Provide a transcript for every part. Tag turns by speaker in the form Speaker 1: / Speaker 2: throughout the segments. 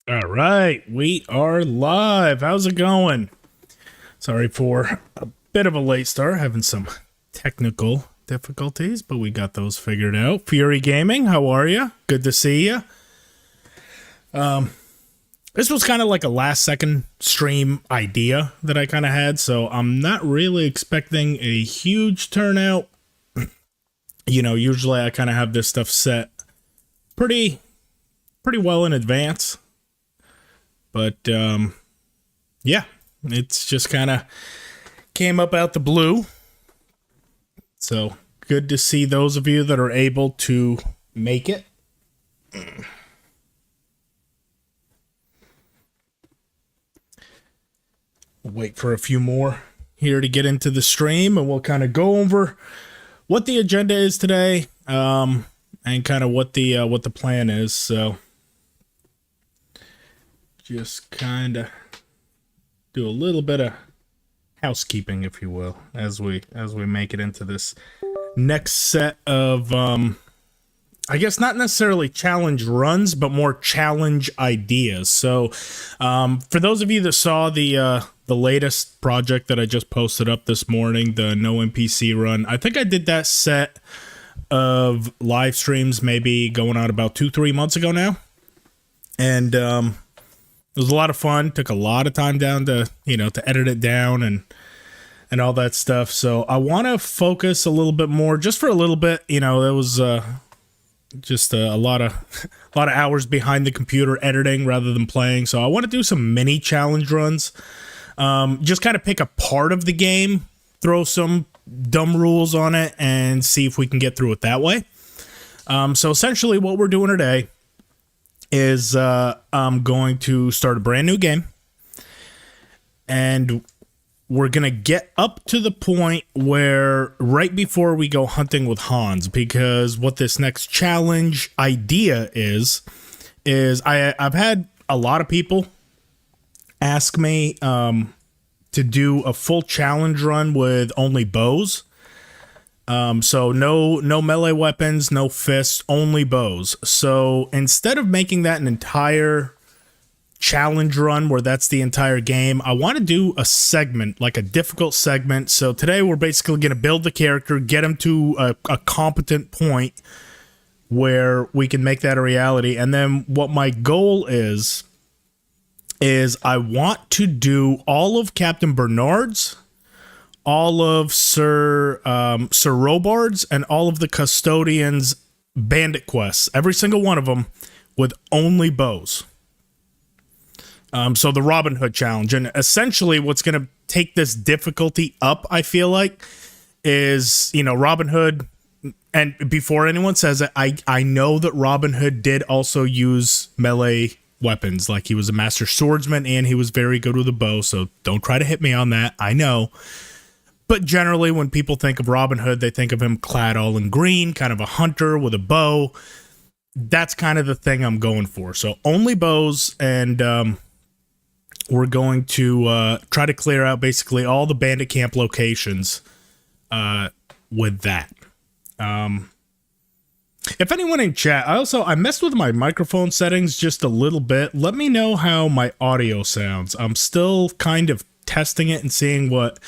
Speaker 1: All right, we are live. How's it going? Sorry for a bit of a late start, having some technical difficulties, but we got those figured out. Fury Gaming, how are you? Good to see you. This was kind of like a last second stream idea that I kind of had, so I'm not really expecting a huge turnout. Usually I kind of have this stuff set pretty well in advance. But yeah, it's just kind of came up out the blue. So good to see those of you that are able to make it. We'll wait for a few more here to get into the stream, and we'll kind of go over what the agenda is today, and kind of what the plan is. So just kind of do a little bit of housekeeping, if you will, as we make it into this next set of I guess not necessarily challenge runs, but more challenge ideas. So for those of you that saw the latest project that I just posted up this morning, the no NPC run, I think I did that set of live streams maybe going on about 2-3 months ago now, and it was a lot of fun. Took a lot of time down to to edit it down and all that stuff. So I want to focus a little bit more, just for a little bit. There was just a lot of hours behind the computer editing rather than playing. So I want to do some mini challenge runs. Just kind of pick a part of the game, throw some dumb rules on it, and see if we can get through it that way. So essentially, what we're doing today is I'm going to start a brand new game, and we're going to get up to the point where right before we go hunting with Hans, because what this next challenge idea is I've had a lot of people ask me to do a full challenge run with only bows. So no melee weapons, no fists, only bows. So instead of making that an entire challenge run where that's the entire game, I want to do a segment, like a difficult segment. So today we're basically going to build the character, get him to a competent point where we can make that a reality. And then what my goal is I want to do all of Captain Bernard's, all of Sir Robard's, and all of the Custodian's bandit quests, every single one of them, with only bows. So the Robin Hood challenge, and essentially what's going to take this difficulty up, I feel like, is Robin Hood. And before anyone says it, I know that Robin Hood did also use melee weapons, like he was a master swordsman and he was very good with a bow. So don't try to hit me on that. I know. But generally, when people think of Robin Hood, they think of him clad all in green, kind of a hunter with a bow. That's kind of the thing I'm going for. So only bows, and we're going to try to clear out basically all the bandit camp locations with that. If anyone in chat, I messed with my microphone settings just a little bit. Let me know how my audio sounds. I'm still kind of testing it and seeing what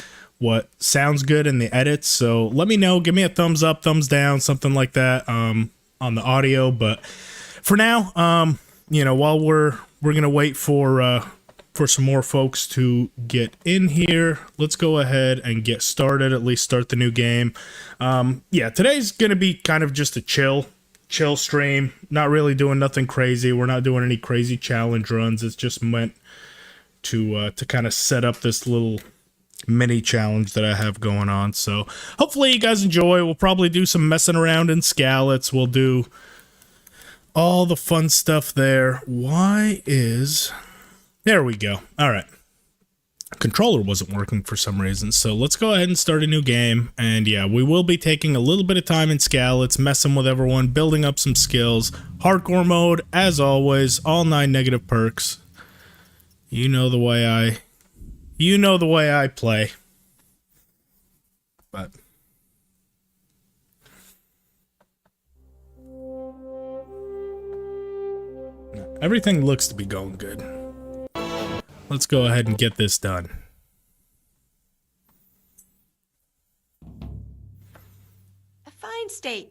Speaker 1: sounds good in the edits. So let me know. Give me a thumbs up, thumbs down, something like that on the audio. But for now, while we're gonna wait for some more folks to get in here, let's go ahead and get started. At least start the new game. Today's gonna be kind of just a chill stream. Not really doing nothing crazy. We're not doing any crazy challenge runs. It's just meant to kind of set up this little mini challenge that I have going on. So hopefully you guys enjoy. We'll probably do some messing around in Skalitz. We'll do all the fun stuff there. There we go. All right. Controller wasn't working for some reason, so let's go ahead and start a new game. And yeah, we will be taking a little bit of time in Skalitz, messing with everyone, building up some skills. Hardcore mode, as always, all 9 negative perks. You know the way I play. But everything looks to be going good. Let's go ahead and get this done.
Speaker 2: A fine state.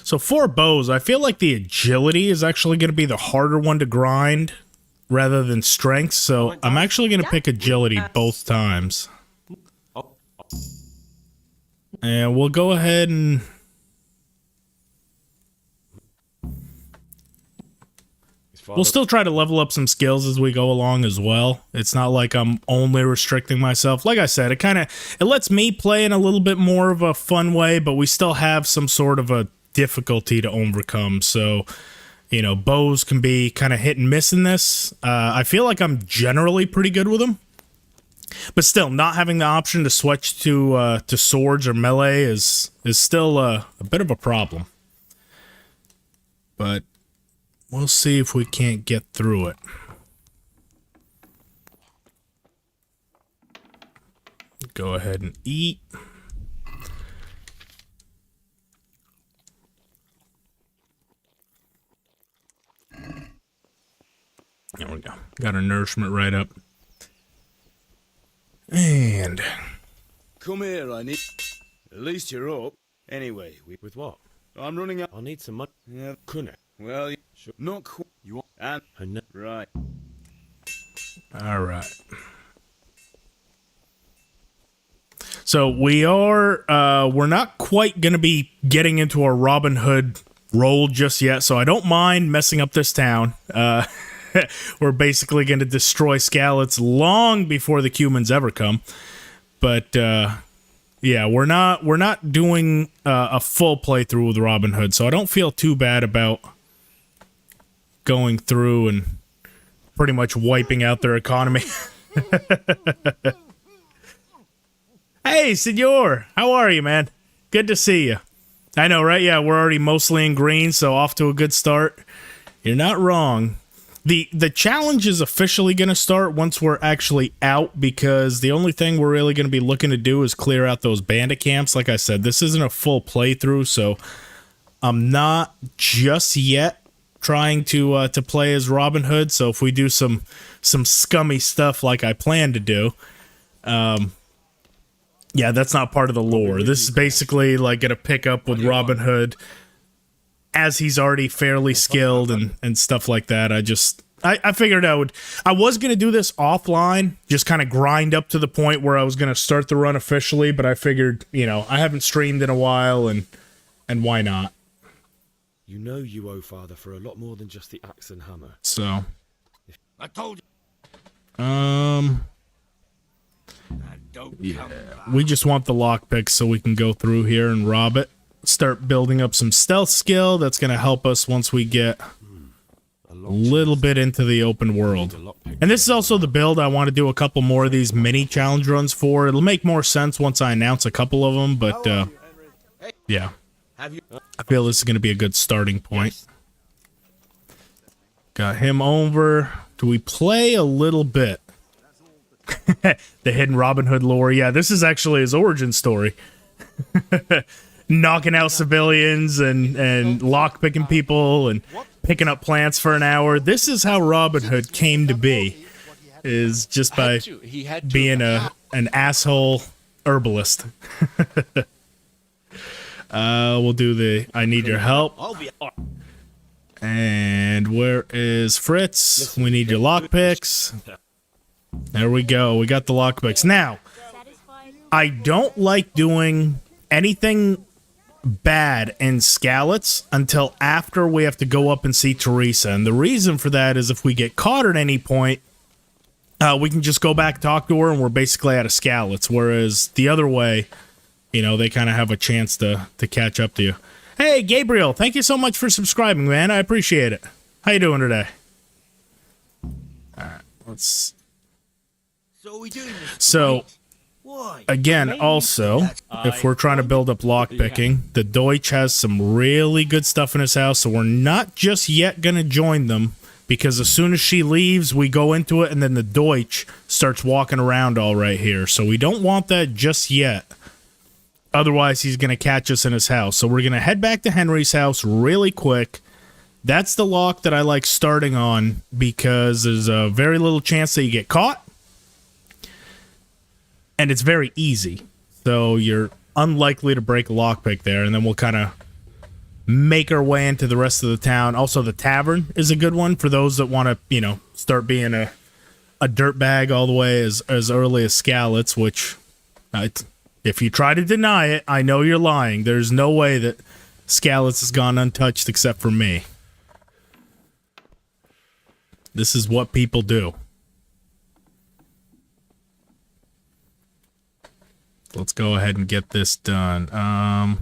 Speaker 1: So for bows, I feel like the agility is actually going to be the harder one to grind rather than strength, so I'm actually going to pick agility both times. And we'll go ahead and... we'll still try to level up some skills as we go along as well. It's not like I'm only restricting myself. Like I said, it lets me play in a little bit more of a fun way, but we still have some sort of a difficulty to overcome. So, you know, bows can be kind of hit and miss in this. I feel like I'm generally pretty good with them. But still, not having the option to switch to swords or melee is still a bit of a problem. But we'll see if we can't get through it. Go ahead and eat. There we go. Got our nourishment right up. And
Speaker 3: come here, I need. At least you're up. Anyway, with what? I'm running out.
Speaker 4: I need some money.
Speaker 3: Yeah,
Speaker 4: Couldn't.
Speaker 3: well, not cool. You want and right.
Speaker 1: all right. So we're not quite gonna be getting into our Robin Hood role just yet. So I don't mind messing up this town. We're basically going to destroy Skalitz long before the humans ever come. But yeah, we're not doing a full playthrough with Robin Hood, so I don't feel too bad about going through and pretty much wiping out their economy. Hey, Senor, how are you, man? Good to see you. I know, right? Yeah, we're already mostly in green, so off to a good start. You're not wrong. The challenge is officially going to start once we're actually out, because the only thing we're really going to be looking to do is clear out those bandit camps. Like I said, this isn't a full playthrough, so I'm not just yet trying to play as Robin Hood. So if we do some scummy stuff like I plan to do, yeah, that's not part of the lore. This is basically like going to pick up with Robin Hood as he's already fairly skilled and stuff like that. I figured I was going to do this offline, just kind of grind up to the point where I was going to start the run officially, but I figured, you know, I haven't streamed in a while, and why not?
Speaker 4: You know you owe Father for a lot more than just the axe and hammer.
Speaker 1: So,
Speaker 3: I told you.
Speaker 1: yeah, we just want the lockpick so we can go through here and rob it. Start building up some stealth skill that's going to help us once we get a little bit into the open world. And this is also the build I want to do a couple more of these mini challenge runs for. It'll make more sense once I announce a couple of them, but yeah, I feel this is going to be a good starting point. Got him over. Do we play a little bit? The hidden Robin Hood lore. Yeah, this is actually his origin story. Knocking out civilians and lockpicking people and picking up plants for an hour. This is how Robin Hood came to be, is just by being an asshole herbalist. We'll do the I need your help. And where is Fritz? We need your lockpicks. There we go. We got the lockpicks. Now, I don't like doing anything bad in Skalitz until after we have to go up and see Teresa. And the reason for that is if we get caught at any point, we can just go back, talk to her, and we're basically out of Skalitz. Whereas the other way, you know, they kind of have a chance to catch up to you. Hey, Gabriel, thank you so much for subscribing, man. I appreciate it. How you doing today? All right, let's... So, again, also, if we're trying to build up lockpicking, the Deutsch has some really good stuff in his house, so we're not just yet going to join them, because as soon as she leaves, we go into it, and then the Deutsch starts walking around all right here. So we don't want that just yet. Otherwise, he's going to catch us in his house. So we're going to head back to Henry's house really quick, That's the lock that I like starting on because there's a very little chance that you get caught. And it's very easy. So you're unlikely to break a lockpick there. And then we'll kind of make our way into the rest of the town. Also, the tavern is a good one for those that want to, you know, start being a dirtbag all the way as early as Skalitz, which, if you try to deny it, I know you're lying. There's no way that Skalitz has gone untouched except for me. This is what people do. Let's go ahead and get this done. I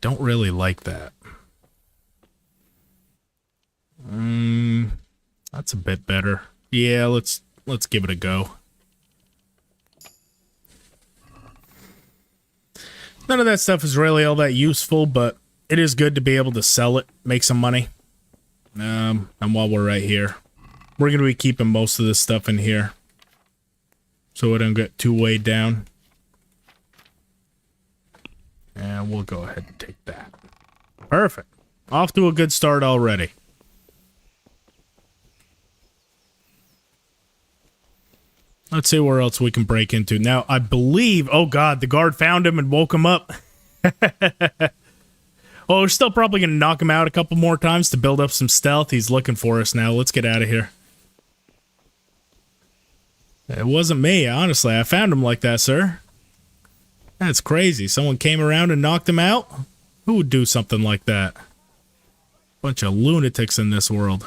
Speaker 1: don't really like that. That's a bit better. Yeah, let's give it a go. None of that stuff is really all that useful, but it is good to be able to sell it, make some money. And while we're right here, we're going to be keeping most of this stuff in here, so we don't get too weighed down. And we'll go ahead and take that. Perfect. Off to a good start already. Let's see where else we can break into. Now, I believe... Oh, God, the guard found him and woke him up. Oh, we're still probably going to knock him out a couple more times to build up some stealth. He's looking for us now. Let's get out of here. It wasn't me, honestly. I found him like that, sir. That's crazy. Someone came around and knocked him out? Who would do something like that? Bunch of lunatics in this world.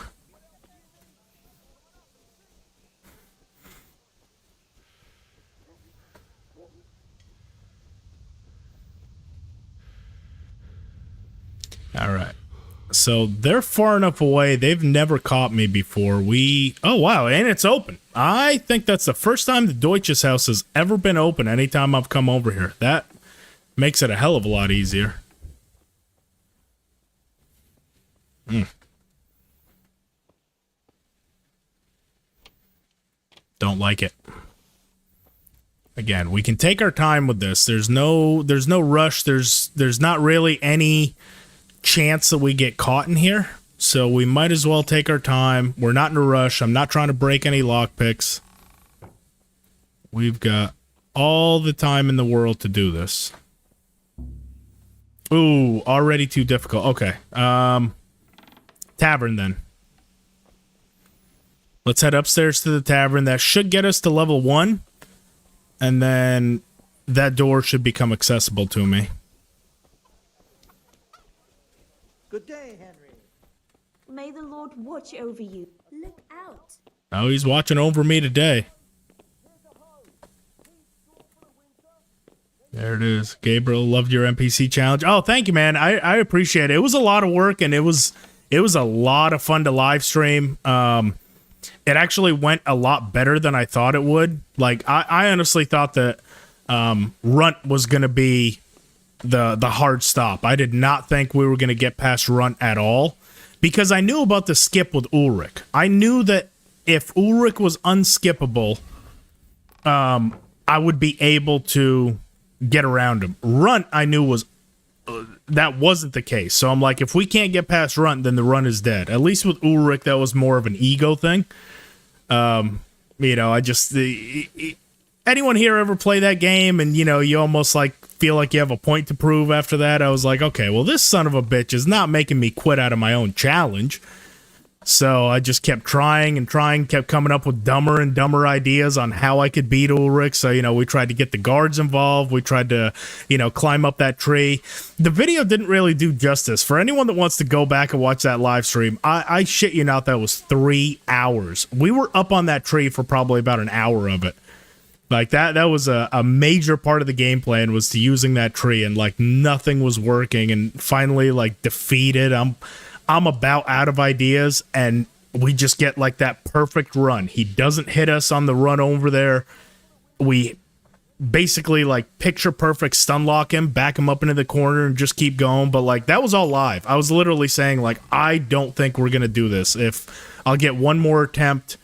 Speaker 1: Alright. So they're far enough away. They've never caught me before. Oh, wow. And it's open. I think that's the first time the Deutsches house has ever been open anytime I've come over here. That makes it a hell of a lot easier. Don't like it. Again, we can take our time with this. There's no rush. There's not really any chance that we get caught in here, so we might as well take our time. We're not in a rush. I'm not trying to break any lockpicks. We've got all the time in the world to do this. Ooh, already too difficult. Okay. Tavern then. Let's head upstairs to the tavern. That should get us to level 1, and then that door should become accessible to me.
Speaker 5: Good day, Henry.
Speaker 2: May the Lord watch over you.
Speaker 6: Look out.
Speaker 1: Oh, he's watching over me today. There it is. Gabriel, loved your NPC challenge. Oh, thank you, man. I appreciate it. It was a lot of work, and it was a lot of fun to live stream. It actually went a lot better than I thought it would. Like, I honestly thought that Runt was going to be the hard stop. I did not think we were going to get past Runt at all, because I knew about the skip with Ulrich. I knew that if Ulrich was unskippable, I would be able to get around him. Runt, I knew was that wasn't the case. So I'm like, if we can't get past Runt, then the run is dead. At least with Ulrich, that was more of an ego thing. You know, I just anyone here ever play that game, and you know, you almost like feel like you have a point to prove after that. I was like, okay, well, this son of a bitch is not making me quit out of my own challenge. So I just kept trying and trying, kept coming up with dumber and dumber ideas on how I could beat Ulrich. So, you know, we tried to get the guards involved. We tried to, you know, climb up that tree. The video didn't really do justice. For anyone that wants to go back and watch that live stream, I shit you not, that was 3 hours. We were up on that tree for probably about an hour of it. Like, that was a major part of the game plan, was to using that tree, and, like, nothing was working, and finally, like, defeated. I'm about out of ideas, and we just get, like, that perfect run. He doesn't hit us on the run over there. We basically, like, picture-perfect stun lock him, back him up into the corner, and just keep going, but, like, that was all live. I was literally saying, like, I don't think we're gonna do this. If I'll get one more attempt,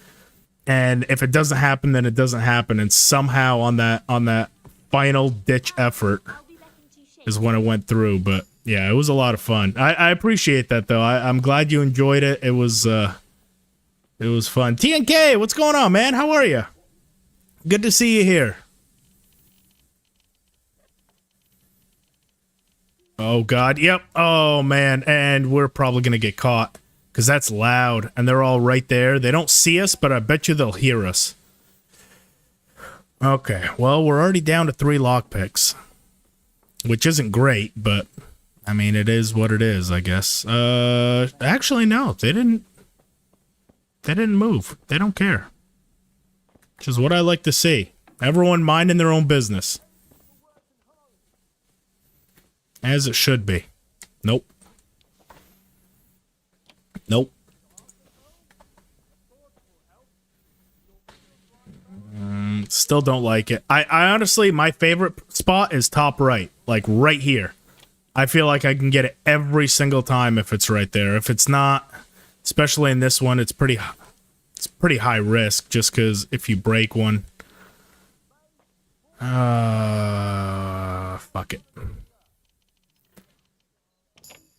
Speaker 1: and if it doesn't happen, then it doesn't happen. And somehow on that final ditch effort is when it went through. But Yeah, it was a lot of fun. I appreciate that though. I'm glad you enjoyed it. It was fun. TNK, what's going on, man? How are you? Good to see you here. Oh God, yep. Oh man, and we're probably gonna get caught because that's loud, and they're all right there. They don't see us, but I bet you they'll hear us. Okay, well, we're already down to 3 lockpicks, which isn't great, but I mean, it is what it is, I guess. Actually, no, they didn't move. They don't care. Which is what I like to see. Everyone minding their own business. As it should be. Nope. Nope. Still don't like it. I honestly, my favorite spot is top right. Like right here. I feel like I can get it every single time if it's right there. If it's not, especially in this one, it's pretty high risk just because if you break one. Fuck it.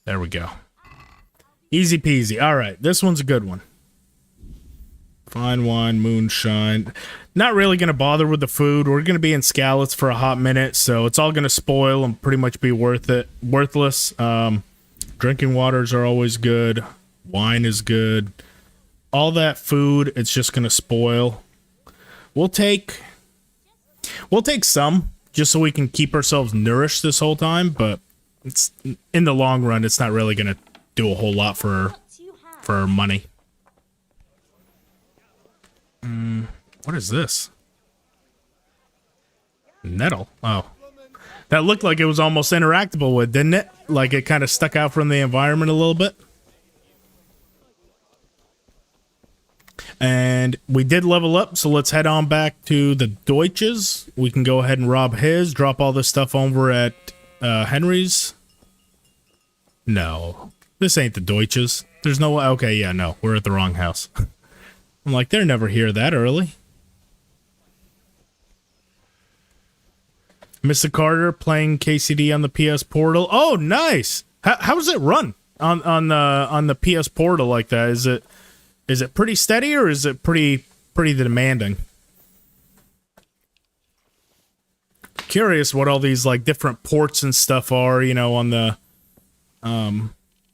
Speaker 1: There we go. Easy peasy. All right, this one's a good one. Fine wine, moonshine. Not really going to bother with the food. We're going to be in Skalitz for a hot minute, so it's all going to spoil and pretty much be worthless. Drinking waters are always good. Wine is good. All that food, it's just going to spoil. We'll take some just so we can keep ourselves nourished this whole time, but it's in the long run, it's not really going to do a whole lot for our money. What is this? Nettle. Oh. That looked like it was almost interactable with, didn't it? Like it kind of stuck out from the environment a little bit. And we did level up, so let's head on back to the Deutsches. We can go ahead and rob his, drop all this stuff over at Henry's. No. This ain't the Deutsches. There's no way. Okay, yeah, no. We're at the wrong house. I'm like, they're never here that early. Mr. Carter playing KCD on the PS Portal. Oh, nice. How does it run on the PS Portal like that? Is it pretty steady or is it pretty demanding? Curious what all these like different ports and stuff are, you know, on the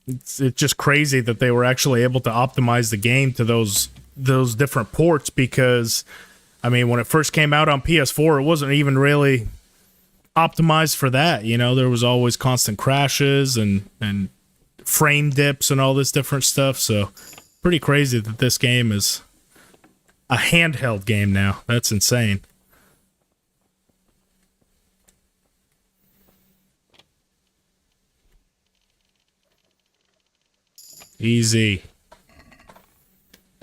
Speaker 1: it's just crazy that they were actually able to optimize the game to those different ports, because I mean, when it first came out on PS4, it wasn't even really optimized for that, you know. There was always constant crashes and frame dips and all this different stuff, so pretty crazy that this game is a handheld game now. That's insane. Easy.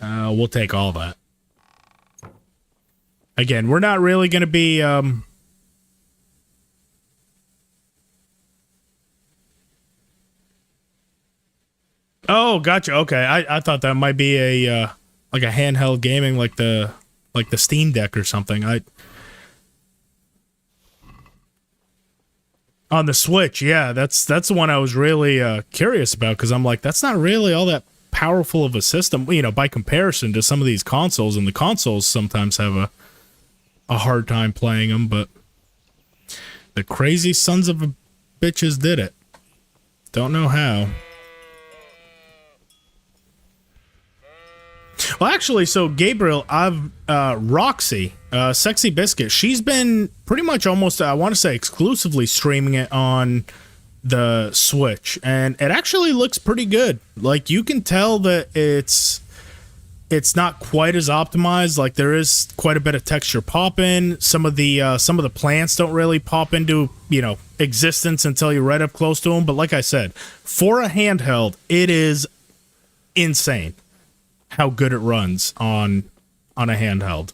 Speaker 1: We'll take all that. Again, we're not really going to be Oh, gotcha. Okay. I thought that might be a like a handheld gaming like the Steam Deck or something. On the Switch, yeah, that's the one I was really curious about, because I'm like, that's not really all that powerful of a system, you know, by comparison to some of these consoles, and the consoles sometimes have a hard time playing them, but the crazy sons of a bitches did it. Don't know how. Well, actually, so Gabriel, Roxy, Sexy Biscuit, she's been pretty much almost, I want to say, exclusively streaming it on the Switch, and it actually looks pretty good. Like, you can tell that it's not quite as optimized. Like, there is quite a bit of texture pop-in. Some of the plants don't really pop into, you know, existence until you're right up close to them. But like I said, for a handheld, it is insane how good it runs on a handheld.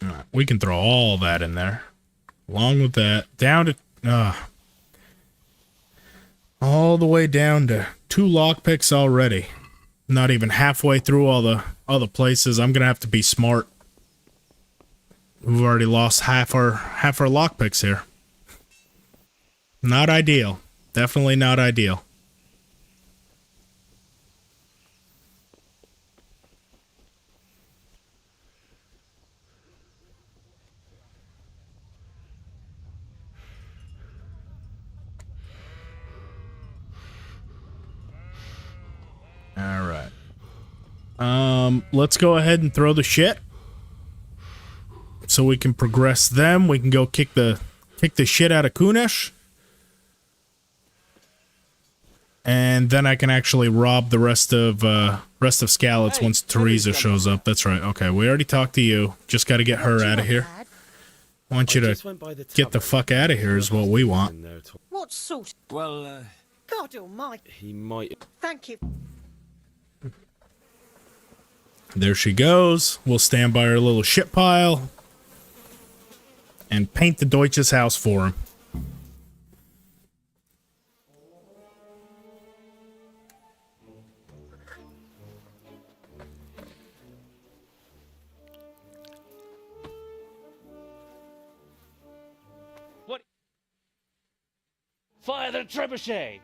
Speaker 1: All right, we can throw all that in there. Along with that, down to all the way down to 2 lockpicks already. Not even halfway through all the places. I'm gonna have to be smart. We've already lost half our lockpicks here. Not ideal. Definitely not ideal. All right. Let's go ahead and throw the shit so we can progress them. We can go kick the shit out of Kunesh. And then I can actually rob the rest of Skalitz once Teresa shows up. That's right. Okay, we already talked to you. Just got to get her out of here. I want you to get the fuck out of here is what we want.
Speaker 5: What sort?
Speaker 3: Well,
Speaker 5: God almighty.
Speaker 4: He might.
Speaker 5: Thank you.
Speaker 1: There she goes. We'll stand by our little shit pile and paint the Deutsch's house for him.
Speaker 6: What? Fire the trebuchet!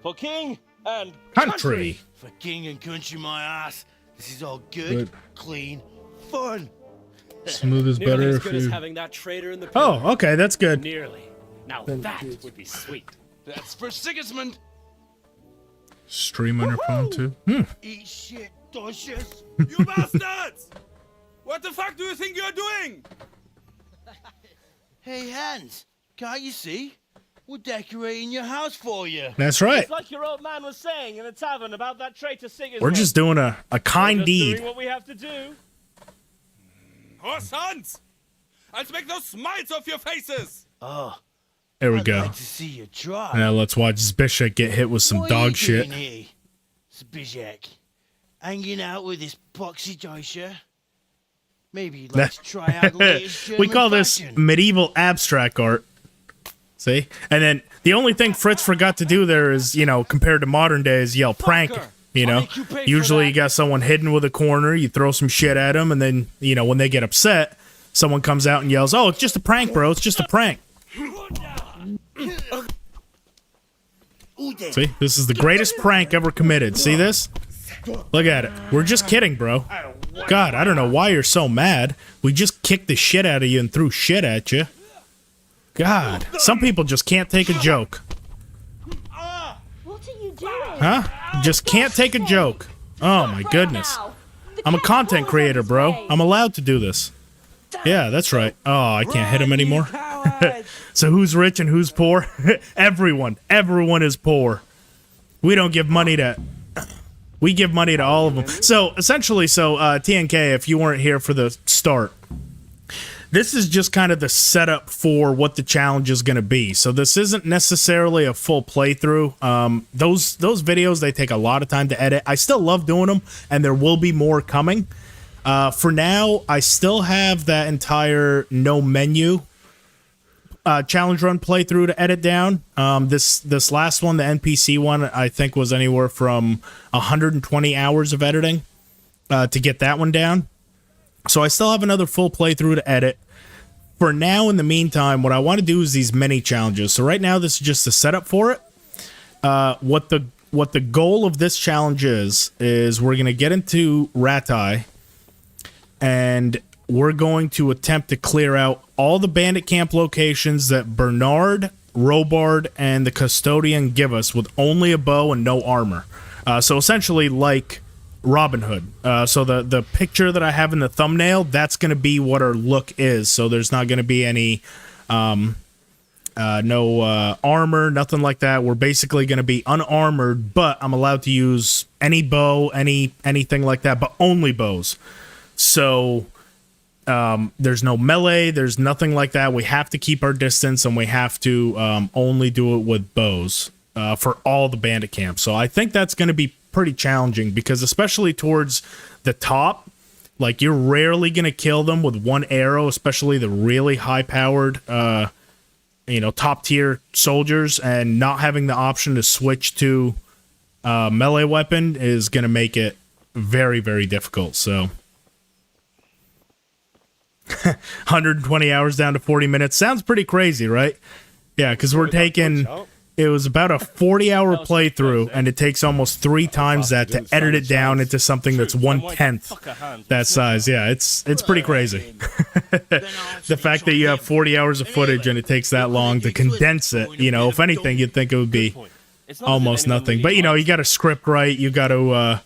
Speaker 6: For king and
Speaker 1: Country.
Speaker 7: For king and country, my ass. This is all
Speaker 1: Good.
Speaker 7: good, clean, fun.
Speaker 1: Smooth is
Speaker 6: Nearly
Speaker 1: better
Speaker 6: as
Speaker 1: if
Speaker 6: good as
Speaker 1: you...
Speaker 6: having that traitor in the pit.
Speaker 1: Oh, okay, that's good.
Speaker 6: Nearly. Now that would be sweet.
Speaker 7: That's for Sigismund.
Speaker 1: Stream on your phone too.
Speaker 7: Eat shit, Dodgers.
Speaker 3: you bastards! What the fuck do you think you're doing?
Speaker 7: Hey, Hans, can't you see? We're decorating your house for you.
Speaker 1: That's right.
Speaker 6: It's like your old man was saying in the tavern about that traitor Sigismund.
Speaker 1: We're just doing a kind
Speaker 6: Just
Speaker 1: deed.
Speaker 6: doing what we have to do.
Speaker 3: Horse Hans! I'll make those smiles off your faces!
Speaker 7: Oh,
Speaker 1: There we
Speaker 7: I'd
Speaker 1: go.
Speaker 7: like to see you try.
Speaker 1: Now let's watch Zbyszek get hit with some
Speaker 7: What are
Speaker 1: dog
Speaker 7: you
Speaker 1: shit.
Speaker 7: doing here, Zbyszek? Hanging out with this poxy Deutscher? Maybe you'd like to try out the latest
Speaker 1: We
Speaker 7: German
Speaker 1: call this
Speaker 7: fashion.
Speaker 1: medieval abstract art. See? And then the only thing Fritz forgot to do there is, you know, compared to modern days, yell prank. You
Speaker 7: I'll
Speaker 1: know,
Speaker 7: make you pay for
Speaker 1: usually
Speaker 7: that.
Speaker 1: you got someone hidden with a corner, you throw some shit at them, and then, you know, when they get upset, someone comes out and yells, "Oh, it's just a prank, bro. It's just a prank." See? This is the greatest prank ever committed. See this? Look at it. We're just kidding, bro. God, I don't know why you're so mad. We just kicked the shit out of you and threw shit at you. God, some people just can't take a joke.
Speaker 2: What are you doing?
Speaker 1: Huh? Just can't take a joke. Oh my goodness. I'm a content creator, bro. I'm allowed to do this. Yeah, that's right. Oh, I can't hit him anymore. So who's rich and who's poor? Everyone. Everyone is poor. We don't give money to... We give money to all of them. So, essentially, TNK, if you weren't here for the start, this is just kind of the setup for what the challenge is going to be. So this isn't necessarily a full playthrough. Those videos, they take a lot of time to edit. I still love doing them, and there will be more coming. For now, I still have that entire no menu challenge run playthrough to edit down. This last one, the NPC one, I think was anywhere from 120 hours of editing to get that one down. So I still have another full playthrough to edit. For now, in the meantime, what I want to do is these mini challenges. So right now, this is just the setup for it. What the goal of this challenge is we're going to get into Rattay, and we're going to attempt to clear out all the bandit camp locations that Bernard, Robard, and the Custodian give us with only a bow and no armor. So essentially like Robin Hood. So the picture that I have in the thumbnail, that's going to be what our look is. So there's not going to be any no armor, nothing like that. We're basically going to be unarmored, but I'm allowed to use any bow, anything like that, but only bows. So there's no melee, there's nothing like that. We have to keep our distance, and we have to only do it with bows for all the bandit camps. So I think that's going to be pretty challenging, because especially towards the top, like, you're rarely going to kill them with one arrow, especially the really high-powered, top-tier soldiers, and not having the option to switch to melee weapon is going to make it very, very difficult, so... 120 hours down to 40 minutes. Sounds pretty crazy, right? Yeah, because we're taking... It was about a 40-hour playthrough, and it takes almost 3 times that to edit it down into something that's 1/10 that size. Yeah, it's pretty crazy. The fact that you have 40 hours of footage and it takes that long to condense it, you know, if anything, you'd think it would be almost nothing. But, you know, you got to script right, you got to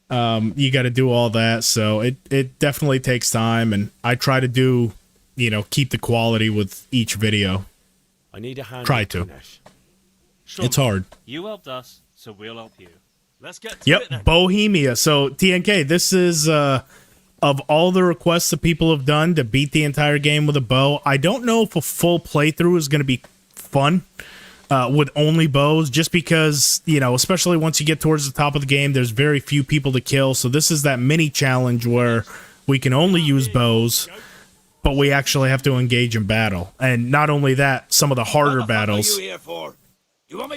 Speaker 1: do all that, so it definitely takes time, and I try to do, you know, keep the quality with each video.
Speaker 4: I need a hand.
Speaker 1: Try to.
Speaker 4: Ganesh.
Speaker 1: It's hard.
Speaker 6: You helped us, so we'll help you.
Speaker 3: Let's get to it then.
Speaker 1: Yep, Bohemia. So, TNK, this is, of all the requests that people have done to beat the entire game with a bow, I don't know if a full playthrough is going to be fun with only bows, just because, you know, especially once you get towards the top of the game, there's very few people to kill. So this is that mini challenge where we can only use bows, but we actually have to engage in battle. And not only that, some of the harder battles...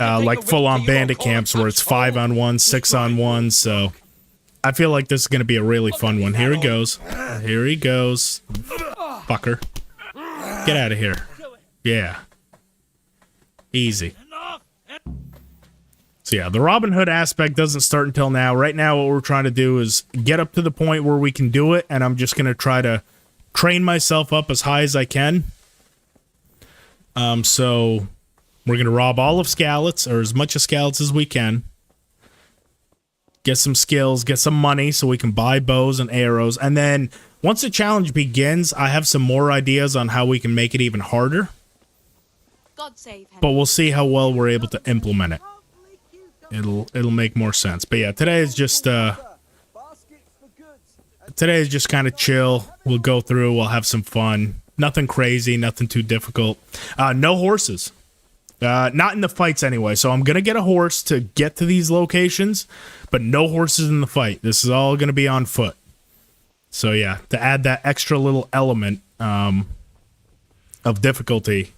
Speaker 1: like full-on bandit camps where it's 5-on-1, 6-on-1, so I feel like this is going to be a really fun one. Here he goes. Here he goes. Fucker. Get out of here. Yeah. Easy. So yeah, the Robin Hood aspect doesn't start until now. Right now, what we're trying to do is get up to the point where we can do it, and I'm just going to try to train myself up as high as I can. So... We're going to rob all of Skalitz, or as much of Skalitz as we can. Get some skills, get some money so we can buy bows and arrows. And then, once the challenge begins, I have some more ideas on how we can make it even harder.
Speaker 2: God save him.
Speaker 1: But we'll see how well we're able to implement it. It'll make more sense. But yeah, today is just kind of chill. We'll go through, we'll have some fun. Nothing crazy, nothing too difficult. No horses. Not in the fights anyway, so I'm going to get a horse to get to these locations, but no horses in the fight. This is all going to be on foot. So yeah, to add that extra little element of difficulty,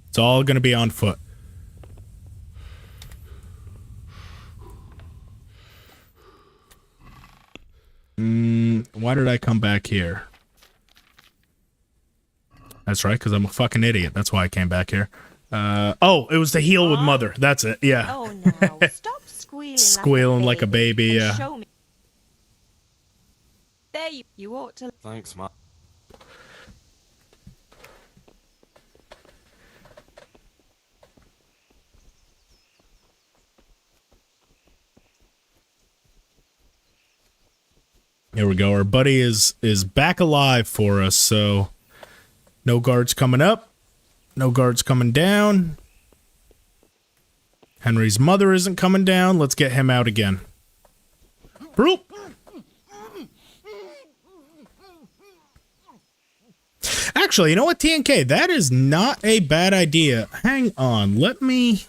Speaker 1: it's all going to be on foot. Why did I come back here? That's right, because I'm a fucking idiot. That's why I came back here. Oh, it was to heal with Mother. That's it. Yeah.
Speaker 2: Oh no! Stop squealing.
Speaker 1: Squealing like a baby.
Speaker 2: and
Speaker 1: Yeah.
Speaker 2: Show me. There you ought to.
Speaker 3: Thanks, Matt.
Speaker 1: Here we go. Our buddy is back alive for us. So no guards coming up. No guards coming down. Henry's mother isn't coming down. Let's get him out again. Broop. Actually, you know what, TNK? That is not a bad idea. Hang on. Let me...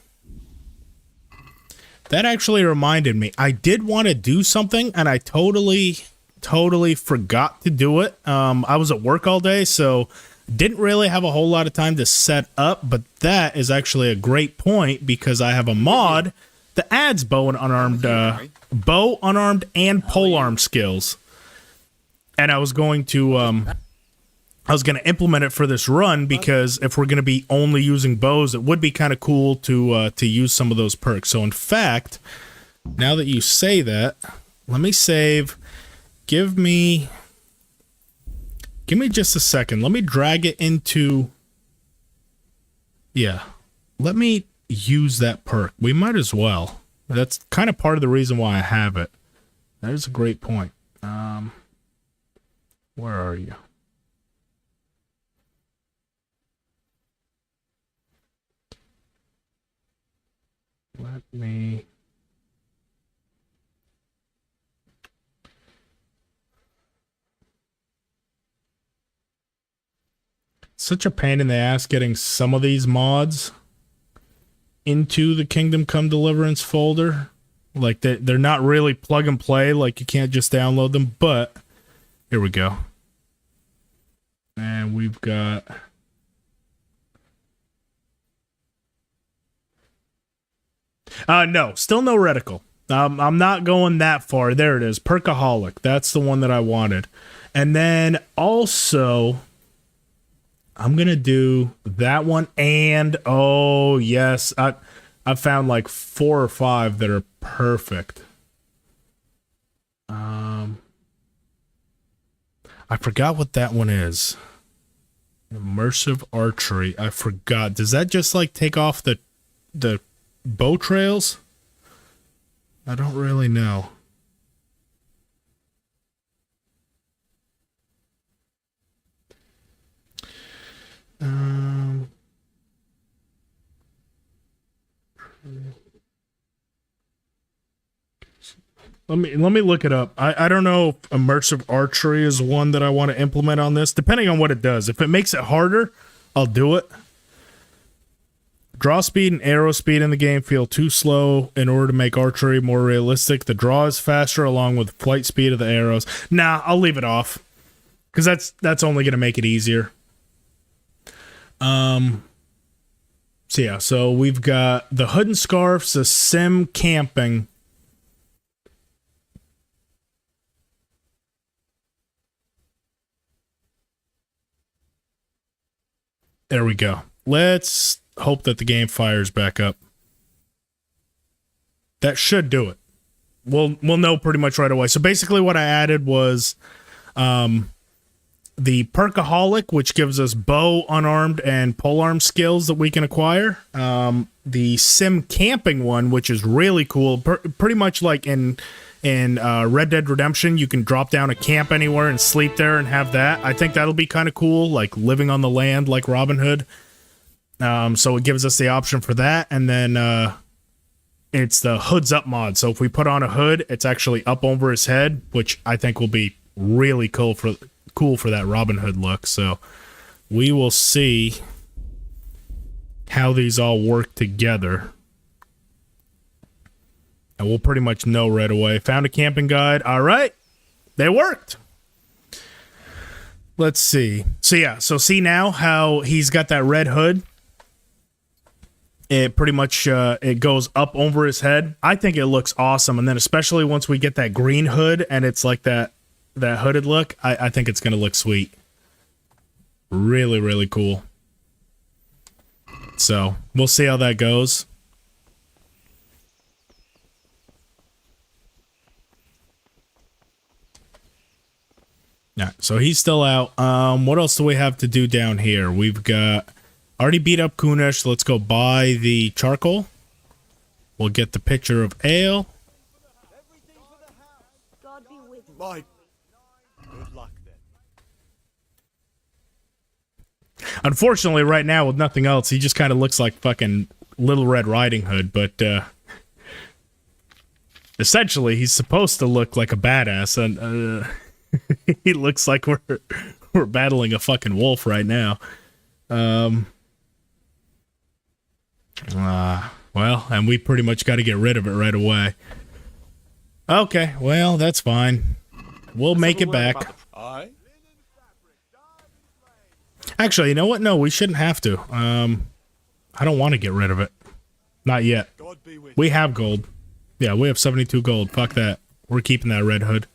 Speaker 1: That actually reminded me. I did want to do something, and I totally forgot to do it. I was at work all day, so... Didn't really have a whole lot of time to set up, but that is actually a great point because I have a mod that adds bow and unarmed, and polearm skills. And I was going to implement it for this run because if we're going to be only using bows, it would be kind of cool to use some of those perks. So in fact, now that you say that, let me save. Give me just a second. Let me drag it into... Yeah. Let me use that perk. We might as well. That's kind of part of the reason why I have it. That is a great point. Where are you? Let me... Such a pain in the ass getting some of these mods into the Kingdom Come Deliverance folder. Like, they're not really plug and play, like you can't just download them, but here we go. And we've got... No, still no reticle. I'm not going that far. There it is. Perkaholic. That's the one that I wanted. And then also, I'm going to do that one. And, oh, yes. I found like 4 or 5 that are perfect. I forgot what that one is. Immersive archery. I forgot. Does that just like take off the bow trails? I don't really know. Let me look it up. I don't know if immersive archery is one that I want to implement on this, depending on what it does. If it makes it harder, I'll do it. Draw speed and arrow speed in the game feel too slow in order to make archery more realistic. The draw is faster along with flight speed of the arrows. Nah, I'll leave it off. Because that's only going to make it easier. So yeah, so we've got the hood and scarves, the sim camping. There we go. Let's hope that the game fires back up. That should do it. We'll know pretty much right away. So basically what I added was the Perkaholic, which gives us bow, unarmed, and polearm skills that we can acquire. The sim camping one, which is really cool. Pretty much like in Red Dead Redemption, you can drop down a camp anywhere and sleep there and have that. I think that'll be kind of cool, like living on the land like Robin Hood. So it gives us the option for that, and then it's the hoods up mod. So if we put on a hood, it's actually up over his head, which I think will be really cool for that Robin Hood look. So we will see how these all work together. And we'll pretty much know right away. Found a camping guide. All right. They worked. Let's see. So yeah, so see now how he's got that red hood? It pretty much it goes up over his head. I think it looks awesome. And then especially once we get that green hood and it's like that hooded look, I think it's going to look sweet. Really, really cool. So we'll see how that goes. Yeah, so he's still out. What else do we have to do down here? We've got already beat up Kunesh. Let's go buy the charcoal. We'll get the pitcher of ale.
Speaker 2: God be with you.
Speaker 3: My... Good luck, then.
Speaker 1: Unfortunately, right now, with nothing else, he just kind of looks like fucking Little Red Riding Hood, but essentially, he's supposed to look like a badass, and he looks like we're battling a fucking wolf right now. Well, and we pretty much got to get rid of it right away. Okay, well, that's fine. We'll make it back.
Speaker 3: Aye?
Speaker 1: Actually, you know what? No, we shouldn't have to. I don't want to get rid of it. Not yet.
Speaker 3: God be with
Speaker 1: We have gold. Yeah, we have 72 gold. Fuck that. We're keeping that red hood.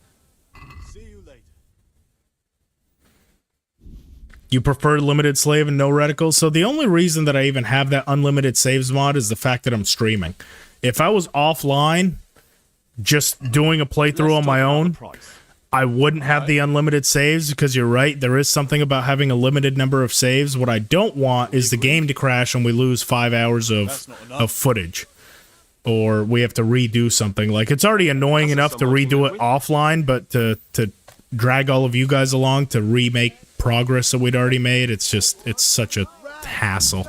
Speaker 3: you. See you later.
Speaker 1: You prefer limited slave and no reticles? So the only reason that I even have that unlimited saves mod is the fact that I'm streaming. If I was offline, just doing a playthrough on my own, I wouldn't have the unlimited saves, because you're right, there is something about having a limited number of saves. What I don't want is the game to crash and we lose 5 hours of footage. Or we have to redo something. Like, it's already annoying enough to redo it offline, but to drag all of you guys along to remake progress that we'd already made, it's such a hassle.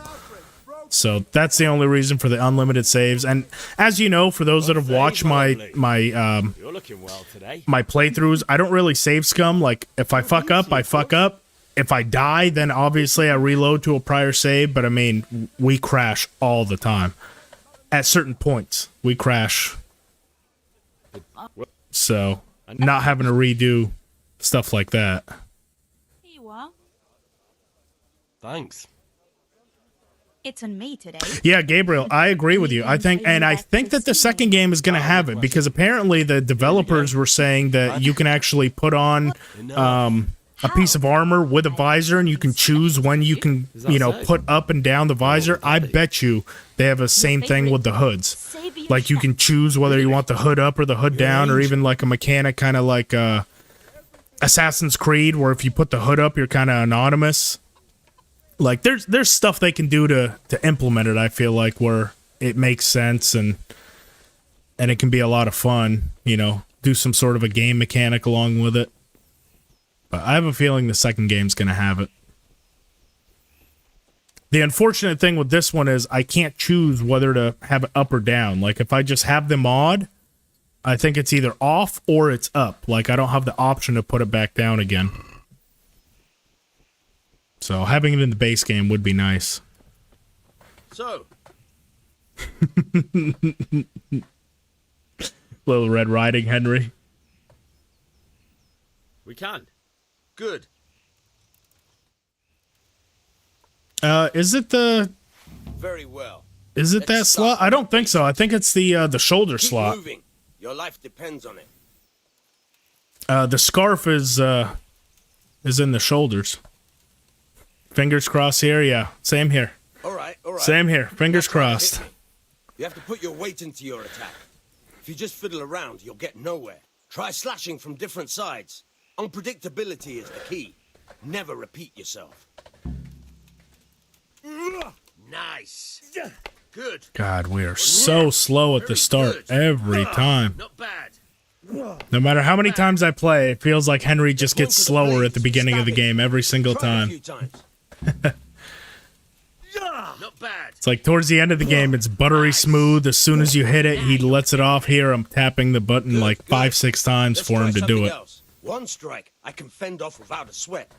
Speaker 1: So that's the only reason for the unlimited saves. And as you know, for those that have watched my
Speaker 3: You're looking well today.
Speaker 1: my playthroughs, I don't really save scum. Like, if I fuck up, I fuck up. If I die, then obviously I reload to a prior save, but I mean, we crash all the time. At certain points, we crash. So, not having to redo stuff like that.
Speaker 2: Here you are.
Speaker 6: Thanks.
Speaker 2: It's on me today.
Speaker 1: Yeah, Gabriel, I agree with you. I think that the second game is going to have it because apparently the developers were saying that you can actually put on a piece of armor with a visor, and you can choose when you can, put up and down the visor. I bet you they have the same thing with the hoods. Like you can choose whether you want the hood up or the hood down, or even like a mechanic kind of like Assassin's Creed, where if you put the hood up, you're kind of anonymous. Like there's stuff they can do to implement it. I feel like where it makes sense and it can be a lot of fun. Do some sort of a game mechanic along with it. But I have a feeling the second game's gonna have it. The unfortunate thing with this one is I can't choose whether to have it up or down. Like if I just have the mod, I think it's either off or it's up. Like I don't have the option to put it back down again. So having it in the base game would be nice.
Speaker 3: So,
Speaker 1: Little Red Riding Henry.
Speaker 3: we can. Good.
Speaker 1: Is it the...
Speaker 3: Very well.
Speaker 1: Is it that slot? I don't think so. I think it's the shoulder
Speaker 3: Keep
Speaker 1: slot.
Speaker 3: moving. Your life depends on it.
Speaker 1: The scarf is in the shoulders. Fingers crossed here. Yeah, same here.
Speaker 3: All right.
Speaker 1: Same here. Fingers
Speaker 3: Now try to hit
Speaker 1: crossed.
Speaker 3: me. You have to put your weight into your attack. If you just fiddle around, you'll get nowhere. Try slashing from different sides. Unpredictability is the key. Never repeat yourself. Nice. Good.
Speaker 1: God, we are so slow at the start every time.
Speaker 3: Not bad.
Speaker 1: No matter how many times I play, it feels like Henry just gets slower at the beginning of the game every single
Speaker 3: Try it a
Speaker 1: time.
Speaker 3: few times. Not bad.
Speaker 1: It's like towards the end of the game, it's buttery smooth. As soon as you hit it, he lets it off. Here, I'm tapping the button like 5-6 times
Speaker 3: Let's
Speaker 1: for
Speaker 3: try
Speaker 1: him to do
Speaker 3: something
Speaker 1: it.
Speaker 3: else. One strike I can fend off without a sweat.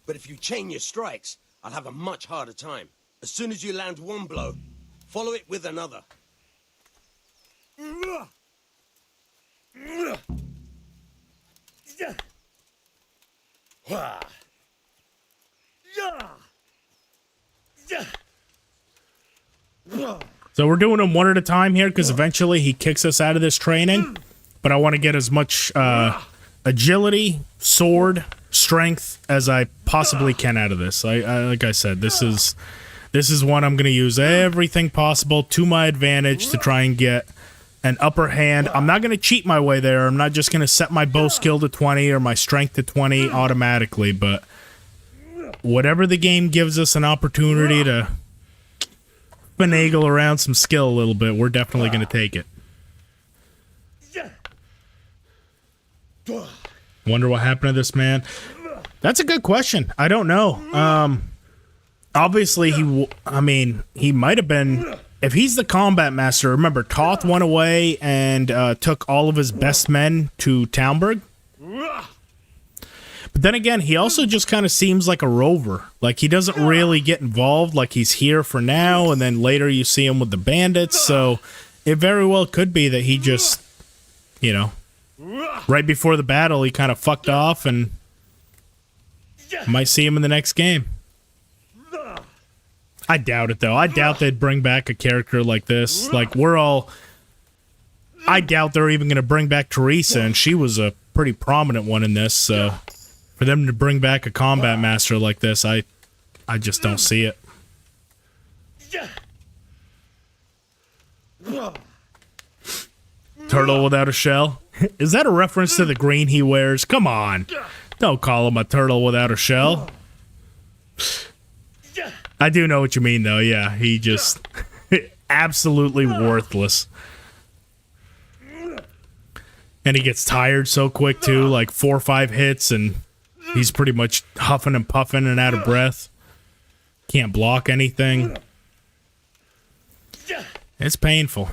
Speaker 3: But if you chain your strikes, I'll have a much harder time. As soon as you land one blow, follow it with another.
Speaker 1: So we're doing them one at a time here because eventually he kicks us out of this training. But I want to get as much agility, sword, strength as I possibly can out of this. Like I said, this is one I'm going to use everything possible to my advantage to try and get an upper hand. I'm not going to cheat my way there. I'm not just going to set my bow skill to 20 or my strength to 20 automatically. But whatever the game gives us an opportunity to finagle around some skill a little bit, we're definitely going to take it. Wonder what happened to this man. That's a good question. I don't know. Obviously, he might have been... If he's the combat master, remember, Toth went away and took all of his best men to Townburg. But then again, he also just kind of seems like a rover. Like, he doesn't really get involved. Like, he's here for now, and then later you see him with the bandits. So, it very well could be that he just, right before the battle, he kind of fucked off, and might see him in the next game. I doubt it, though. I doubt they'd bring back a character like this. Like, I doubt they're even going to bring back Teresa, and she was a pretty prominent one in this, so for them to bring back a combat master like this, I just don't see it. Turtle without a shell? Is that a reference to the green he wears? Come on. Don't call him a turtle without a shell. I do know what you mean, though. Yeah, he just... absolutely worthless. And he gets tired so quick, too. Like 4 or 5 hits, and he's pretty much huffing and puffing and out of breath. Can't block anything. It's painful.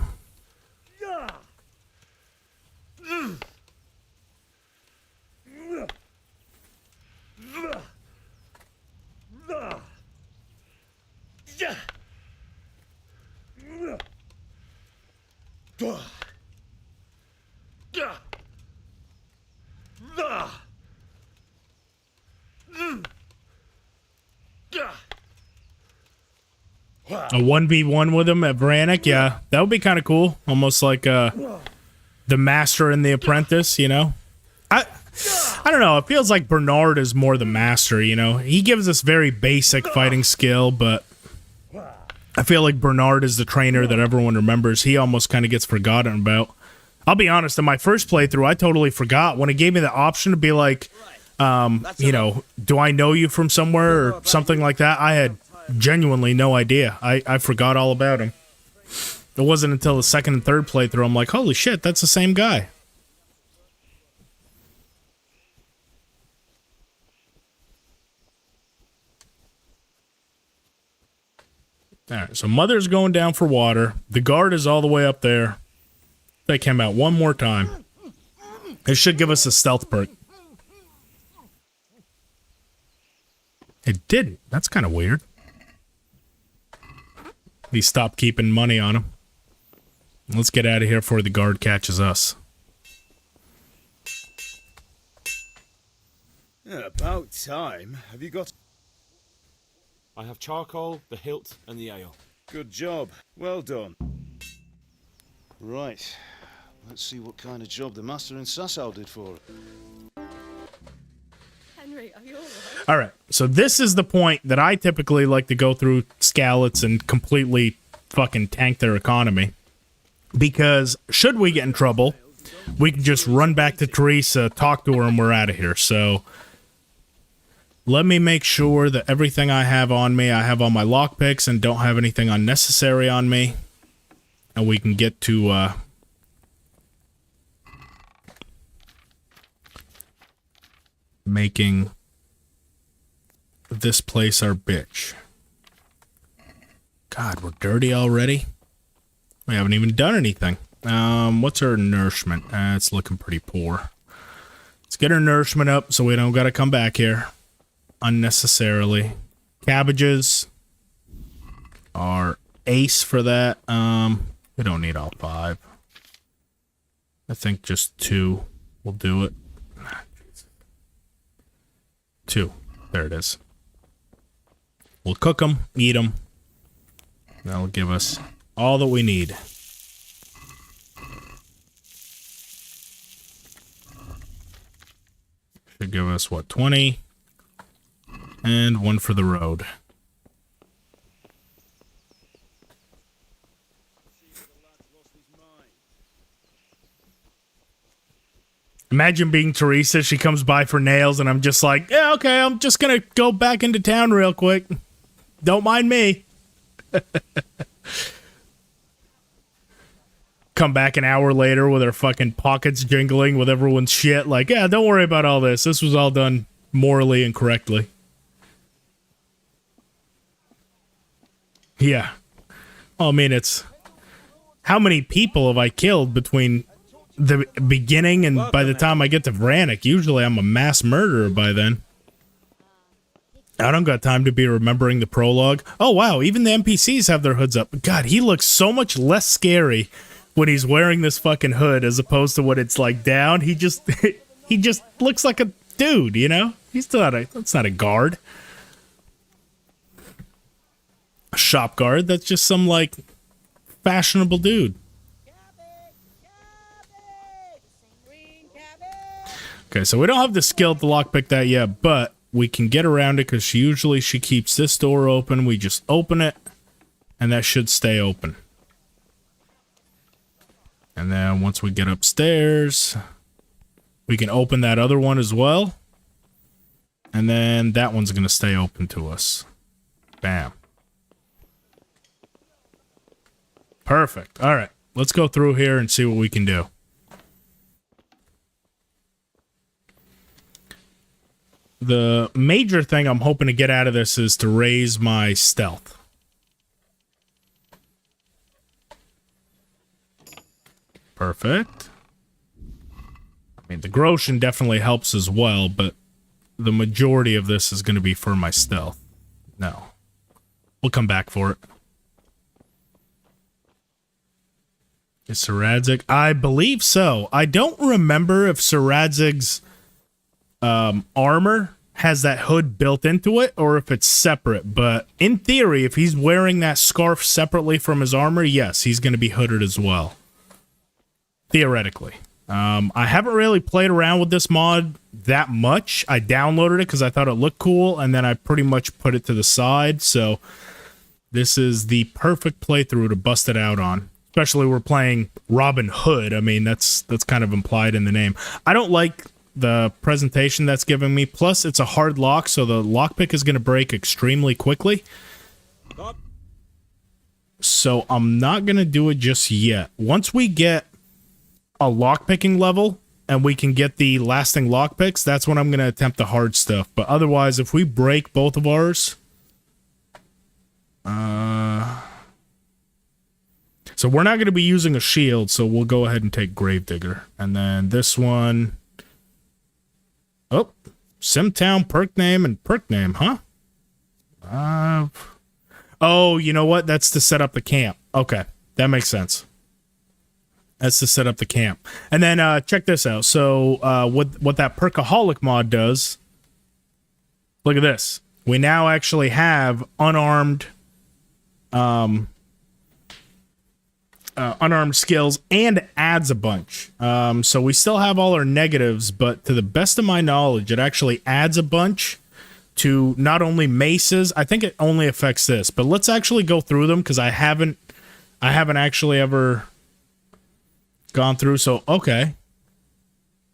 Speaker 1: A 1v1 with him at Vranek, yeah. That would be kind of cool. Almost like the master and the apprentice, you know? I don't know. It feels like Bernard is more the master, you know? He gives us very basic fighting skill, but I feel like Bernard is the trainer that everyone remembers. He almost kind of gets forgotten about. I'll be honest, in my first playthrough, I totally forgot. When it gave me the option to be like, you know, do I know you from somewhere or something like that? I had genuinely no idea. I forgot all about him. It wasn't until the second and third playthrough I'm like, holy shit, that's the same guy. Alright, so Mother's going down for water. The guard is all the way up there. They came out one more time. It should give us a stealth perk. It didn't. That's kind of weird. He stopped keeping money on him. Let's get out of here before the guard catches us.
Speaker 8: About time. Have you got...
Speaker 4: I have charcoal, the hilt, and the ale.
Speaker 8: Good job. Well done. Right. Let's see what kind of job the master in Sasau did for it.
Speaker 5: Henry, are you all right?
Speaker 1: All right, so this is the point that I typically like to go through Skalitz and completely fucking tank their economy. Because should we get in trouble, we can just run back to Teresa, talk to her, and we're out of here. So let me make sure that everything I have on me, I have all my lockpicks and don't have anything unnecessary on me. And we can get to, making this place our bitch. God, we're dirty already? We haven't even done anything. What's our nourishment? It's looking pretty poor. Let's get our nourishment up so we don't gotta come back here unnecessarily. Cabbages are ace for that. We don't need all 5. I think just 2 will do it. 2. There it is. We'll cook them, eat them. That'll give us all that we need. Should give us, what, 20? And 1 for the road. Imagine being Teresa. She comes by for nails, and I'm just like, yeah, okay, I'm just gonna go back into town real quick. Don't mind me. Come back an hour later with her fucking pockets jingling with everyone's shit. Like, yeah, don't worry about all this. This was all done morally and correctly. Yeah. Well, I mean, it's... How many people have I killed between the beginning and by the time I get to Vranek? Usually I'm a mass murderer by then. I don't got time to be remembering the prologue. Oh, wow, even the NPCs have their hoods up. God, he looks so much less scary when he's wearing this fucking hood as opposed to when it's like down. He just he just looks like a dude, you know? He's not that's not a guard. A shop guard, that's just some like fashionable dude. Okay, so we don't have the skill to lockpick that yet, but we can get around it because usually she keeps this door open. We just open it, and that should stay open. And then once we get upstairs, we can open that other one as well. And then that one's going to stay open to us. Bam. Perfect. All right, let's go through here and see what we can do. The major thing I'm hoping to get out of this is to raise my stealth. Perfect. I mean, the Groshen definitely helps as well, but the majority of this is going to be for my stealth. No. We'll come back for it. Is Sir Radzig? I believe so. I don't remember if Sir Radzig's armor has that hood built into it or if it's separate. But in theory, if he's wearing that scarf separately from his armor, yes, he's going to be hooded as well. Theoretically. I haven't really played around with this mod that much. I downloaded it because I thought it looked cool, and then I pretty much put it to the side. So this is the perfect playthrough to bust it out on. Especially we're playing Robin Hood. I mean, that's kind of implied in the name. I don't like the presentation that's giving me. Plus, it's a hard lock, so the lockpick is going to break extremely quickly. So I'm not going to do it just yet. Once we get a lockpicking level and we can get the lasting lockpicks, that's when I'm going to attempt the hard stuff. But otherwise, if we break both of ours... So we're not going to be using a shield, so we'll go ahead and take Gravedigger. And then this one... Oh, Simtown perk name and perk name, huh? Oh, you know what? That's to set up the camp. Okay, that makes sense. That's to set up the camp. And then check this out. So what that Perkaholic mod does... Look at this. We now actually have unarmed skills and adds a bunch. So we still have all our negatives, but to the best of my knowledge, it actually adds a bunch to not only maces. I think it only affects this, but let's actually go through them because I haven't actually ever gone through. So, okay.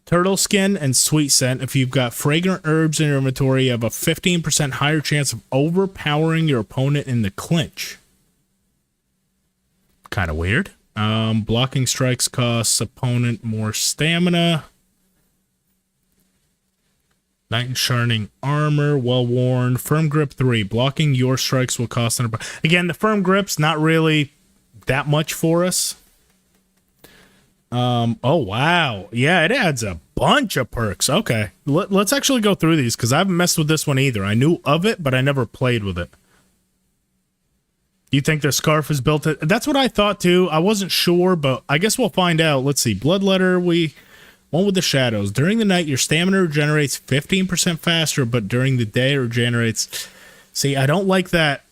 Speaker 1: Turtle skin and sweet scent. If you've got fragrant herbs in your inventory, you have a 15% higher chance of overpowering your opponent in the clinch. Kind of weird. Blocking strikes costs opponent more stamina. Knight in Shining Armor, well worn. Firm grip 3. Blocking your strikes will cost an... Again, the firm grip's not really that much for us. Oh wow, yeah, it adds a bunch of perks. Okay, let's actually go through these because I haven't messed with this one either. I knew of it, but I never played with it. You think the scarf is built? That's what I thought too. I wasn't sure, but I guess we'll find out. Let's see. Bloodletter, one with the shadows. During the night, your stamina regenerates 15% faster, but during the day, it regenerates. See, I don't like that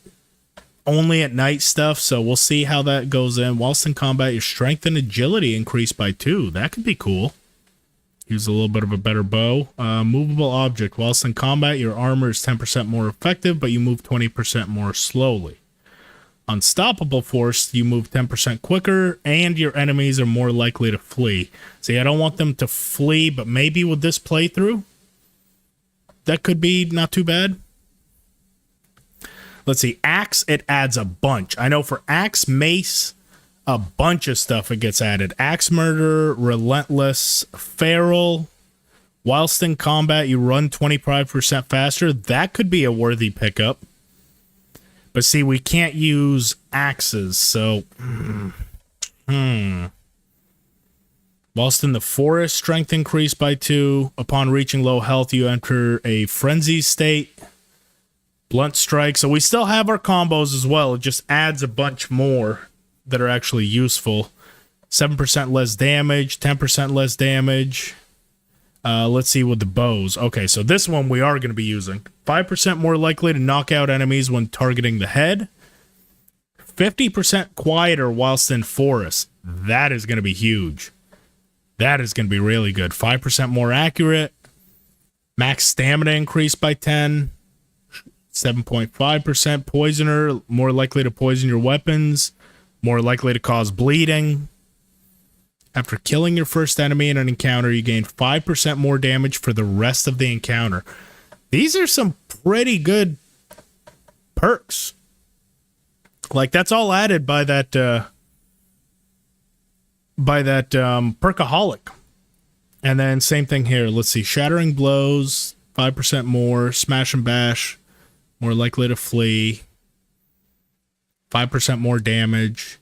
Speaker 1: only at night stuff, so we'll see how that goes in. Whilst in combat, your strength and agility increase by 2. That could be cool. Use a little bit of a better bow. Movable object. Whilst in combat, your armor is 10% more effective, but you move 20% more slowly. Unstoppable force, you move 10% quicker, and your enemies are more likely to flee. See, I don't want them to flee, but maybe with this playthrough, that could be not too bad. Let's see, axe, it adds a bunch. I know for axe, mace, a bunch of stuff it gets added. Axe murder, relentless, feral. Whilst in combat, you run 25% faster. That could be a worthy pickup. But see, we can't use axes, so... Whilst in the forest, strength increased by 2. Upon reaching low health, you enter a frenzy state. Blunt strike. So we still have our combos as well. It just adds a bunch more that are actually useful. 7% less damage, 10% less damage. Let's see with the bows. Okay, so this one we are going to be using. 5% more likely to knock out enemies when targeting the head. 50% quieter whilst in forest. That is going to be huge. That is going to be really good. 5% more accurate. Max stamina increased by 10. 7.5% poisoner. More likely to poison your weapons. More likely to cause bleeding. After killing your first enemy in an encounter, you gain 5% more damage for the rest of the encounter. These are some pretty good perks. Like, that's all added by that Perkaholic. And then same thing here. Let's see. Shattering blows, 5% more. Smash and bash, more likely to flee. 5% more damage.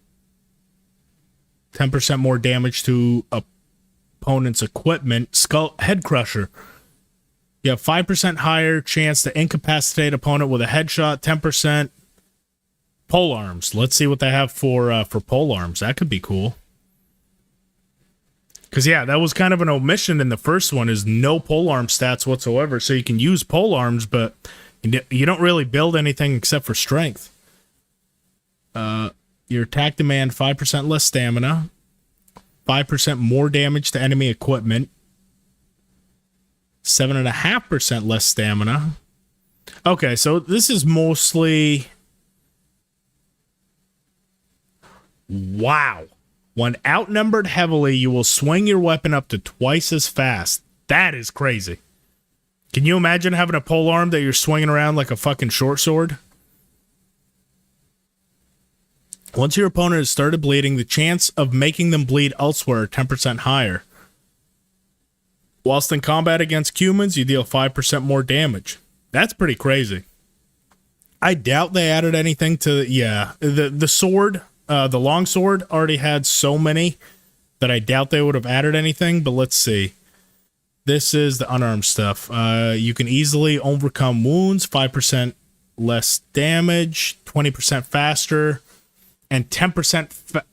Speaker 1: 10% more damage to opponent's equipment. Head crusher. You have 5% higher chance to incapacitate opponent with a headshot. 10% pole arms. Let's see what they have for pole arms. That could be cool. Because, yeah, that was kind of an omission in the first one, is no polearm stats whatsoever. So you can use polearms, but you don't really build anything except for strength. Your attack demand 5% less stamina, 5% more damage to enemy equipment, 7.5% less stamina. Okay, so this is mostly... Wow. When outnumbered heavily, you will swing your weapon up to twice as fast. That is crazy. Can you imagine having a polearm that you're swinging around like a fucking short sword? Once your opponent has started bleeding, the chance of making them bleed elsewhere are 10% higher. Whilst in combat against humans, you deal 5% more damage. That's pretty crazy. I doubt they added anything to... Yeah, the sword... the longsword already had so many that I doubt they would have added anything, but let's see. This is the unarmed stuff. You can easily overcome wounds, 5% less damage, 20% faster, and 10%...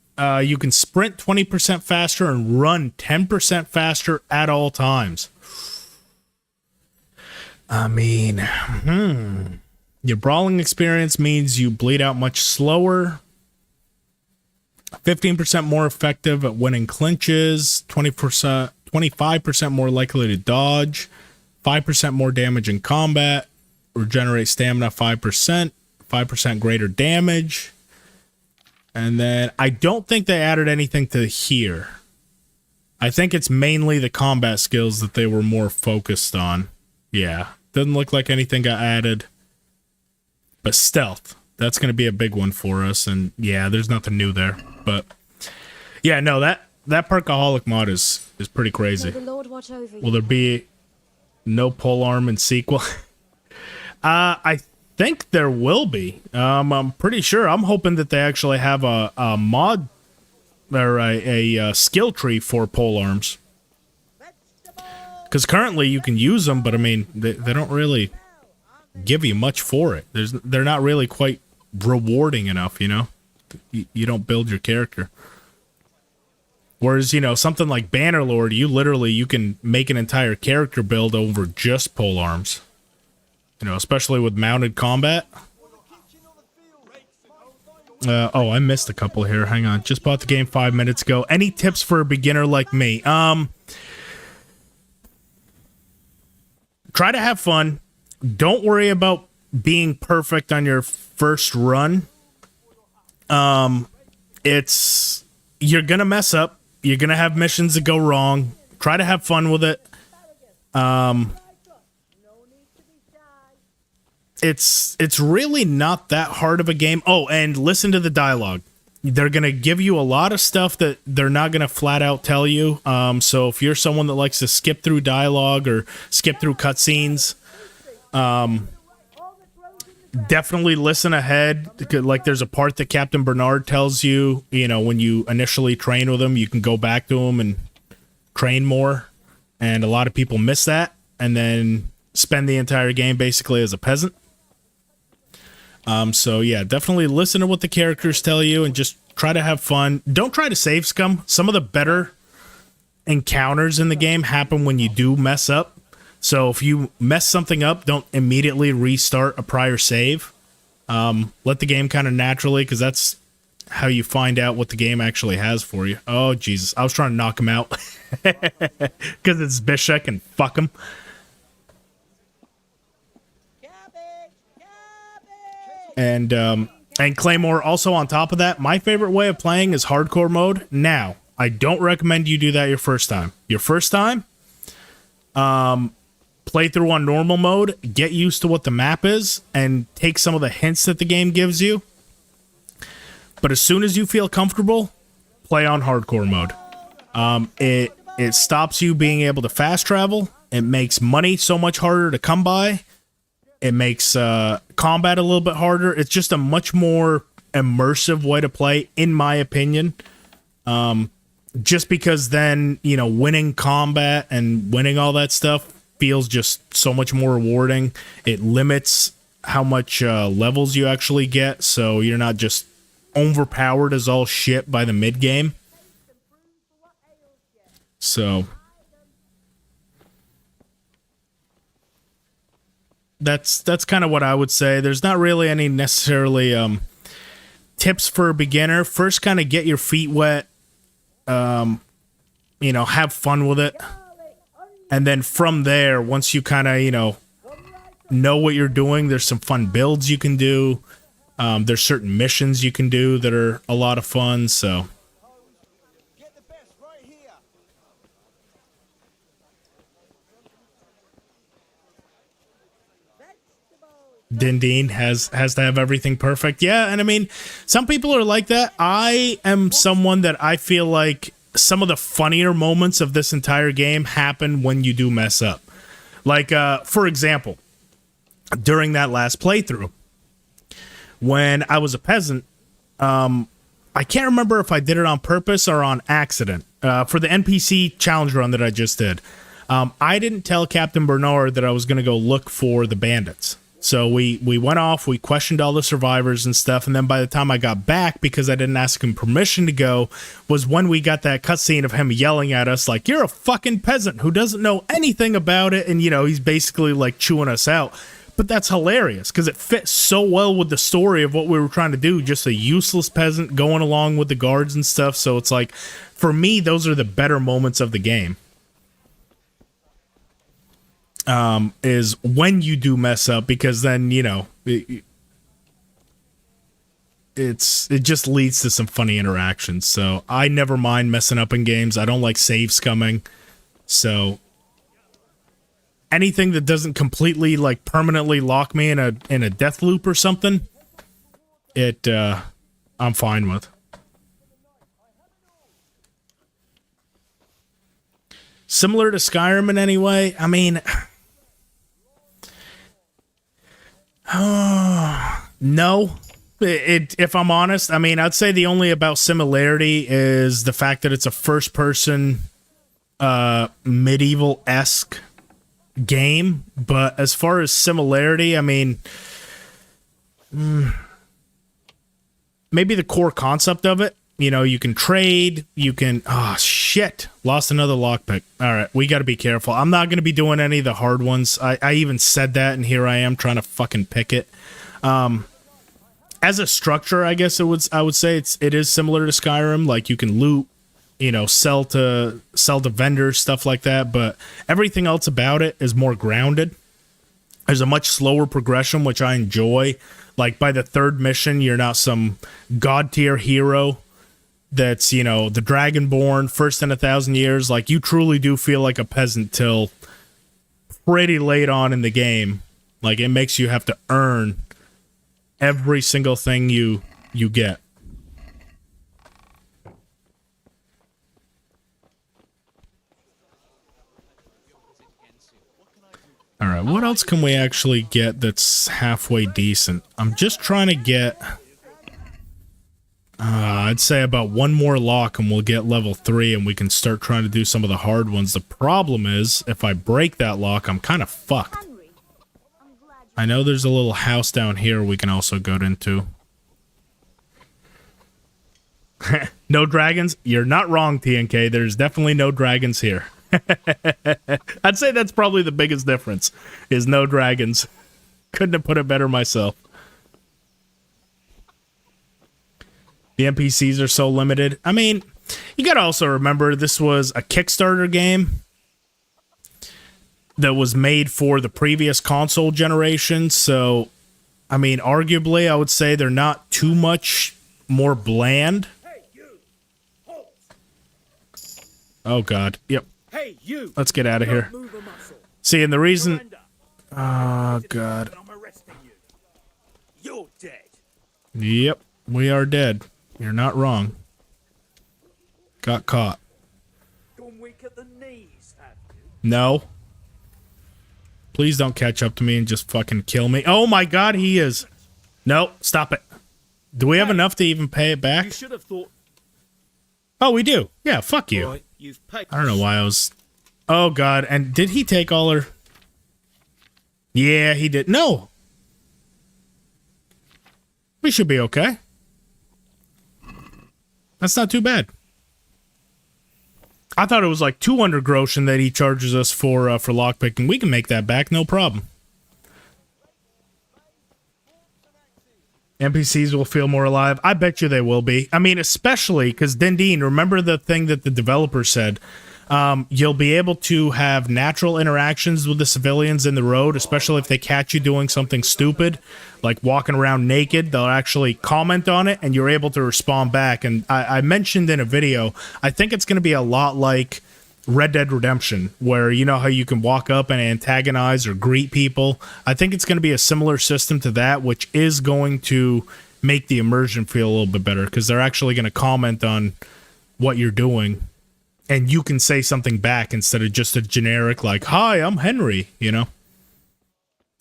Speaker 1: you can sprint 20% faster and run 10% faster at all times. I mean, Your brawling experience means you bleed out much slower. 15% more effective at winning clinches, 25% more likely to dodge, 5% more damage in combat, regenerate stamina 5% greater damage. And then I don't think they added anything to here. I think it's mainly the combat skills that they were more focused on. Yeah, doesn't look like anything got added. But stealth, that's going to be a big one for us. And yeah, there's nothing new there. But yeah, no, that Perkaholic mod is pretty crazy.
Speaker 5: May the Lord watch over you.
Speaker 1: Will there be no polearm in sequel? I think there will be. I'm pretty sure. I'm hoping that they actually have a mod or a skill tree for polearms. Because currently you can use them, but I mean, they don't really give you much for it. They're not really quite rewarding enough, you know? You don't build your character. Whereas, you know, something like Bannerlord, you can make an entire character build over just polearms. You know, especially with mounted combat. Oh, I missed a couple here. Hang on. Just bought the game 5 minutes ago. Any tips for a beginner like me? Try to have fun. Don't worry about being perfect on your first run. You're gonna mess up. You're gonna have missions that go wrong. Try to have fun with it. It's really not that hard of a game. Oh, and listen to the dialogue. They're gonna give you a lot of stuff that they're not gonna flat out tell you. So if you're someone that likes to skip through dialogue or skip through cutscenes, definitely listen ahead. Like, there's a part that Captain Bernard tells you, you know, when you initially train with him, you can go back to him and train more. And a lot of people miss that and then spend the entire game basically as a peasant. So yeah, definitely listen to what the characters tell you and just try to have fun. Don't try to save scum. Some of the better encounters in the game happen when you do mess up. So if you mess something up, don't immediately restart a prior save. Let the game kind of naturally, because that's how you find out what the game actually has for you. Oh, Jesus. I was trying to knock him out. Because it's Bishek and fuck him. And Claymore, also on top of that, my favorite way of playing is hardcore mode. Now, I don't recommend you do that your first time. Your first time, play through on normal mode, get used to what the map is, and take some of the hints that the game gives you. But as soon as you feel comfortable, play on hardcore mode. It stops you being able to fast travel. It makes money so much harder to come by. It makes combat a little bit harder. It's just a much more immersive way to play, in my opinion. Just because then, you know, winning combat and winning all that stuff feels just so much more rewarding. It limits how much levels you actually get, so you're not just overpowered as all shit by the mid game. So that's kind of what I would say. There's not really any necessarily tips for a beginner. First, kind of get your feet wet. You know, have fun with it. And then from there, once you kind of, you know what you're doing, there's some fun builds you can do. There's certain missions you can do that are a lot of fun, so. Dindine has to have everything perfect. Yeah, and I mean, some people are like that. I am someone that I feel like some of the funnier moments of this entire game happen when you do mess up. Like, for example, during that last playthrough, when I was a peasant, I can't remember if I did it on purpose or on accident. For the NPC challenge run that I just did, I didn't tell Captain Bernard that I was going to go look for the bandits. So we went off, we questioned all the survivors and stuff, and then by the time I got back, because I didn't ask him permission to go, was when we got that cutscene of him yelling at us like, "You're a fucking peasant who doesn't know anything about it," and, you know, he's basically, like, chewing us out. But that's hilarious, because it fits so well with the story of what we were trying to do, just a useless peasant going along with the guards and stuff, so it's like, for me, those are the better moments of the game. Is when you do mess up, because then, you know, it just leads to some funny interactions. So I never mind messing up in games. I don't like save scumming. So anything that doesn't completely, like, permanently lock me in a death loop or something, I'm fine with. Similar to Skyrim in any way? I mean, no. If I'm honest, I mean, I'd say the only about similarity is the fact that it's a first-person, medieval-esque game. But as far as similarity, I mean, maybe the core concept of it. You know, you can trade, you can... Oh, shit. Lost another lockpick. All right, we got to be careful. I'm not going to be doing any of the hard ones. I even said that, and here I am trying to fucking pick it. As a structure, I guess I would say it is similar to Skyrim. Like, you can loot, you know, sell to vendors, stuff like that. But everything else about it is more grounded. There's a much slower progression, which I enjoy. Like, by the third mission, you're not some god-tier hero that's, you know, the Dragonborn, first in 1,000 years. Like, you truly do feel like a peasant till pretty late on in the game. Like, it makes you have to earn every single thing you get. All right, what else can we actually get that's halfway decent? I'm just trying to get... I'd say about one more lock and we'll get level 3 and we can start trying to do some of the hard ones. The problem is, if I break that lock, I'm kind of fucked. I know there's a little house down here we can also go into. No dragons? You're not wrong, TNK. There's definitely no dragons here. I'd say that's probably the biggest difference, is no dragons. Couldn't have put it better myself. The NPCs are so limited. I mean, you gotta also remember this was a Kickstarter game that was made for the previous console generation, so, I mean, arguably, I would say they're not too much more bland. Oh, God. Yep.
Speaker 6: Hey, you!
Speaker 1: Let's get out of here. See, and the reason... Oh, God.
Speaker 6: You're dead.
Speaker 1: Yep, we are dead. You're not wrong. Got caught.
Speaker 6: Gone weak at the knees, have you?
Speaker 1: No. Please don't catch up to me and just fucking kill me. Oh my God, he is. No, stop it. Do we have enough to even pay it back?
Speaker 6: You should have thought.
Speaker 1: Oh, we do. Yeah, fuck you.
Speaker 6: Right, you've paid.
Speaker 1: I don't know why I was... Oh, God. And did he take all her... Yeah, he did. No. We should be okay. That's not too bad. I thought it was like 200 groschen that he charges us for lockpicking. We can make that back, no problem. NPCs will feel more alive. I bet you they will be. I mean, especially because Dindine, remember the thing that the developer said? You'll be able to have natural interactions with the civilians in the road, especially if they catch you doing something stupid, like walking around naked. They'll actually comment on it, and you're able to respond back. And I mentioned in a video, I think it's going to be a lot like Red Dead Redemption, where you know how you can walk up and antagonize or greet people. I think it's going to be a similar system to that, which is going to make the immersion feel a little bit better, because they're actually going to comment on what you're doing. And you can say something back instead of just a generic, like, hi, I'm Henry, you know?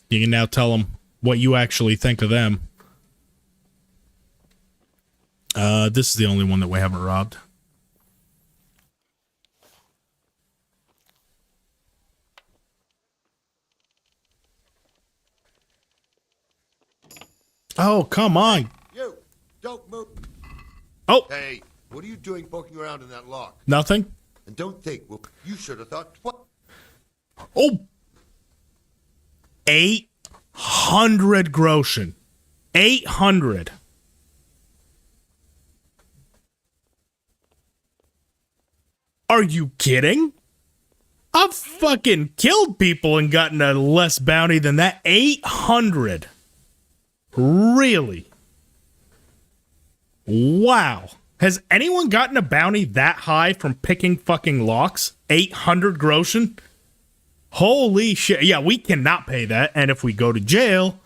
Speaker 1: You can now tell them what you actually think of them. This is the only one that we haven't robbed. Oh, come on.
Speaker 9: You, don't move.
Speaker 1: Oh,
Speaker 9: Hey, what are you doing poking around in that lock?
Speaker 1: nothing.
Speaker 9: And don't think, well, you should have thought twice.
Speaker 1: Oh, 800 groschen. 800. Are you kidding? I've fucking killed people and gotten a less bounty than that. 800. Really? Wow. Has anyone gotten a bounty that high from picking fucking locks? 800 groschen? Holy shit. Yeah, we cannot pay that. And if we go to jail,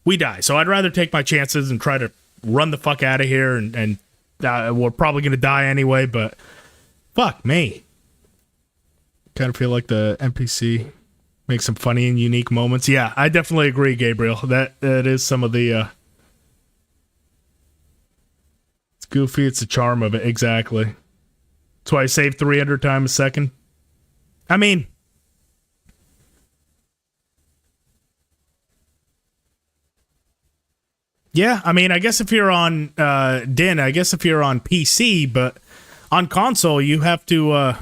Speaker 1: we die. So I'd rather take my chances and try to run the fuck out of here. And we're probably going to die anyway, but fuck me. Kind of feel like the NPC makes some funny and unique moments. Yeah, I definitely agree, Gabriel. That is some of the... It's goofy. It's the charm of it. Exactly. That's why I save 300 times a second. I mean... Yeah, I mean, I guess if you're on Din, I guess if you're on PC, but on console, you have to,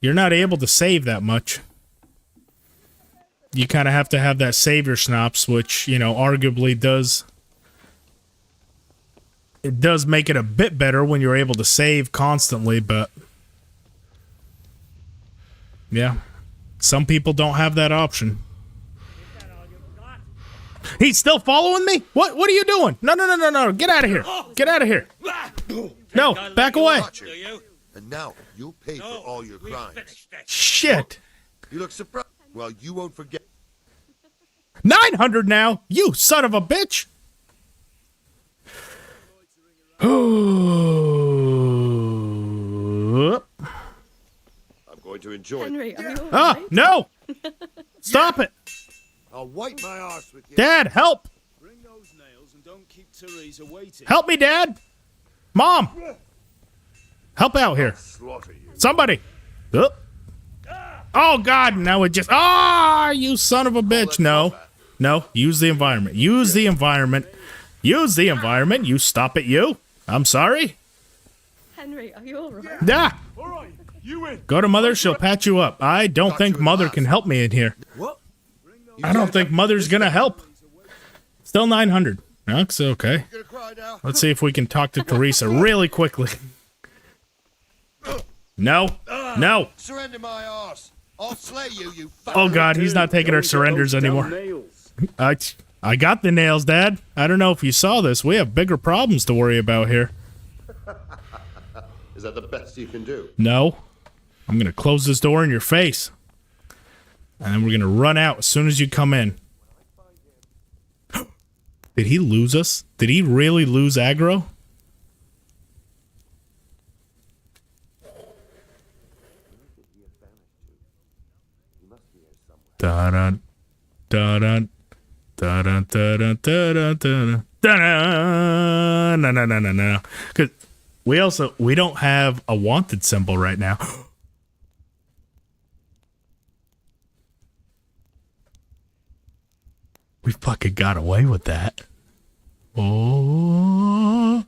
Speaker 1: you're not able to save that much. You kind of have to have that savior snaps, which, you know, arguably does... It does make it a bit better when you're able to save constantly, but... Yeah. Some people don't have that option. He's still following me? What are you doing? No. Get out of here. Get out of here. No, back away.
Speaker 9: And now you'll pay for all your crimes.
Speaker 1: Shit.
Speaker 9: You look surprised. Well, you won't forget.
Speaker 1: 900 now. You son of a bitch.
Speaker 9: I'm going to enjoy
Speaker 5: Henry, are you all
Speaker 1: Ah,
Speaker 5: right?
Speaker 1: no. Stop it.
Speaker 9: I'll wipe my arse with you.
Speaker 1: Dad, help.
Speaker 7: Bring those nails and don't keep Teresa waiting.
Speaker 1: Help me, Dad. Mom. Help out here.
Speaker 9: Slaughter you.
Speaker 1: Somebody. Oh, God. Now it just... Ah, you son of a bitch. No. No. Use the environment. Use the environment. Use the environment. You stop it, you. I'm sorry.
Speaker 5: Henry, are you all right?
Speaker 1: Yeah.
Speaker 7: All right, you in.
Speaker 1: Go to Mother. She'll patch you up. I don't think Mother can help me in here.
Speaker 9: What?
Speaker 1: I don't think Mother's going to help. Still 900. That's okay.
Speaker 9: You gonna cry now?
Speaker 1: Let's see if we can talk to Teresa really quickly. No. No.
Speaker 9: Surrender my arse. I'll slay you, you fuck.
Speaker 1: Oh, God. He's not taking our surrenders anymore. I got the nails, Dad. I don't know if you saw this. We have bigger problems to worry about here.
Speaker 9: Is that the best you can do?
Speaker 1: No. I'm going to close this door in your face. And then we're going to run out as soon as you come in. Did he lose us? Did he really lose aggro? Da-dun, da-dun, da-dun, da-dun, da-dun, da-dun, da-dun. No. Because we don't have a wanted symbol right now. We fucking got away with that. Oh.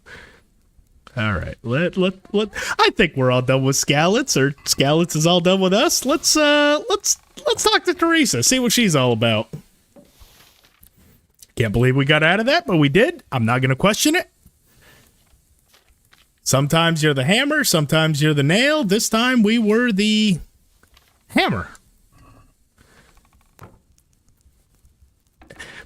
Speaker 1: All right. Let. I think we're all done with Skalitz, or Skalitz is all done with us. Let's talk to Teresa. See what she's all about. Can't believe we got out of that, but we did. I'm not gonna question it. Sometimes you're the hammer, sometimes you're the nail. This time we were the hammer.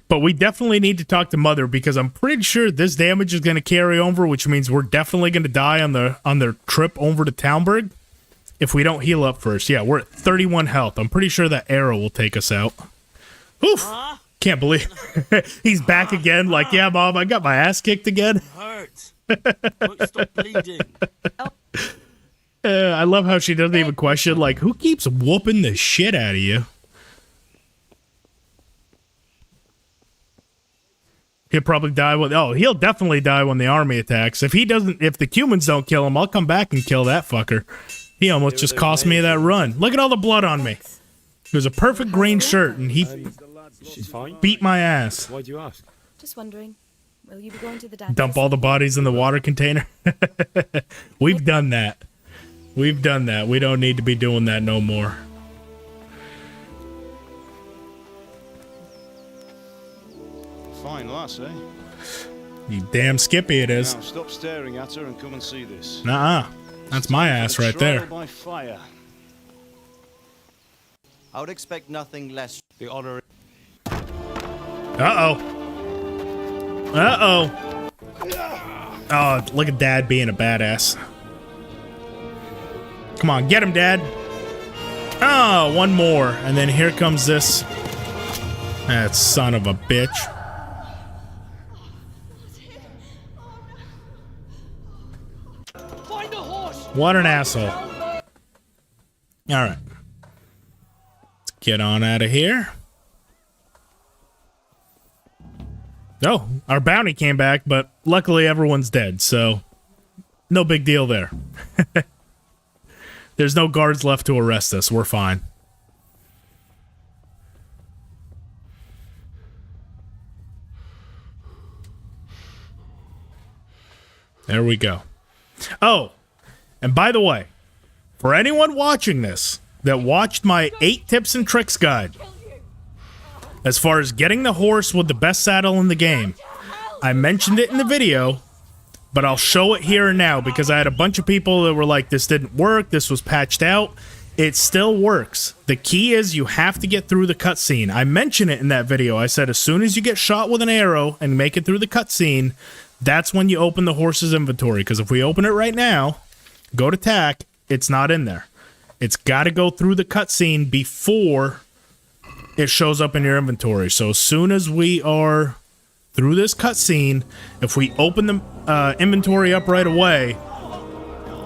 Speaker 1: But we definitely need to talk to Mother, because I'm pretty sure this damage is going to carry over, which means we're definitely going to die on their trip over to Talmberg if we don't heal up first. Yeah, we're at 31 health. I'm pretty sure that arrow will take us out. Oof! Can't believe he's back again. Like, yeah, Mom, I got my ass kicked again.
Speaker 7: Hurts. Stop bleeding.
Speaker 1: I love how she doesn't even question, like, who keeps whooping the shit out of you? He'll probably die when... Oh, he'll definitely die when the army attacks. If the humans don't kill him, I'll come back and kill that fucker. He almost just cost me that run. Look at all the blood on me. It was a perfect green shirt, and he
Speaker 4: She's fine.
Speaker 1: beat my ass.
Speaker 4: Why do you ask?
Speaker 5: Just wondering, will you be going to the dance?
Speaker 1: Dump all the bodies in the water container. We've done that. We've done that. We don't need to be doing that no more.
Speaker 8: Fine lass, eh?
Speaker 1: You damn Skippy it is.
Speaker 8: Now stop staring at her and come and see this.
Speaker 1: Nuh-uh. That's my ass right
Speaker 8: Trial
Speaker 1: there.
Speaker 8: by fire.
Speaker 10: I would expect nothing less.
Speaker 8: The honor.
Speaker 1: Uh-oh. Uh-oh. Oh, look at Dad being a badass. Come on, get him, Dad. Oh, one more. And then here comes this. That son of a bitch.
Speaker 7: Find a horse.
Speaker 1: What an asshole. All right. Let's get on out of here. Oh, our bounty came back, but luckily everyone's dead, so no big deal there. There's no guards left to arrest us. We're fine. There we go. Oh, and by the way, for anyone watching this that watched my 8 tips and tricks guide, as far as getting the horse with the best saddle in the game, I mentioned it in the video, but I'll show it here and now because I had a bunch of people that were like, this didn't work, this was patched out. It still works. The key is you have to get through the cutscene. I mentioned it in that video. I said as soon as you get shot with an arrow and make it through the cutscene, that's when you open the horse's inventory. Because if we open it right now, go to TAC, it's not in there. It's got to go through the cutscene before it shows up in your inventory. So as soon as we are through this cutscene, if we open the inventory up right away,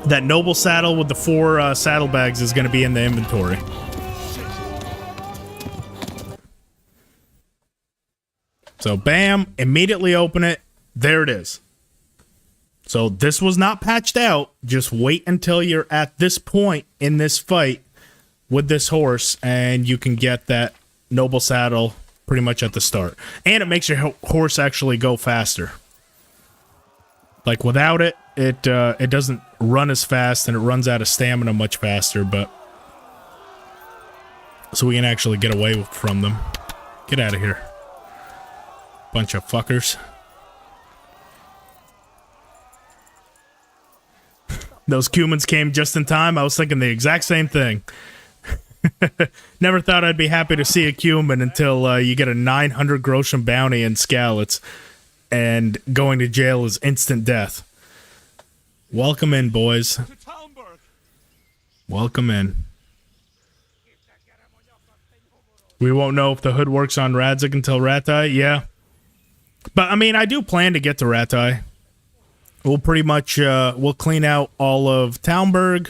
Speaker 1: that noble saddle with the 4 saddlebags is going to be in the inventory. So bam, immediately open it. There it is. So this was not patched out. Just wait until you're at this point in this fight with this horse and you can get that noble saddle pretty much at the start. And it makes your horse actually go faster. Like without it, it doesn't run as fast and it runs out of stamina much faster, but so we can actually get away from them. Get out of here. Bunch of fuckers. Those Cumans came just in time. I was thinking the exact same thing. Never thought I'd be happy to see a Cuman until you get a 900 groschen bounty in Skalitz, and going to jail is instant death. Welcome in, boys. Welcome in. We won't know if the hood works on Radzig until Rattay. Yeah. But, I mean, I do plan to get to Rattay. We'll pretty much, we'll clean out all of Talmberg.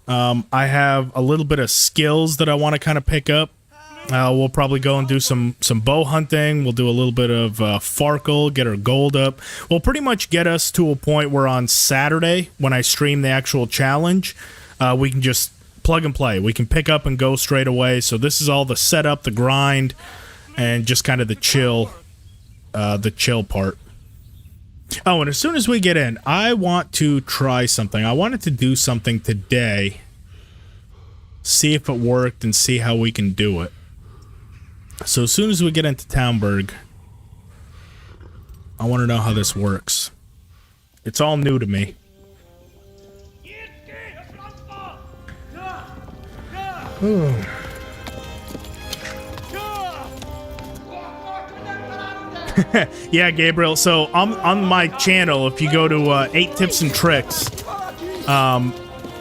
Speaker 1: I have a little bit of skills that I want to kind of pick up. We'll probably go and do some bow hunting. We'll do a little bit of Farkle, get our gold up. We'll pretty much get us to a point where on Saturday, when I stream the actual challenge, we can just plug and play. We can pick up and go straight away. So this is all the setup, the grind, and just kind of the chill part. Oh, and as soon as we get in, I want to try something. I wanted to do something today. See if it worked and see how we can do it. So as soon as we get into Townburg, I want to know how this works. It's all new to me. Ooh. Yeah, Gabriel. So on my channel, if you go to 8 Tips and Tricks,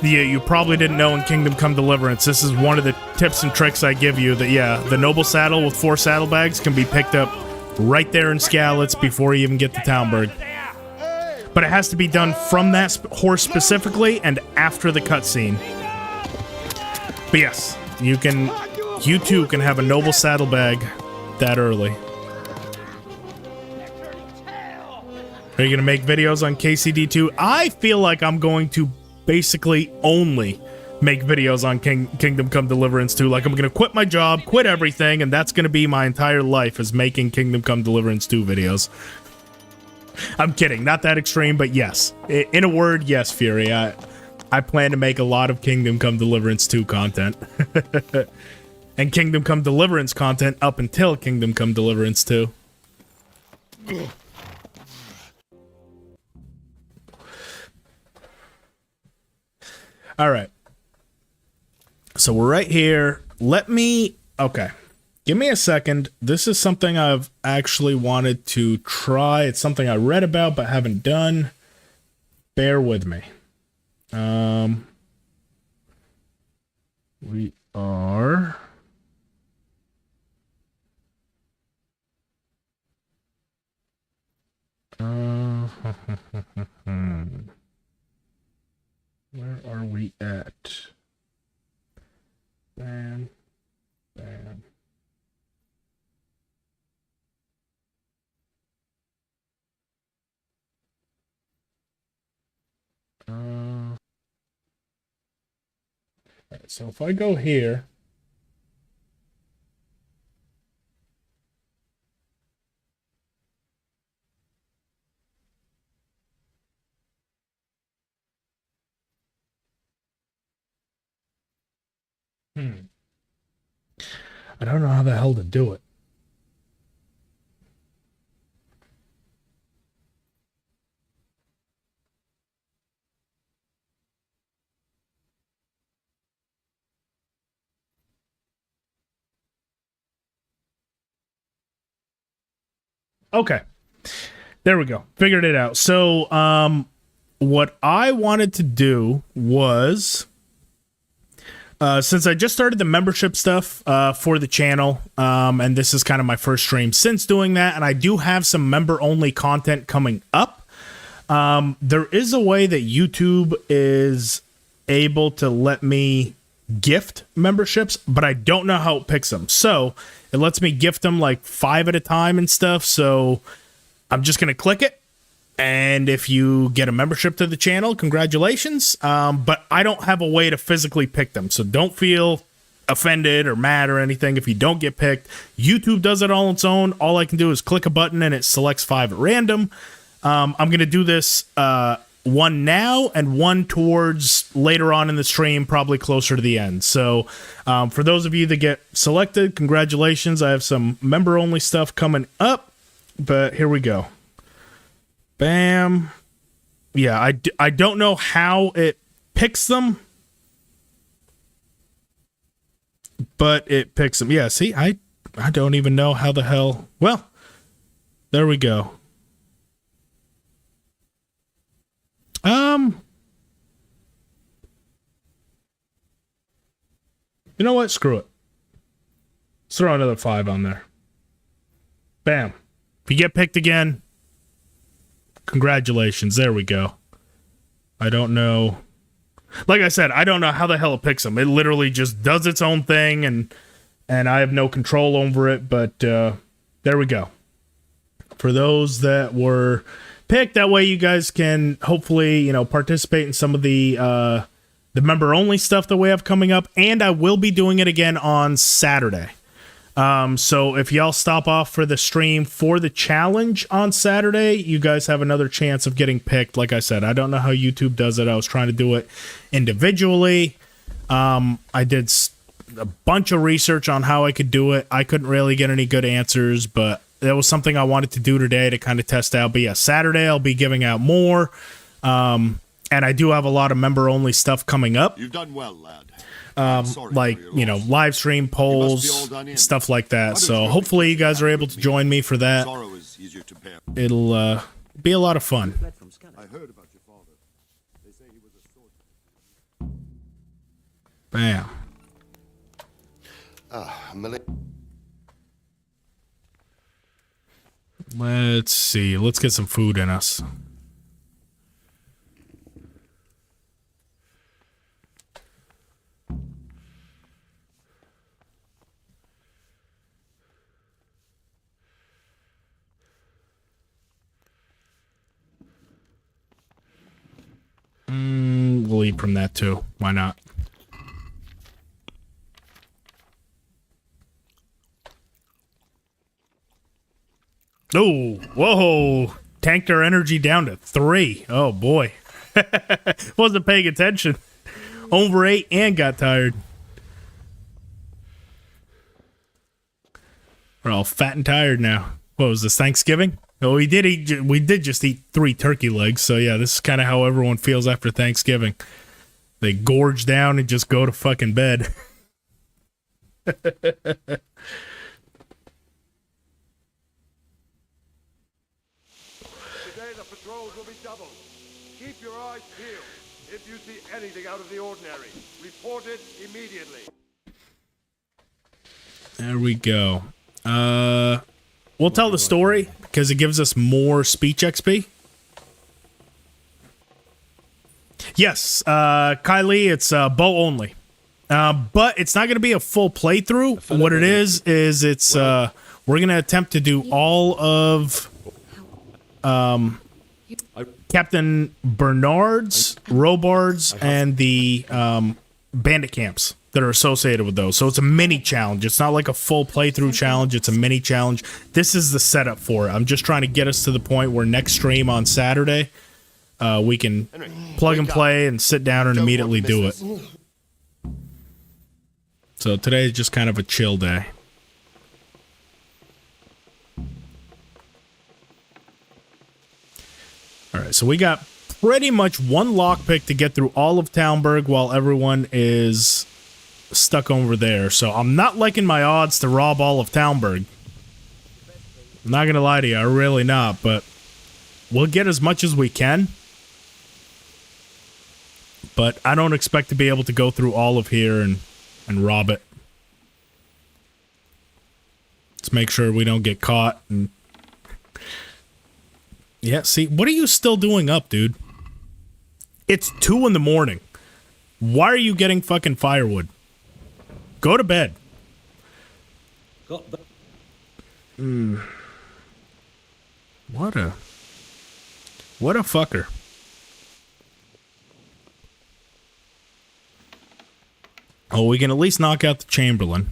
Speaker 1: you probably didn't know in Kingdom Come Deliverance, this is one of the tips and tricks I give you, that, yeah, the Noble Saddle with 4 saddlebags can be picked up right there in Skalitz before you even get to Townburg. But it has to be done from that horse specifically and after the cutscene. But yes, you too can have a Noble Saddlebag that early. Are you going to make videos on KCD2? I feel like I'm going to basically only make videos on Kingdom Come Deliverance 2. Like, I'm going to quit my job, quit everything, and that's going to be my entire life, is making Kingdom Come Deliverance 2 videos. I'm kidding. Not that extreme, but yes. In a word, yes, Fury. I plan to make a lot of Kingdom Come Deliverance 2 content. And Kingdom Come Deliverance content up until Kingdom Come Deliverance 2. All right. So we're right here. Okay. Give me a second. This is something I've actually wanted to try. It's something I read about but haven't done. Bear with me. We are... Where are we at? Bam. Bam. Alright, so if I go here, I don't know how the hell to do it. Okay. There we go. Figured it out. So, what I wanted to do was... since I just started the membership stuff for the channel, and this is kind of my first stream since doing that, and I do have some member-only content coming up, there is a way that YouTube is able to let me gift memberships, but I don't know how it picks them. So it lets me gift them like 5 at a time and stuff, so I'm just going to click it. And if you get a membership to the channel, congratulations. But I don't have a way to physically pick them. So don't feel offended or mad or anything if you don't get picked. YouTube does it all on its own. All I can do is click a button and it selects 5 at random. I'm going to do this one now and one towards later on in the stream, probably closer to the end. So for those of you that get selected, congratulations. I have some member-only stuff coming up. But here we go. Bam. Yeah, I don't know how it picks them, but it picks them. Yeah, see, I don't even know how the hell. Well, there we go. You know what? Screw it. Let's throw another 5 on there. Bam. If you get picked again, congratulations. There we go. I don't know. Like I said, I don't know how the hell it picks them. It literally just does its own thing, and I have no control over it, but there we go. For those that were picked, that way you guys can hopefully, participate in some of the member-only stuff that we have coming up, and I will be doing it again on Saturday. So if y'all stop off for the stream for the challenge on Saturday, you guys have another chance of getting picked. Like I said, I don't know how YouTube does it. I was trying to do it individually. I did a bunch of research on how I could do it. I couldn't really get any good answers, but that was something I wanted to do today to kind of test out. But yeah, Saturday I'll be giving out more. And I do have a lot of member-only stuff coming up.
Speaker 9: You've done well, lad.
Speaker 1: Like, you know, live stream polls, stuff like that. So hopefully you guys are able to join me for that.
Speaker 9: Sorrow is easier to bear.
Speaker 1: It'll be a lot of fun.
Speaker 9: I heard about your father. They say he was a soldier.
Speaker 1: Bam. Let's see. Let's get some food in us. We'll eat from that too. Why not? Oh, whoa. Tanked our energy down to 3. Oh, boy. Wasn't paying attention. Overate and got tired. We're all fat and tired now. What was this, Thanksgiving? Oh, we did just eat 3 turkey legs. So, yeah, this is kind of how everyone feels after Thanksgiving. They gorge down and just go to fucking bed.
Speaker 9: Keep your eyes peeled. If you see anything out of the ordinary, report it immediately.
Speaker 1: There we go. We'll tell the story because it gives us more speech XP. Yes, Kylie, it's bow only. But it's not going to be a full playthrough. What it is it's we're going to attempt to do all of Captain Bernard's, Robard's, and the bandit camps that are associated with those. So it's a mini challenge. It's not like a full playthrough challenge. It's a mini challenge. This is the setup for it. I'm just trying to get us to the point where next stream on Saturday, we can plug and play and sit down and immediately do it. So today is just kind of a chill day. Alright, so we got pretty much one lockpick to get through all of Talmberg while everyone is stuck over there. So I'm not liking my odds to rob all of Talmberg. I'm not gonna lie to you, I'm really not, but we'll get as much as we can. But I don't expect to be able to go through all of here and rob it. Let's make sure we don't get caught. And yeah, see, what are you still doing up, dude? It's 2 in the morning. Why are you getting fucking firewood? Go to bed. What a fucker. Oh, we can at least knock out the Chamberlain.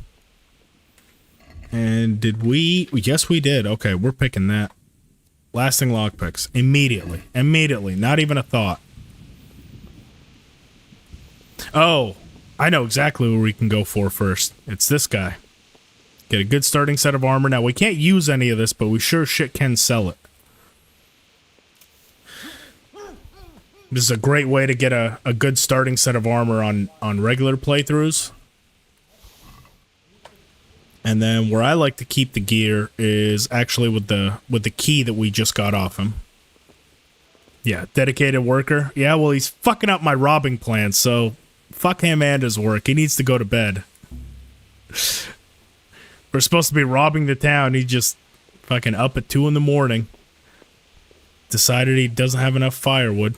Speaker 1: And did we? Yes, we did. Okay, we're picking that. Lasting lockpicks. Immediately. Immediately. Not even a thought. Oh, I know exactly where we can go for first. It's this guy. Get a good starting set of armor. Now, we can't use any of this, but we sure shit can sell it. This is a great way to get a good starting set of armor on regular playthroughs. And then where I like to keep the gear is actually with the key that we just got off him. Yeah, dedicated worker. Yeah, well, he's fucking up my robbing plan, so fuck him and his work. He needs to go to bed. We're supposed to be robbing the town. He just fucking up at 2 in the morning. Decided he doesn't have enough firewood.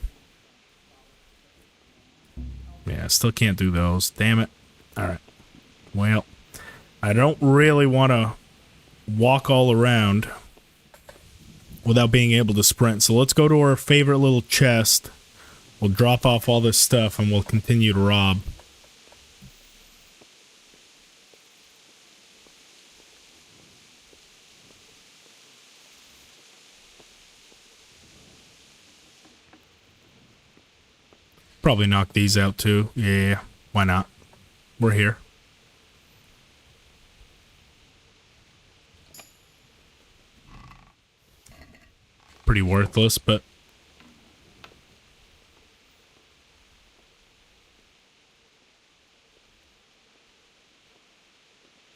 Speaker 1: Yeah, still can't do those. Damn it. Alright. Well, I don't really want to walk all around without being able to sprint. So let's go to our favorite little chest. We'll drop off all this stuff and we'll continue to rob. Probably knock these out too. Yeah, why not? We're here. Pretty worthless, but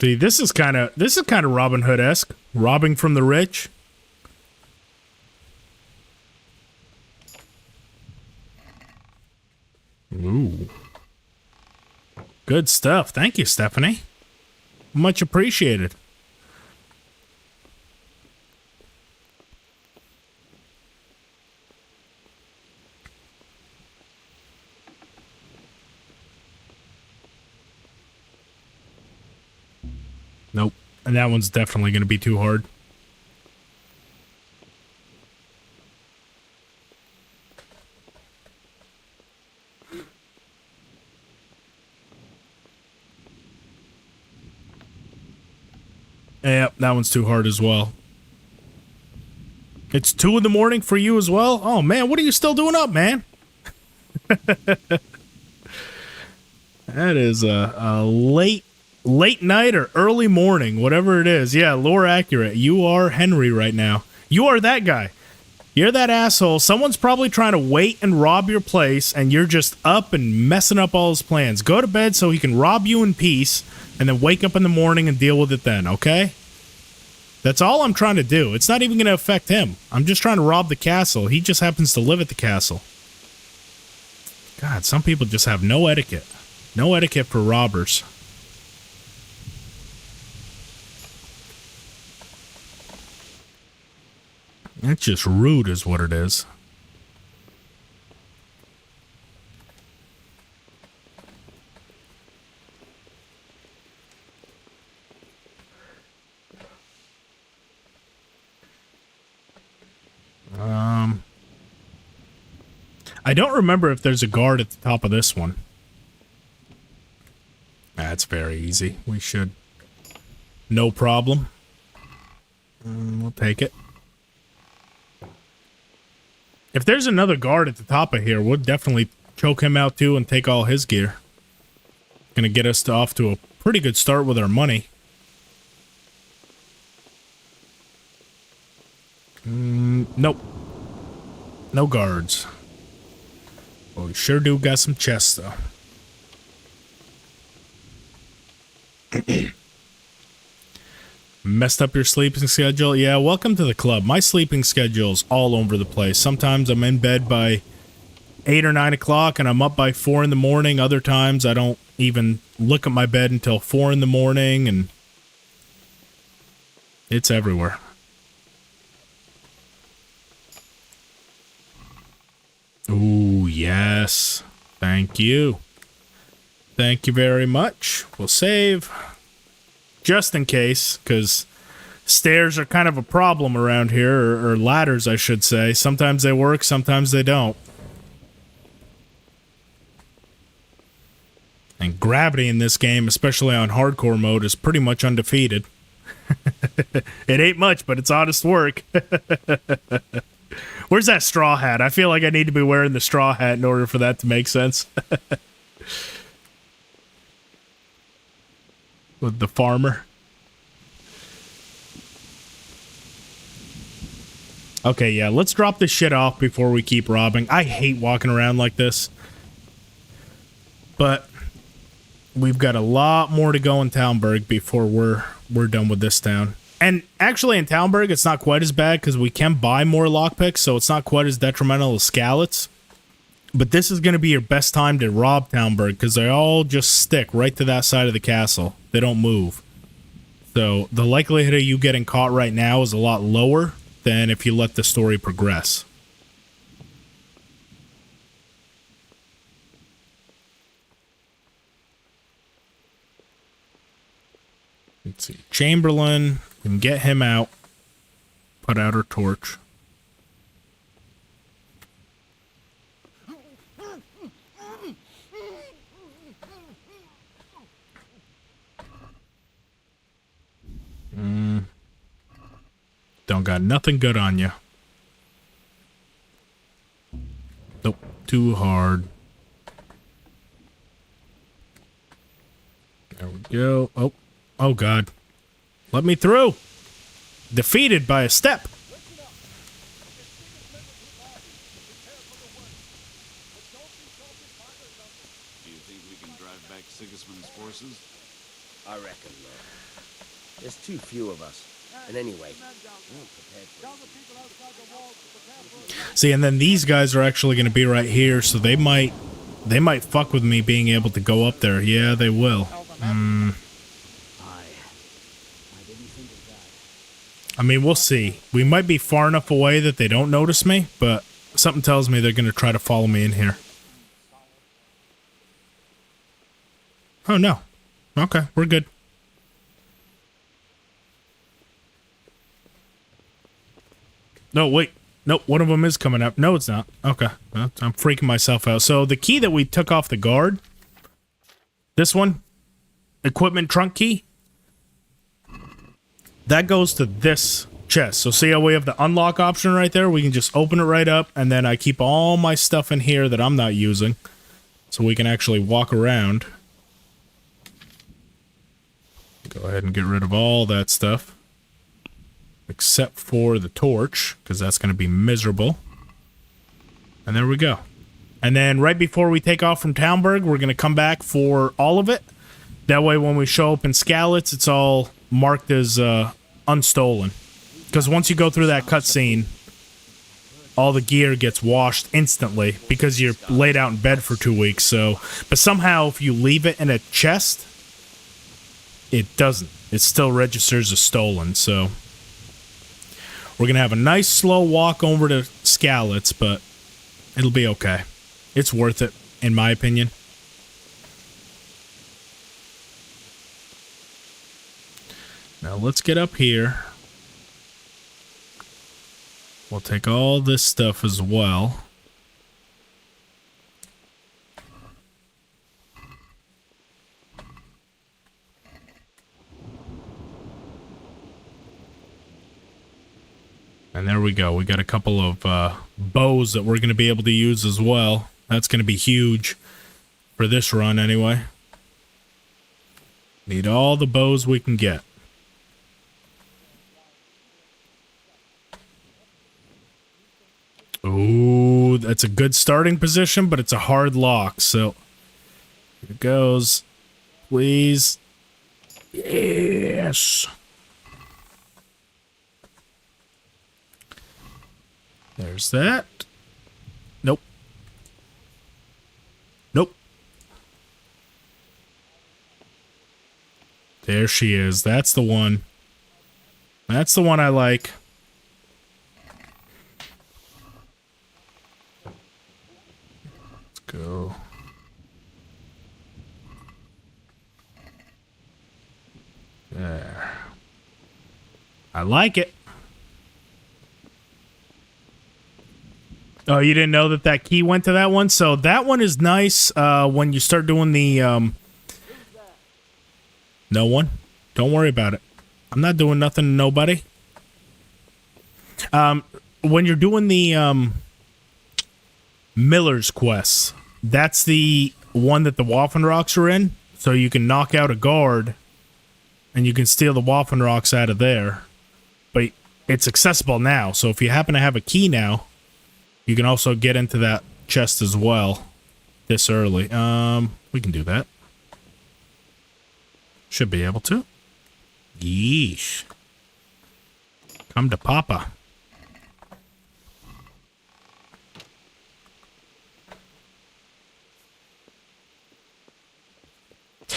Speaker 1: see, this is kind of Robin Hood-esque, robbing from the rich. Ooh. Good stuff. Thank you, Stephanie. Much appreciated. Nope. And that one's definitely going to be too hard. Yep, that one's too hard as well. It's 2 in the morning for you as well? Oh, man, what are you still doing up, man? That is a late night or early morning, whatever it is. Yeah, lore accurate. You are Henry right now. You are that guy. You're that asshole. Someone's probably trying to wait and rob your place, and you're just up and messing up all his plans. Go to bed so he can rob you in peace, and then wake up in the morning and deal with it then, okay? That's all I'm trying to do. It's not even going to affect him. I'm just trying to rob the castle. He just happens to live at the castle. God, some people just have no etiquette. No etiquette for robbers. That's just rude is what it is. I don't remember if there's a guard at the top of this one. That's very easy. We should. No problem. We'll take it. If there's another guard at the top of here, we'll definitely choke him out too and take all his gear. Gonna get us off to a pretty good start with our money. Nope. No guards. Well, we sure do got some chests, though. Messed up your sleeping schedule? Yeah, welcome to the club. My sleeping schedule's all over the place. Sometimes I'm in bed by 8 or 9 o'clock and I'm up by 4 in the morning. Other times I don't even look at my bed until 4 in the morning, and it's everywhere. Ooh, yes. Thank you. Thank you very much. We'll save. Just in case, because stairs are kind of a problem around here, or ladders, I should say. Sometimes they work, sometimes they don't. And gravity in this game, especially on hardcore mode, is pretty much undefeated. It ain't much, but it's honest work. Where's that straw hat? I feel like I need to be wearing the straw hat in order for that to make sense. With the farmer. Okay, yeah, let's drop this shit off before we keep robbing. I hate walking around like this. But we've got a lot more to go in Talmberg before we're done with this town. And actually in Talmberg, it's not quite as bad because we can buy more lockpicks, so it's not quite as detrimental as Skalitz. But this is going to be your best time to rob Talmberg because they all just stick right to that side of the castle. They don't move. So the likelihood of you getting caught right now is a lot lower than if you let the story progress. Let's see. Chamberlain. We can get him out. Put out our torch. Don't got nothing good on you. Nope. Too hard. Go. Oh. Oh, God. Let me through. Defeated by a step.
Speaker 8: Do you think we can drive back Sigismund's forces?
Speaker 3: I reckon not. There's too few of us. And anyway, we're not prepared for it.
Speaker 1: See, and then these guys are actually going to be right here, so they might fuck with me being able to go up there. Yeah, they will. I mean, we'll see. We might be far enough away that they don't notice me, but something tells me they're going to try to follow me in here. Oh, no. Okay, we're good. No, wait. Nope, one of them is coming up. No, it's not. Okay, I'm freaking myself out. So the key that we took off the guard, this one, equipment trunk key, that goes to this chest. So see how we have the unlock option right there? We can just open it right up, and then I keep all my stuff in here that I'm not using, so we can actually walk around. Go ahead and get rid of all that stuff. Except for the torch, because that's going to be miserable. And there we go. And then right before we take off from Townburg, we're going to come back for all of it. That way when we show up in Skalitz, it's all marked as unstolen. Because once you go through that cutscene, all the gear gets washed instantly because you're laid out in bed for 2 weeks. So, but somehow if you leave it in a chest, it doesn't. It still registers as stolen, so... We're going to have a nice slow walk over to Skalitz, but it'll be okay. It's worth it, in my opinion. Now let's get up here. We'll take all this stuff as well. And there we go. We got a couple of bows that we're going to be able to use as well. That's going to be huge for this run anyway. Need all the bows we can get. Ooh, that's a good starting position, but it's a hard lock. So here it goes. Please. Yes. There's that. Nope. Nope. There she is. That's the one. That's the one I like. Let's go. There. I like it. Oh, you didn't know that that key went to that one? So that one is nice when you start doing the... No one. Don't worry about it. I'm not doing nothing to nobody. When you're doing the Miller's quests, that's the one that the Waffenrocks are in. So you can knock out a guard and you can steal the Waffenrocks out of there. But it's accessible now. So if you happen to have a key now... You can also get into that chest as well this early. We can do that. Should be able to. Yeesh. Come to Papa.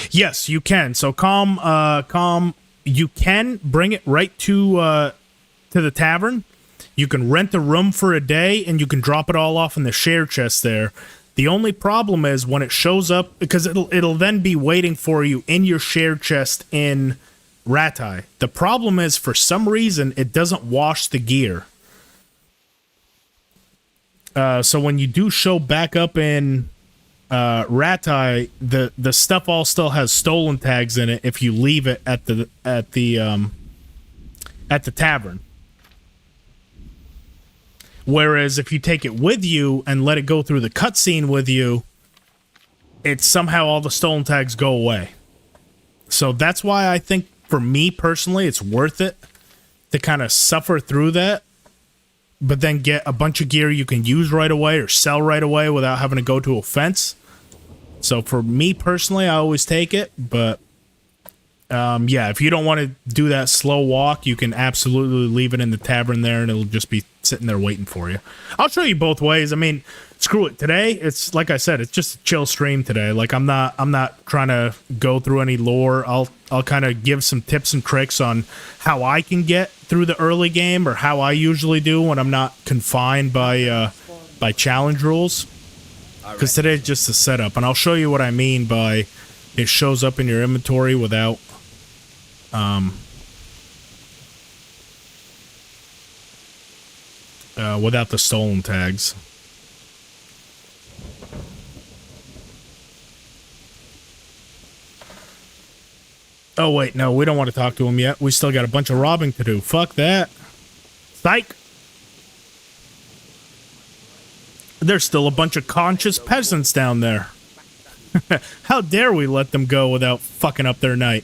Speaker 1: Yes, you can. So Calm, you can bring it right to the tavern. You can rent a room for a day, and you can drop it all off in the share chest there. The only problem is when it shows up, because it'll then be waiting for you in your share chest in Rattay. The problem is, for some reason, it doesn't wash the gear. So when you do show back up in Rattay, the stuff all still has stolen tags in it if you leave it at the tavern. Whereas if you take it with you and let it go through the cutscene with you, it's somehow all the stolen tags go away. So that's why I think for me personally, it's worth it to kind of suffer through that, but then get a bunch of gear you can use right away or sell right away without having to go to a fence. So for me personally, I always take it, but yeah, if you don't want to do that slow walk, you can absolutely leave it in the tavern there and it'll just be sitting there waiting for you. I'll show you both ways. I mean, screw it. Today, it's like I said, it's just a chill stream today. Like I'm not trying to go through any lore. I'll kind of give some tips and tricks on how I can get through the early game or how I usually do when I'm not confined by challenge rules. Because today's just a setup, and I'll show you what I mean by it shows up in your inventory without without the stolen tags. Oh wait, no, we don't want to talk to him yet. We still got a bunch of robbing to do. Fuck that. Psych. There's still a bunch of conscious peasants down there. How dare we let them go without fucking up their night?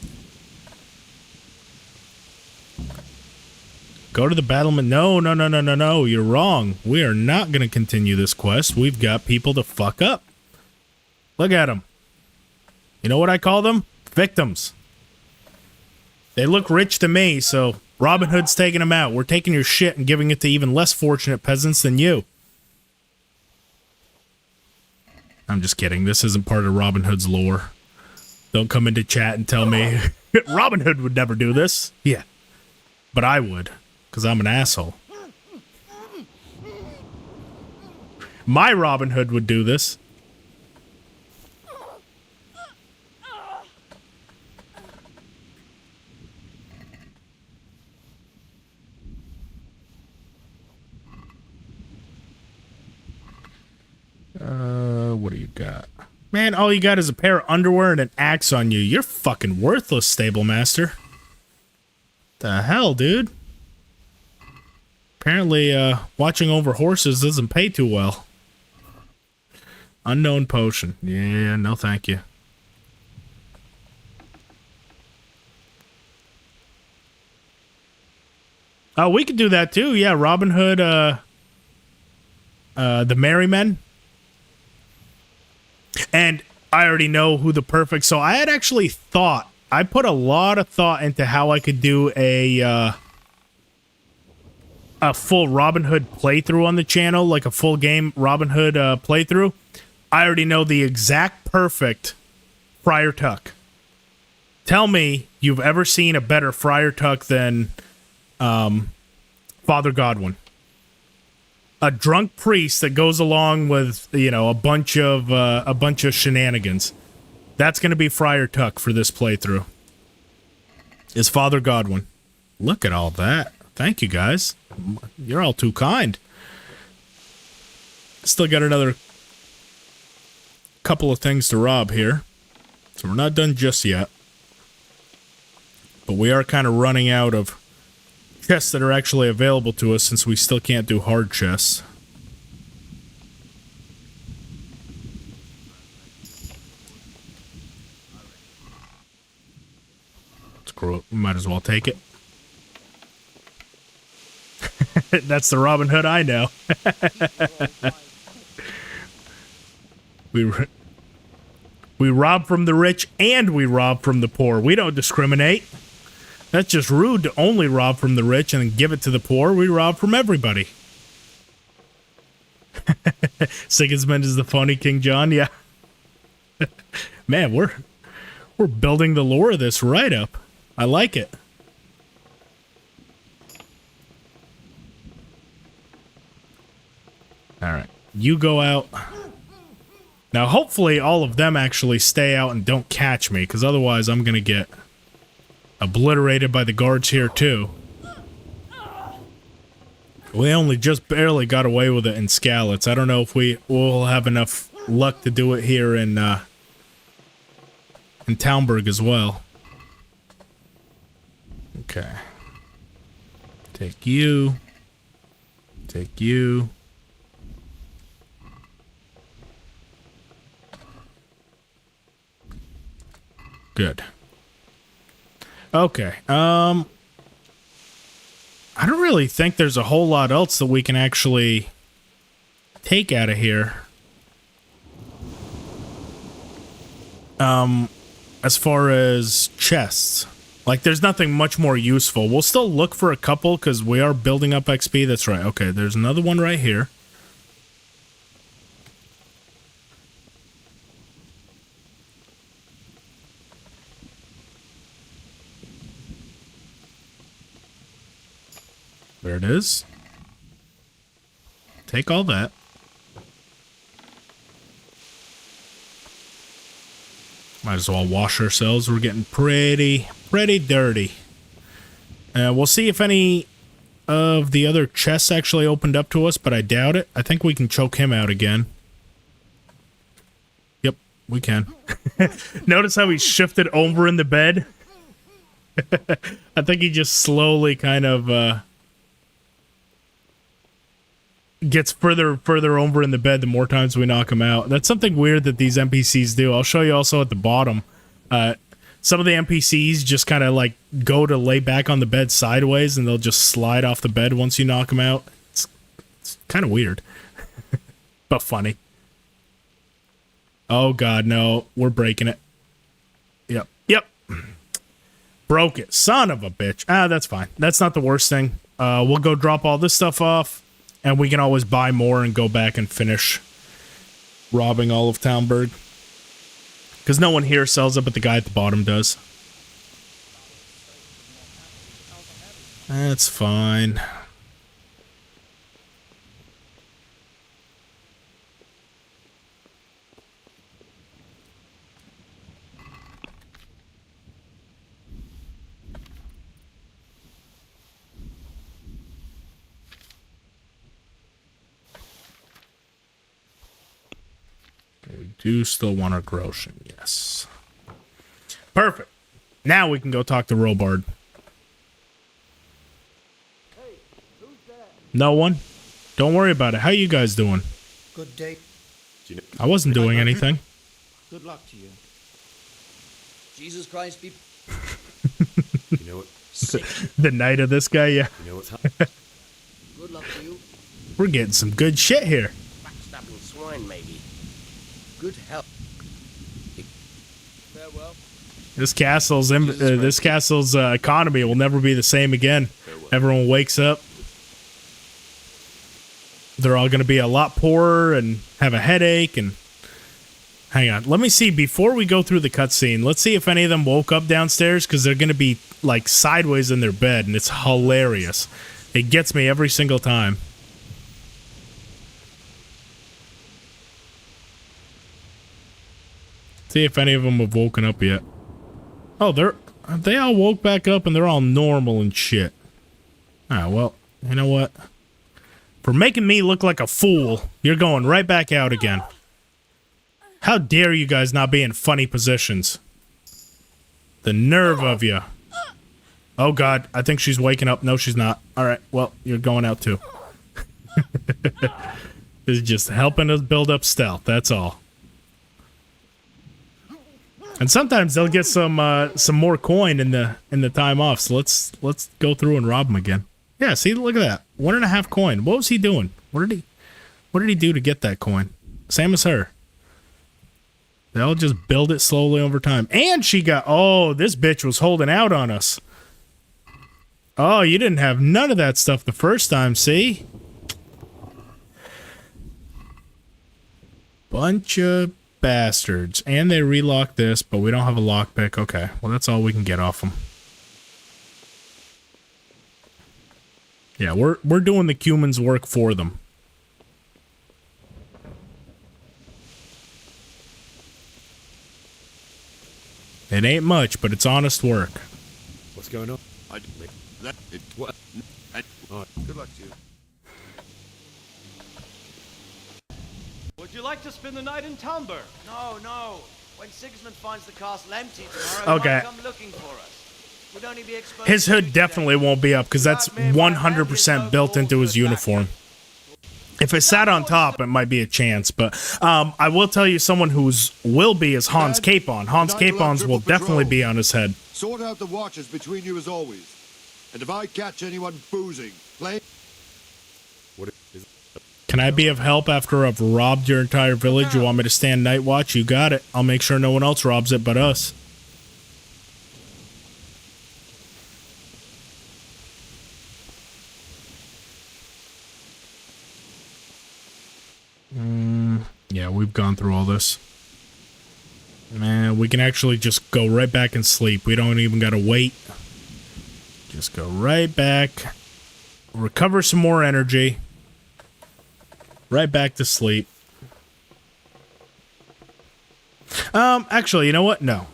Speaker 1: Go to the battlement. No. You're wrong. We are not going to continue this quest. We've got people to fuck up. Look at them. You know what I call them? Victims. They look rich to me, so Robin Hood's taking them out. We're taking your shit and giving it to even less fortunate peasants than you. I'm just kidding. This isn't part of Robin Hood's lore. Don't come into chat and tell me Robin Hood would never do this. Yeah. But I would, because I'm an asshole. My Robin Hood would do this. What do you got? Man, all you got is a pair of underwear and an axe on you. You're fucking worthless, stable master. The hell, dude? Apparently, watching over horses doesn't pay too well. Unknown potion. Yeah, no thank you. Oh, we could do that too. Yeah, Robin Hood, the Merry Men. And I already know who the perfect... So I had actually thought... I put a lot of thought into how I could do a full Robin Hood playthrough on the channel. Like a full game Robin Hood playthrough. I already know the exact perfect Friar Tuck. Tell me you've ever seen a better Friar Tuck than Father Godwin. A drunk priest that goes along with, you know, a bunch of shenanigans. That's going to be Friar Tuck for this playthrough. Is Father Godwin. Look at all that. Thank you, guys. You're all too kind. Still got another couple of things to rob here. So we're not done just yet. But we are kind of running out of chests that are actually available to us since we still can't do hard chests. Screw it. We might as well take it. That's the Robin Hood I know. We rob from the rich and we rob from the poor. We don't discriminate. That's just rude to only rob from the rich and then give it to the poor. We rob from everybody. Sigismund is the phony King John. Yeah. Man, we're building the lore of this right up. I like it. All right. You go out. Now, hopefully all of them actually stay out and don't catch me, because otherwise I'm going to get obliterated by the guards here, too. We only just barely got away with it in Skalitz. I don't know if we'll have enough luck to do it here in Talmberg as well. Okay. Take you. Take you. Good. Okay. I don't really think there's a whole lot else that we can actually take out of here. As far as chests. Like, there's nothing much more useful. We'll still look for a couple because we are building up XP. That's right. Okay, there's another one right here. There it is. Take all that. Might as well wash ourselves. We're getting pretty dirty. We'll see if any of the other chests actually opened up to us, but I doubt it. I think we can choke him out again. Yep, we can. Notice how he shifted over in the bed? I think he just slowly kind of gets further over in the bed the more times we knock him out. That's something weird that these NPCs do. I'll show you also at the bottom. Some of the NPCs just kind of like go to lay back on the bed sideways and they'll just slide off the bed once you knock them out. It's kind of weird. But funny. Oh god, no. We're breaking it. Yep. Broke it. Son of a bitch. That's fine. That's not the worst thing. We'll go drop all this stuff off. And we can always buy more and go back and finish robbing all of Townburg. Because no one here sells it, but the guy at the bottom does. That's fine. We do still want our Groshen, yes. Perfect. Now we can go talk to Robard. No one? Don't worry about it. How you guys doing?
Speaker 11: Good day.
Speaker 1: I wasn't doing anything.
Speaker 11: Good luck to you.
Speaker 10: Jesus Christ be...
Speaker 4: You know what?
Speaker 1: The night of this guy, yeah.
Speaker 4: You know what's happening?
Speaker 10: Good luck to you.
Speaker 1: We're getting some good shit here.
Speaker 3: Backstabbing swine, maybe. Good help. Farewell.
Speaker 1: This castle's economy will never be the same again. Everyone wakes up. They're all going to be a lot poorer and have a headache. And hang on, let me see before we go through the cutscene. Let's see if any of them woke up downstairs because they're going to be like sideways in their bed, and it's hilarious. It gets me every single time. See if any of them have woken up yet. Oh, they all woke back up and they're all normal and shit. Ah, well, you know what? For making me look like a fool, you're going right back out again. How dare you guys not be in funny positions? The nerve of you. Oh god, I think she's waking up. No, she's not. Alright, well, you're going out too. This is just helping us build up stealth, that's all. And sometimes they'll get some more coin in the time off. So let's go through and rob them again. Yeah, see, look at that. 1.5 coin. What was he doing? What did he do to get that coin? Same as her. They'll just build it slowly over time. And she got... Oh, this bitch was holding out on us. Oh, you didn't have none of that stuff the first time, see? Bunch of bastards. And they relocked this, but we don't have a lockpick. Okay, well, that's all we can get off them. Yeah, we're doing the Cuman's work for them. It ain't much, but it's honest work.
Speaker 4: What's going on?
Speaker 9: What? Good luck to you.
Speaker 6: Would you like to spend the night in Townburg?
Speaker 10: No. When Sigismund finds the castle empty tomorrow,
Speaker 1: Okay.
Speaker 10: he might come looking for us. We'd only be exposed
Speaker 1: His
Speaker 10: to
Speaker 1: hood
Speaker 10: weeks
Speaker 1: definitely
Speaker 10: then.
Speaker 1: won't be up because that's 100% built into his uniform. If it sat on top, it might be a chance, but I will tell you someone who's will be is Hans Capon. Hans Capon's will definitely be on his head.
Speaker 9: Sort out the watches between you as always. And if I catch anyone boozing, play...
Speaker 4: What is
Speaker 1: Can I be of help after I've robbed your entire village? You want me to stand night watch? You got it. I'll make sure no one else robs it but us. Yeah, we've gone through all this. Man, we can actually just go right back and sleep. We don't even gotta wait. Just go right back. Recover some more energy. Right back to sleep. Actually, you know what? No.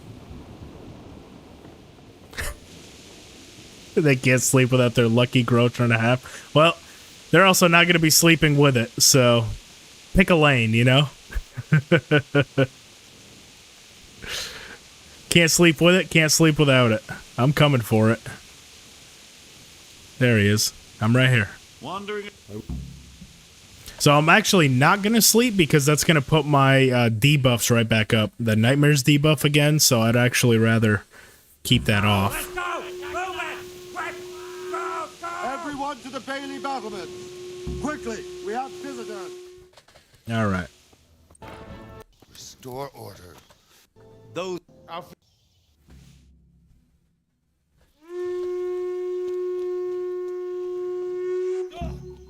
Speaker 1: They can't sleep without their lucky growth and a half. Well, they're also not going to be sleeping with it, so pick a lane, you know? Can't sleep with it, can't sleep without it. I'm coming for it. There he is. I'm right here.
Speaker 8: Wandering.
Speaker 1: So I'm actually not going to sleep because that's going to put my debuffs right back up. The Nightmares debuff again, so I'd actually rather keep that off.
Speaker 9: Everyone to the Bailey battlement! Quickly, we have visitors!
Speaker 1: All right.
Speaker 8: Restore order.
Speaker 10: Those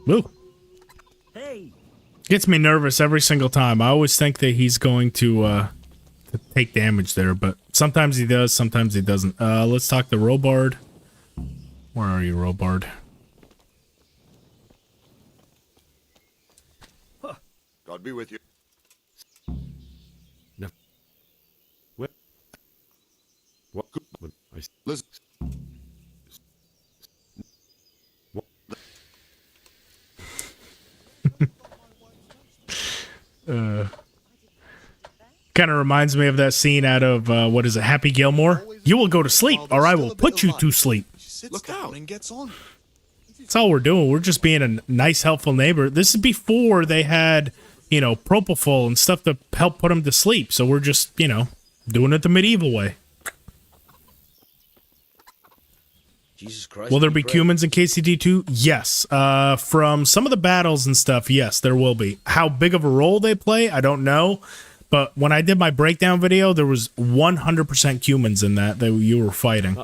Speaker 1: Woo. Gets me nervous every single time. I always think that he's going to take damage there, but sometimes he does, sometimes he doesn't. Let's talk to Robard. Where are you, Robard?
Speaker 9: God be with you.
Speaker 4: No. What? What?
Speaker 9: Listen.
Speaker 1: Kind of reminds me of that scene out of, what is it, Happy Gilmore? You will go to sleep, or I will put you to sleep.
Speaker 8: Look out and gets on.
Speaker 1: That's all we're doing. We're just being a nice, helpful neighbor. This is before they had, you know, propofol and stuff to help put him to sleep. So we're just, you know, doing it the medieval way.
Speaker 3: Jesus Christ.
Speaker 1: Will there be cumins in KCD2? Yes. From some of the battles and stuff, yes, there will be. How big of a role they play, I don't know. But when I did my breakdown video, there was 100% cumins in that you were fighting.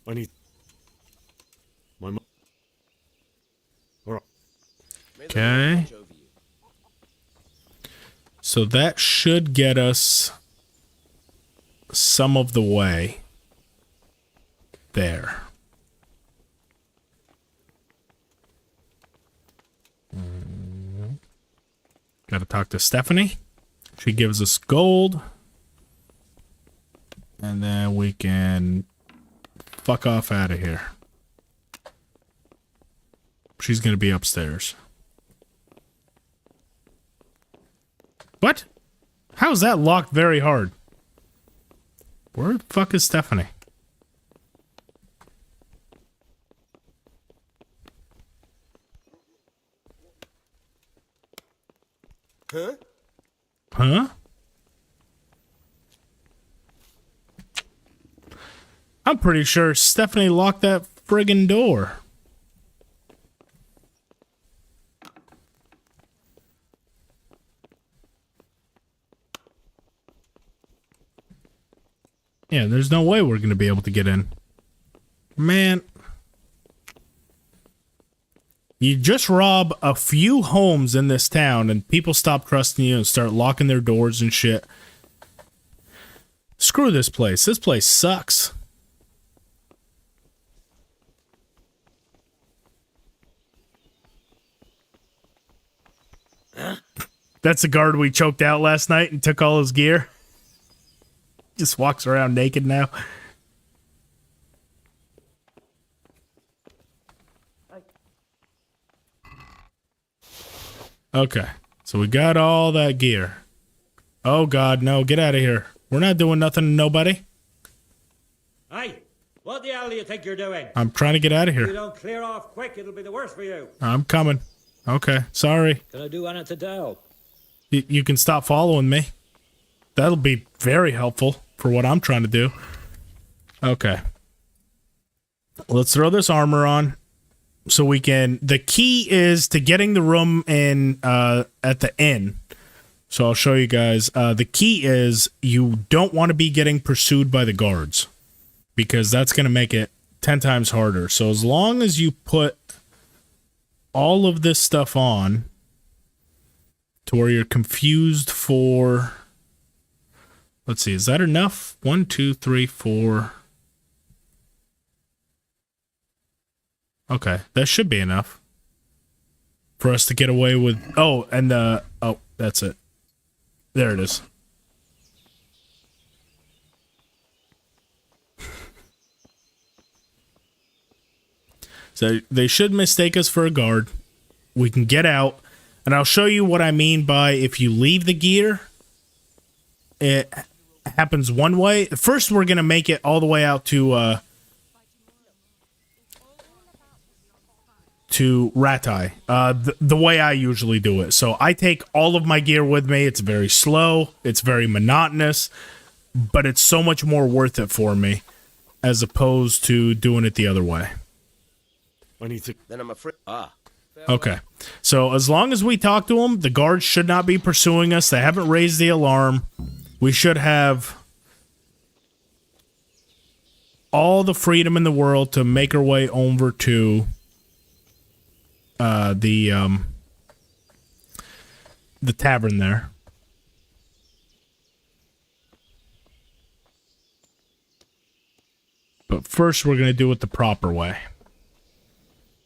Speaker 4: I need my mom. All right.
Speaker 1: Okay. So that should get us some of the way there. Got to talk to Stephanie. She gives us gold. And then we can fuck off out of here. She's going to be upstairs. What? How is that locked very hard? Where the fuck is Stephanie?
Speaker 3: Huh?
Speaker 1: Huh? I'm pretty sure Stephanie locked that friggin' door. Yeah, there's no way we're gonna be able to get in. Man. You just rob a few homes in this town and people stop trusting you and start locking their doors and shit. Screw this place. This place sucks. That's the guard we choked out last night and took all his gear. Just walks around naked now. Okay, so we got all that gear. Oh God, no, get out of here. We're not doing nothing to nobody.
Speaker 6: Hey, what the hell do you think you're doing?
Speaker 1: I'm trying to get out of
Speaker 6: If you
Speaker 1: here.
Speaker 6: don't clear off quick, it'll be the worse for you.
Speaker 1: I'm coming. Okay, sorry.
Speaker 6: Can I do anything to help?
Speaker 1: You can stop following me. That'll be very helpful for what I'm trying to do. Okay. Let's throw this armor on so we can... The key is to getting the room in at the inn. So I'll show you guys. The key is you don't want to be getting pursued by the guards because that's going to make it 10 times harder. So as long as you put all of this stuff on to where you're confused for... Let's see, is that enough? 1, 2, 3, 4... Okay, that should be enough for us to get away with... Oh, and oh, that's it. There it is. So they should mistake us for a guard. We can get out, and I'll show you what I mean by if you leave the gear, it happens one way. First, we're going to make it all the way out to Rattay, the way I usually do it. So I take all of my gear with me. It's very slow. It's very monotonous, but it's so much more worth it for me as opposed to doing it the other way.
Speaker 4: I need to...
Speaker 3: Then I'm afraid...
Speaker 1: Okay. So as long as we talk to them, the guards should not be pursuing us. They haven't raised the alarm. We should have all the freedom in the world to make our way over to the tavern there. But first we're going to do it the proper way.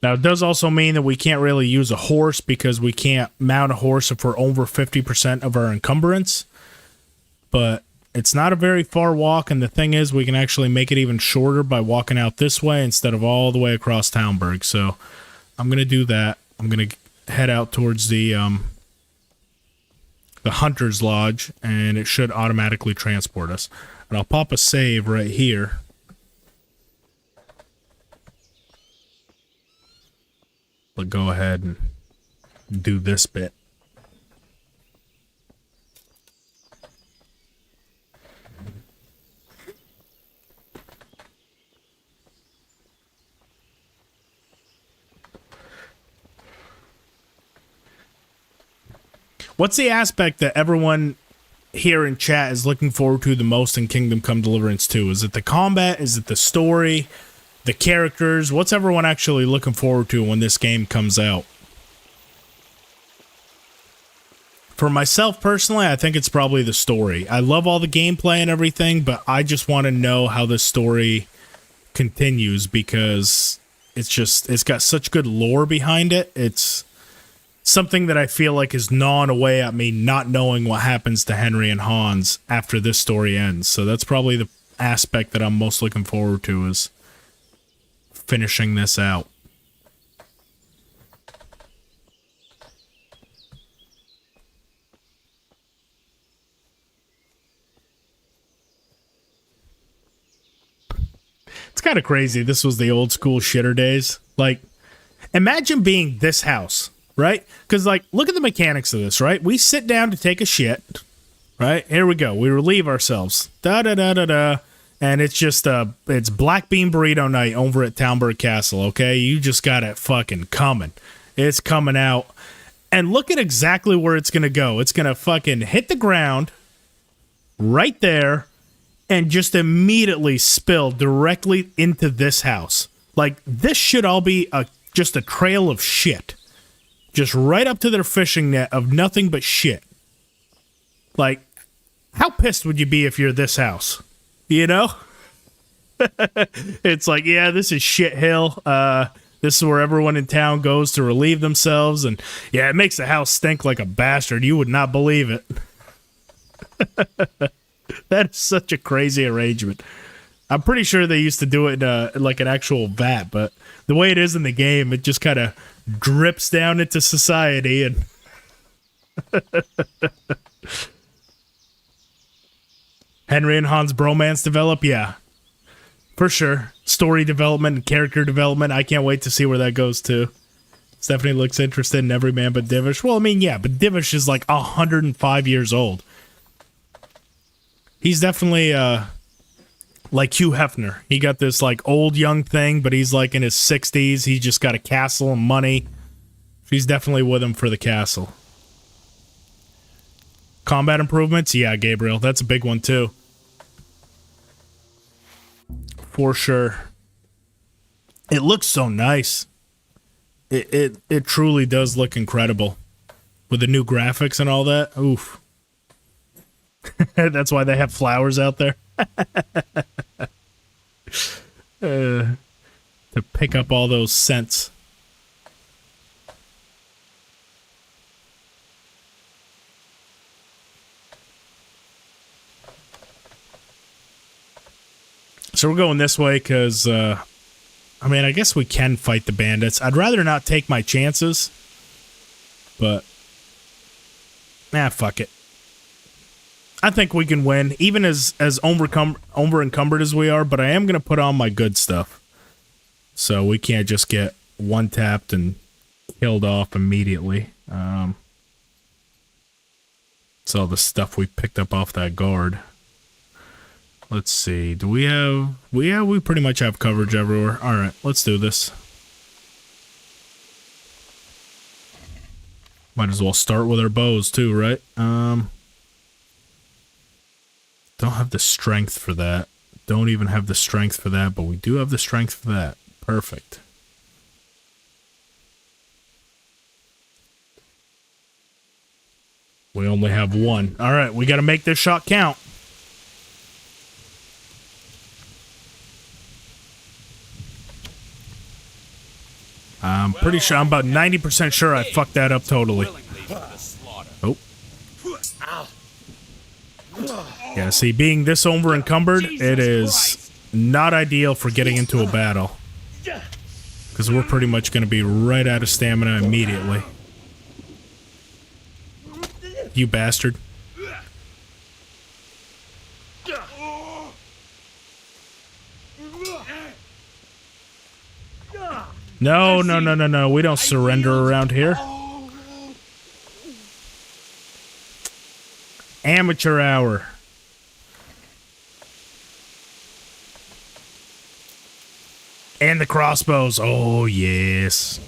Speaker 1: Now it does also mean that we can't really use a horse because we can't mount a horse if we're over 50% of our encumbrance. But it's not a very far walk, and the thing is we can actually make it even shorter by walking out this way instead of all the way across Talmberg. So I'm going to do that. I'm going to head out towards the Hunter's Lodge, and it should automatically transport us. And I'll pop a save right here. But go ahead and do this bit. What's the aspect that everyone here in chat is looking forward to the most in Kingdom Come Deliverance 2? Is it the combat? Is it the story? The characters? What's everyone actually looking forward to when this game comes out? For myself personally, I think it's probably the story. I love all the gameplay and everything, but I just want to know how this story continues because it's got such good lore behind it. It's something that I feel like is gnawing away at me not knowing what happens to Henry and Hans after this story ends. So that's probably the aspect that I'm most looking forward to, is finishing this out. It's kind of crazy. This was the old school shitter days. Like, imagine being this house. Right? Because, like, look at the mechanics of this, right? We sit down to take a shit, right? Here we go. We relieve ourselves. Da-da-da-da-da. And it's just, it's black bean burrito night over at Talmberg Castle, okay? You just got it fucking coming. It's coming out. And look at exactly where it's going to go. It's going to fucking hit the ground right there and just immediately spill directly into this house. Like, this should all be just a trail of shit. Just right up to their fishing net of nothing but shit. Like, how pissed would you be if you're this house? You know? It's like, yeah, this is shit hill. This is where everyone in town goes to relieve themselves. And yeah, it makes the house stink like a bastard. You would not believe it. That is such a crazy arrangement. I'm pretty sure they used to do it in like an actual vat, but the way it is in the game, it just kind of drips down into society. And Henry and Hans bromance develop, yeah, for sure. Story development and character development, I can't wait to see where that goes to. Stephanie looks interested in every man but Divish. Well, I mean, yeah, but Divish is like 105 years old. He's definitely like Hugh Hefner. He got this like old young thing, but he's like in his 60s. He just got a castle and money. She's definitely with him for the castle. Combat improvements? Yeah, Gabriel. That's a big one too. For sure. It looks so nice. It truly does look incredible. With the new graphics and all that. Oof. That's why they have flowers out there. To pick up all those scents. So we're going this way because, I mean, I guess we can fight the bandits. I'd rather not take my chances, but, fuck it. I think we can win, even as over-encumbered as we are, but I am going to put on my good stuff. So we can't just get one-tapped and killed off immediately. It's all the stuff we picked up off that guard. Let's see. Do we have... we pretty much have coverage everywhere. Alright, let's do this. Might as well start with our bows too, right? Don't have the strength for that. Don't even have the strength for that, but we do have the strength for that. Perfect. We only have one. Alright, we gotta make this shot count. I'm pretty sure, I'm about 90% sure I fucked that up totally. Oh. Yeah, see, being this over-encumbered, it is not ideal for getting into a battle. Because we're pretty much going to be right out of stamina immediately. You bastard. No, no, no, no, no. We don't surrender around here. Amateur hour. And the crossbows. Oh, yes.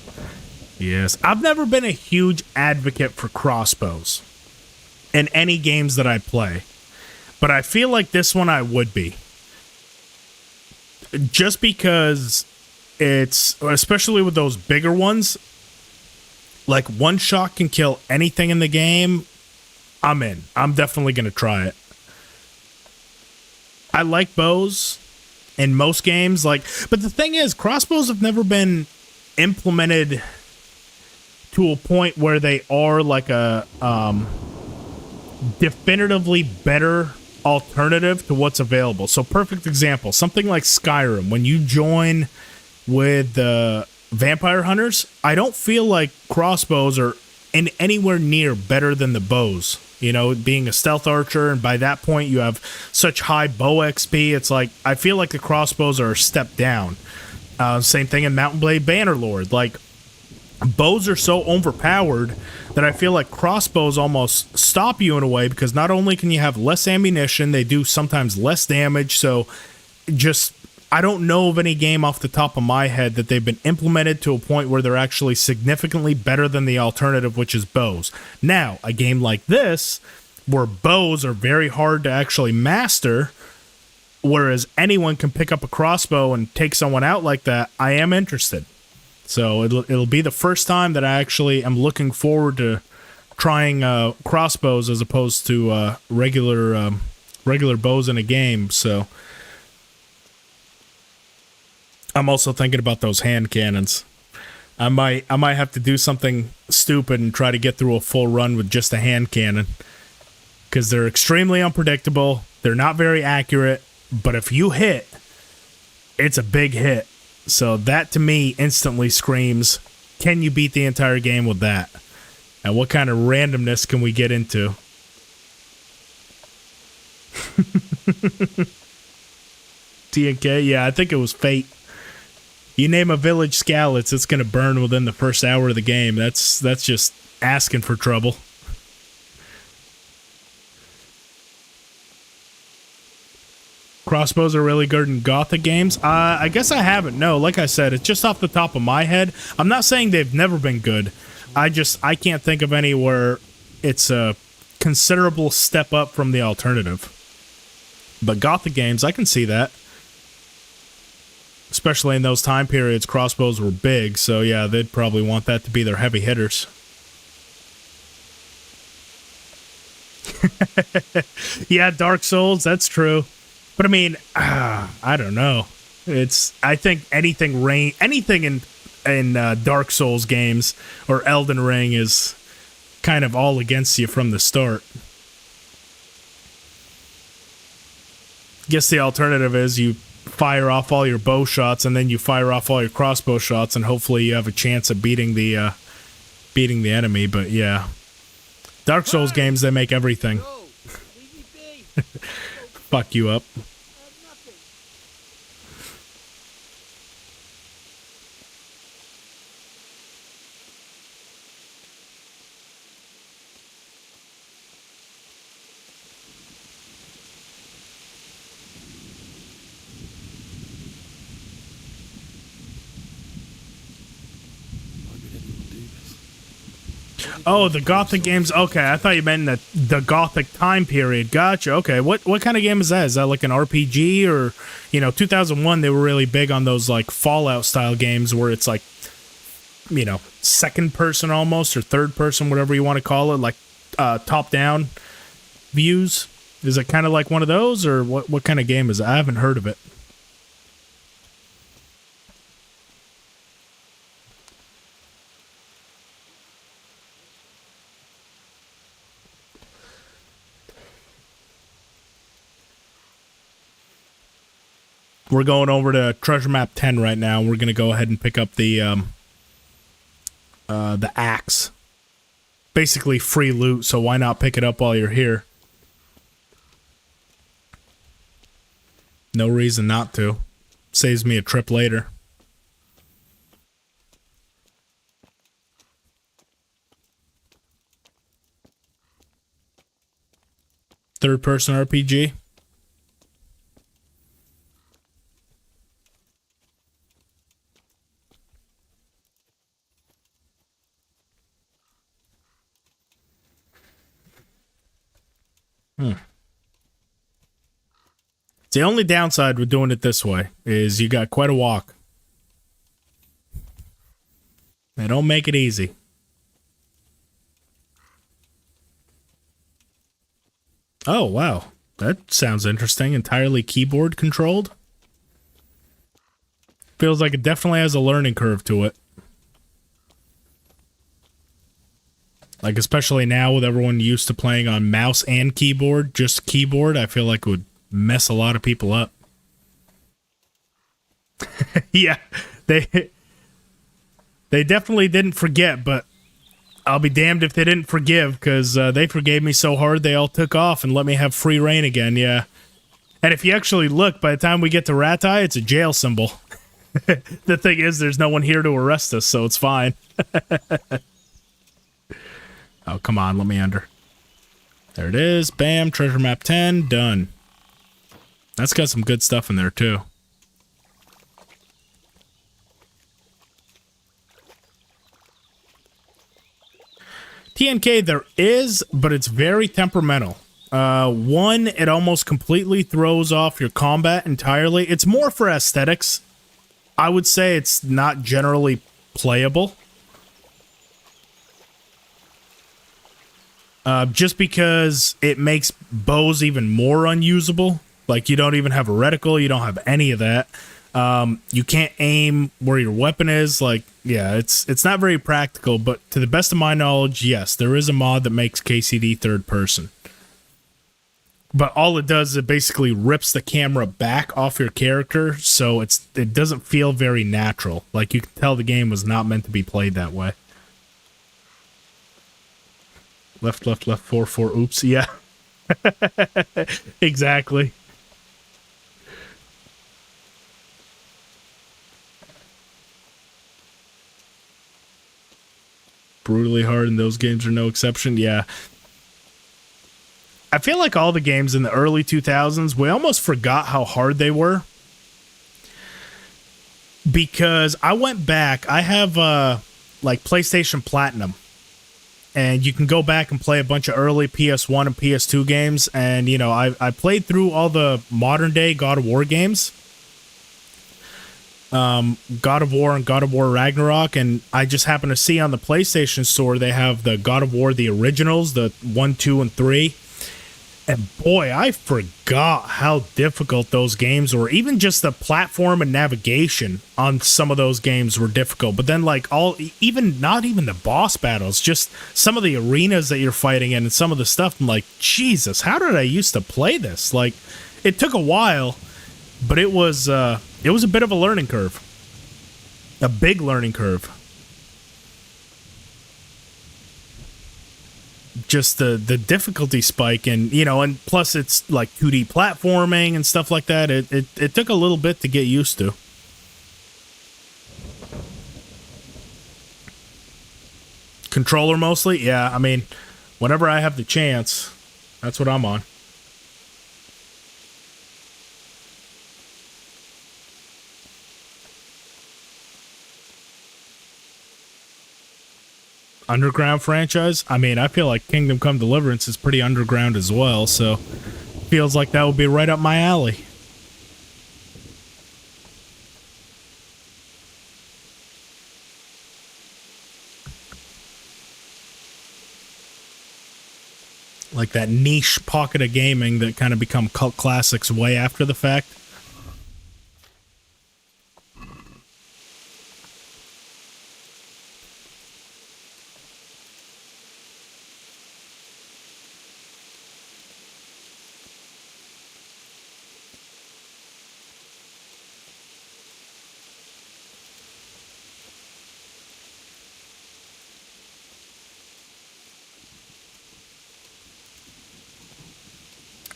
Speaker 1: Yes. I've never been a huge advocate for crossbows in any games that I play. But I feel like this one I would be. Just because it's, especially with those bigger ones, like one shot can kill anything in the game. I'm in. I'm definitely going to try it. I like bows in most games, like, but the thing is, crossbows have never been implemented to a point where they are like a definitively better alternative to what's available. So perfect example, something like Skyrim, when you join with the vampire hunters, I don't feel like crossbows are in anywhere near better than the bows. You know, being a stealth archer, and by that point you have such high bow XP, it's like, I feel like the crossbows are a step down. Same thing in Mountain Blade Bannerlord. Like, bows are so overpowered that I feel like crossbows almost stop you in a way, because not only can you have less ammunition, they do sometimes less damage, so just, I don't know of any game off the top of my head that they've been implemented to a point where they're actually significantly better than the alternative, which is bows. Now, a game like this, where bows are very hard to actually master, whereas anyone can pick up a crossbow and take someone out like that, I am interested. So it'll be the first time that I actually am looking forward to trying crossbows as opposed to regular bows in a game, so I'm also thinking about those hand cannons. I might have to do something stupid and try to get through a full run with just a hand cannon, because they're extremely unpredictable. They're not very accurate, but if you hit, it's a big hit. So that to me instantly screams, can you beat the entire game with that? And what kind of randomness can we get into? TNK? Yeah, I think it was Fate. You name a village Skalitz, it's going to burn within the first hour of the game. That's just asking for trouble. crossbows are really good in Gothic games. I guess I haven't. No, like I said, it's just off the top of my head. I'm not saying they've never been good. I can't think of any where it's a considerable step up from the alternative. But Gothic games, I can see that. Especially in those time periods, crossbows were big, so yeah, they'd probably want that to be their heavy hitters. Yeah, Dark Souls, that's true. But I mean, I don't know. I think anything in Dark Souls games or Elden Ring is kind of all against you from the start. Guess the alternative is you fire off all your bow shots and then you fire off all your crossbow shots and hopefully you have a chance at beating the enemy. But yeah, Dark Souls games, they make everything fuck you up. Oh, the Gothic games. Okay, I thought you meant the Gothic time period. Gotcha. Okay, what kind of game is that? Is that like an RPG or, 2001? They were really big on those like Fallout style games where it's like, second person almost or third person, whatever you want to call it, like top down views. Is it kind of like one of those, or what kind of game is it? I haven't heard of it. We're going over to Treasure Map 10 right now. We're going to go ahead and pick up the axe. Basically free loot, so why not pick it up while you're here? No reason not to. Saves me a trip later. Third-person RPG. The only downside with doing it this way is you got quite a walk. They don't make it easy. Oh, wow. That sounds interesting. Entirely keyboard controlled. Feels like it definitely has a learning curve to it. Like, especially now with everyone used to playing on mouse and keyboard, just keyboard, I feel like it would mess a lot of people up. Yeah, they definitely didn't forget, but I'll be damned if they didn't forgive, because they forgave me so hard they all took off and let me have free reign again, yeah. And if you actually look, by the time we get to Rattay, it's a jail symbol. The thing is, there's no one here to arrest us, so it's fine. Oh, come on, let me under. There it is, bam, Treasure Map 10, done. That's got some good stuff in there, too. TNK there is, but it's very temperamental. One, it almost completely throws off your combat entirely. It's more for aesthetics. I would say it's not generally playable. Just because it makes bows even more unusable. Like, you don't even have a reticle, you don't have any of that. You can't aim where your weapon is. Like, yeah, it's not very practical, but to the best of my knowledge, yes, there is a mod that makes KCD third person. But all it does is it basically rips the camera back off your character, so it doesn't feel very natural. Like, you can tell the game was not meant to be played that way. Left, 4, oops, yeah. Exactly. Brutally hard, and those games are no exception. Yeah. I feel like all the games in the early 2000s, we almost forgot how hard they were. Because I went back, I have like PlayStation Platinum. And you can go back and play a bunch of early PS1 and PS2 games. And, you know, I played through all the modern day God of War games. God of War and God of War Ragnarok. And I just happened to see on the PlayStation Store, they have the God of War, the originals, the 1, 2, and 3. And boy, I forgot how difficult those games were. Even just the platform and navigation on some of those games were difficult. But then like not even the boss battles, just some of the arenas that you're fighting in and some of the stuff, I'm like, Jesus, how did I used to play this? Like, it took a while, but it was a bit of a learning curve. A big learning curve. Just the difficulty spike, and you know, and plus it's like 2D platforming and stuff like that. It took a little bit to get used to. Controller mostly, yeah. I mean, whenever I have the chance, that's what I'm on. Underground franchise? I mean, I feel like Kingdom Come Deliverance is pretty underground as well, so feels like that would be right up my alley. Like that niche pocket of gaming that kind of become cult classics way after the fact.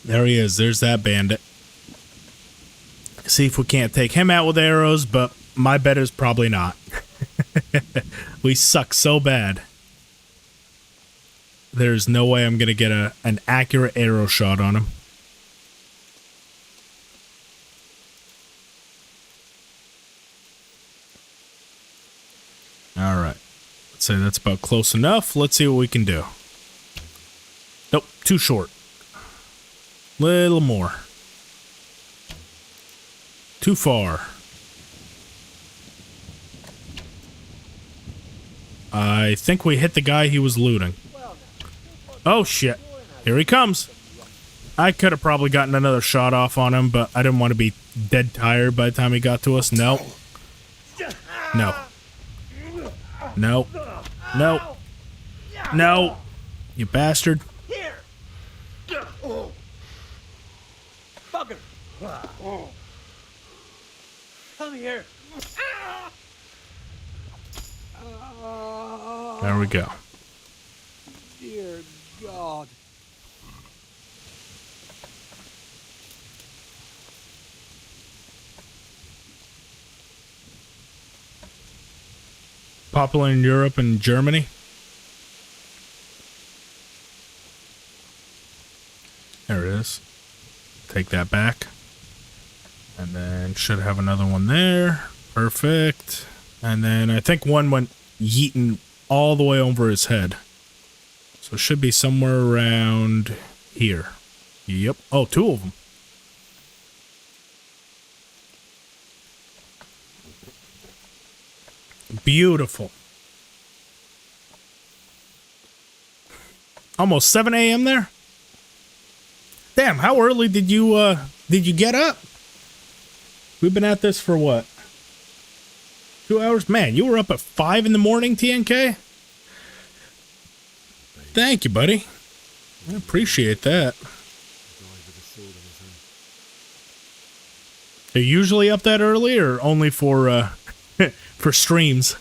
Speaker 1: There he is. There's that bandit. See if we can't take him out with arrows, but my bet is probably not. We suck so bad. There's no way I'm going to get an accurate arrow shot on him. All right. Let's say that's about close enough. Let's see what we can do. Nope, too short. Little more. Too far. I think we hit the guy he was looting. Oh shit. Here he comes. I could have probably gotten another shot off on him, but I didn't want to be dead tired by the time he got to us. No. No. No. No. No. You bastard.
Speaker 6: Fucker! Come here.
Speaker 1: There we go.
Speaker 6: Dear God.
Speaker 1: Popular in Europe and Germany. There it is. Take that back. And then should have another one there. Perfect. And then I think one went yeeting all the way over his head. So it should be somewhere around here. Yep. Oh, two of them. Beautiful. Almost 7 a.m. there? Damn, how early did you get up? We've been at this for what? 2 hours? Man, you were up at 5 in the morning, TNK? Thank you, buddy. I appreciate that. Are you usually up that early or only for for streams?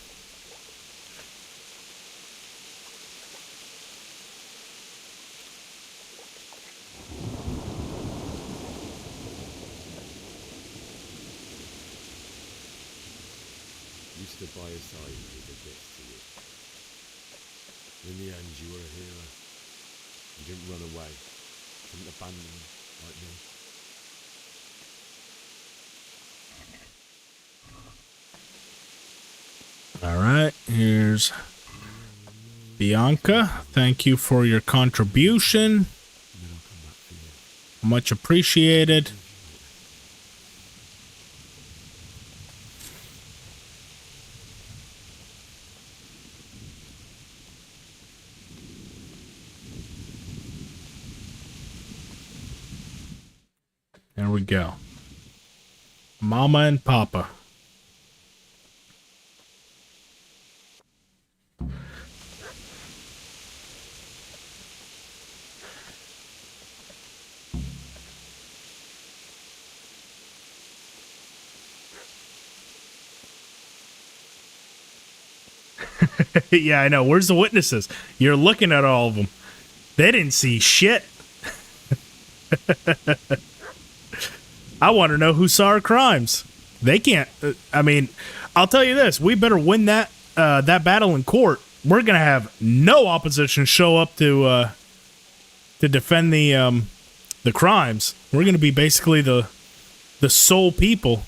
Speaker 4: Stood by his side and did the best to you. In the end, you were a hero. You didn't run away. Didn't abandon them like me.
Speaker 1: All right, here's Bianca. Thank you for your contribution. Much appreciated. There we go. Mama and Papa. Yeah, I know. Where's the witnesses? You're looking at all of them. They didn't see shit. I want to know who saw our crimes. They can't. I mean, I'll tell you this: we better win that battle in court. We're gonna have no opposition show up to defend the crimes. We're gonna be basically the sole people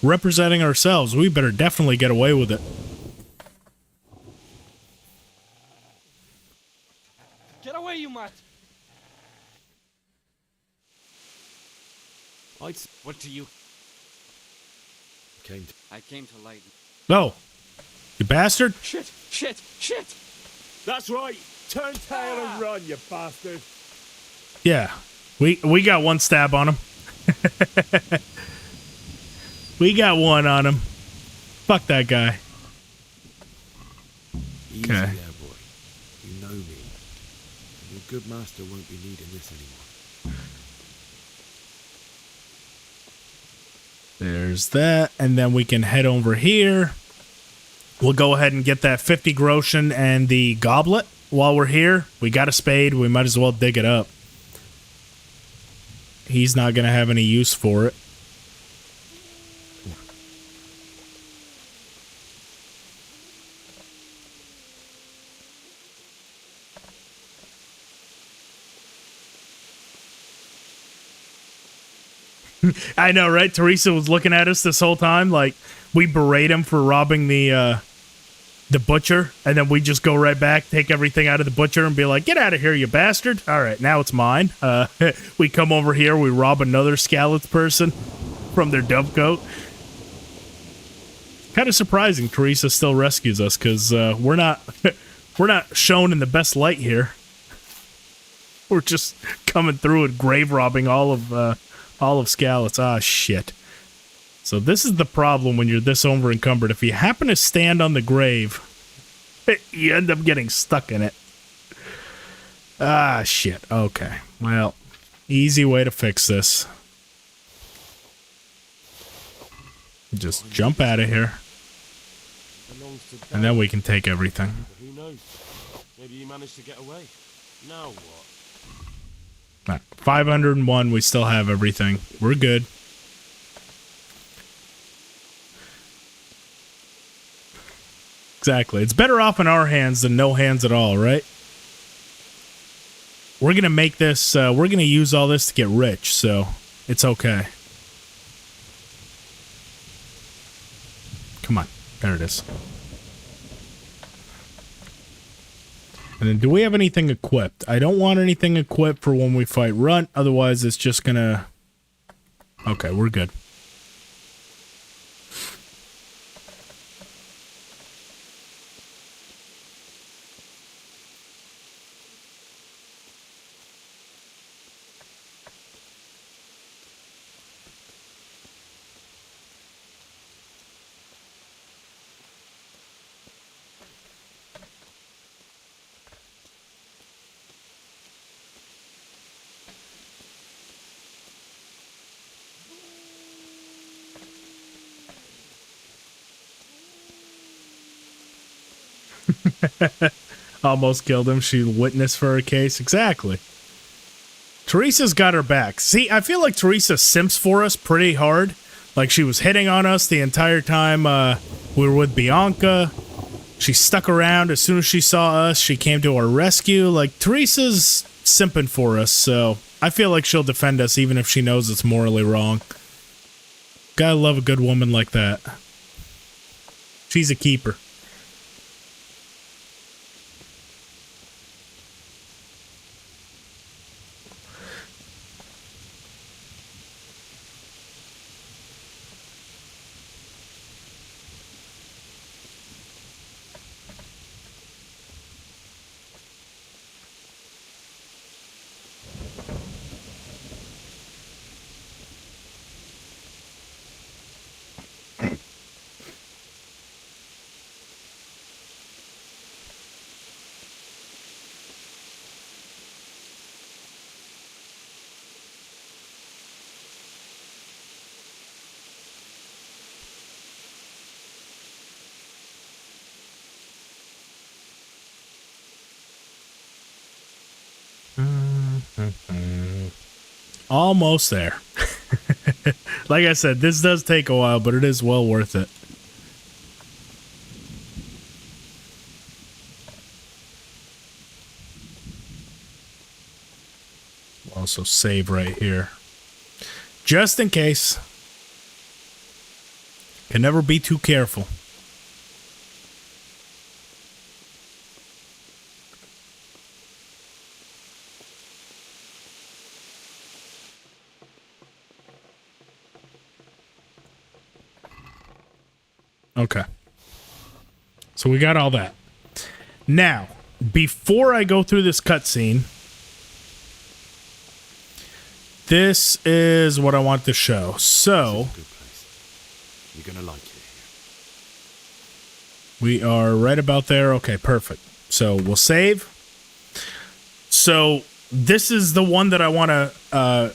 Speaker 1: representing ourselves. We better definitely get away with it.
Speaker 6: Get away, you mutt!
Speaker 10: What do you...
Speaker 8: I came to lighten.
Speaker 1: No, you bastard!
Speaker 6: Shit! Shit! Shit!
Speaker 9: That's right. Turn tail and run, you bastard.
Speaker 1: Yeah, we got one stab on him. We got one on him. Fuck that guy.
Speaker 4: Easy there, boy. You know me. Your good master won't be needing this anymore.
Speaker 1: There's that, and then we can head over here. We'll go ahead and get that 50 groschen and the goblet while we're here. We got a spade. We might as well dig it up. He's not going to have any use for it. I know, right? Teresa was looking at us this whole time like we berate him for robbing the butcher, and then we just go right back, take everything out of the butcher, and be like, "Get out of here, you bastard!" All right, now it's mine. We come over here, we rob another Skalitz person from their dovecote. Kind of surprising, Teresa still rescues us because we're not shown in the best light here. We're just coming through and grave robbing all of Skalitz. Ah, shit. So this is the problem when you're this over encumbered. If you happen to stand on the grave, you end up getting stuck in it. Ah, shit. Okay. Well, easy way to fix this. Just jump out of here. And then we can take everything.
Speaker 9: Who knows? Maybe he managed to get away. Now what?
Speaker 1: Right, 501, we still have everything. We're good. Exactly. It's better off in our hands than no hands at all, right? We're going to make this, we're going to use all this to get rich, so it's okay. Come on. There it is. And then do we have anything equipped? I don't want anything equipped for when we fight Runt, otherwise it's just gonna... Okay, we're good. Almost killed him. She witnessed for her case. Exactly. Teresa's got her back. See, I feel like Teresa simps for us pretty hard. Like she was hitting on us the entire time we were with Bianca. She stuck around. As soon as she saw us, she came to our rescue. Like, Teresa's simping for us, so I feel like she'll defend us even if she knows it's morally wrong. Gotta love a good woman like that. She's a keeper. Almost there. Like I said, this does take a while, but it is well worth it. Also save right here. Just in case. Can never be too careful. Okay. So we got all that. Now, before I go through this cutscene, this is what I want to show. So,
Speaker 4: Good place. You're gonna like it here.
Speaker 1: we are right about there. Okay, perfect. So we'll save. So this is the one that I want to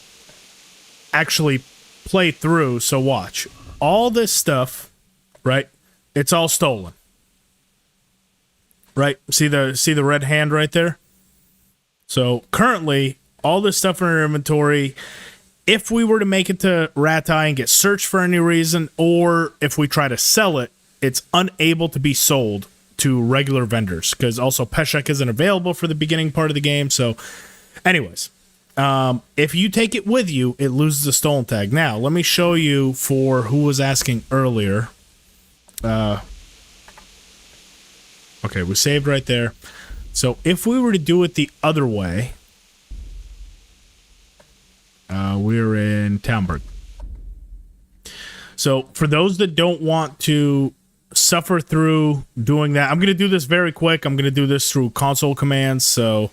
Speaker 1: actually play through. So watch. All this stuff, right? It's all stolen. Right? See the red hand right there? So currently, all this stuff in our inventory, if we were to make it to Rattay and get searched for any reason, or if we try to sell it, it's unable to be sold to regular vendors, because also Peshek isn't available for the beginning part of the game. So anyways, if you take it with you, it loses the stolen tag. Now, let me show you for who was asking earlier. Okay, we saved right there. So if we were to do it the other way, we're in Talmberg. So for those that don't want to suffer through doing that, I'm going to do this very quick. I'm going to do this through console commands, so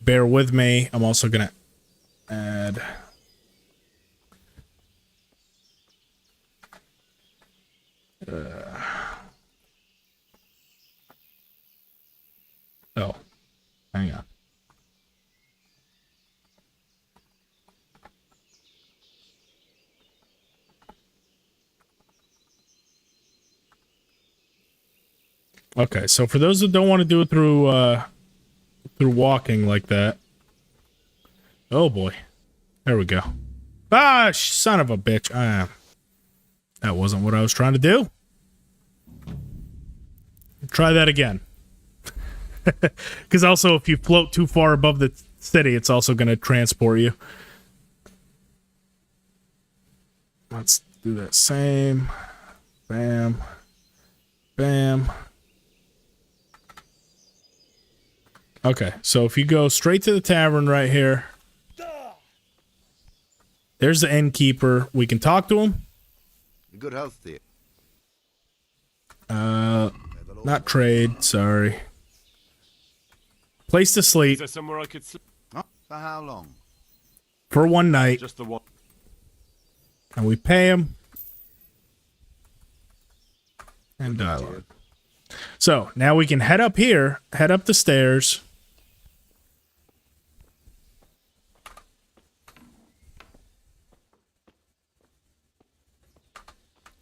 Speaker 1: bear with me. I'm also going to add... Oh, hang on. Okay, so for those that don't want to do it through walking like that. Oh boy. There we go. Ah, son of a bitch. That wasn't what I was trying to do. Try that again. Because also, if you float too far above the city, it's also going to transport you. Let's do that same. Bam. Bam. Okay, so if you go straight to the tavern right here, there's the innkeeper. We can talk to him.
Speaker 8: Good health to you.
Speaker 1: Not trade, sorry. Place to sleep.
Speaker 9: Is there somewhere I could sleep?
Speaker 8: Oh, for how long?
Speaker 1: For one night.
Speaker 9: Just the one.
Speaker 1: And we pay him. And dialogue. So, now we can head up here, head up the stairs.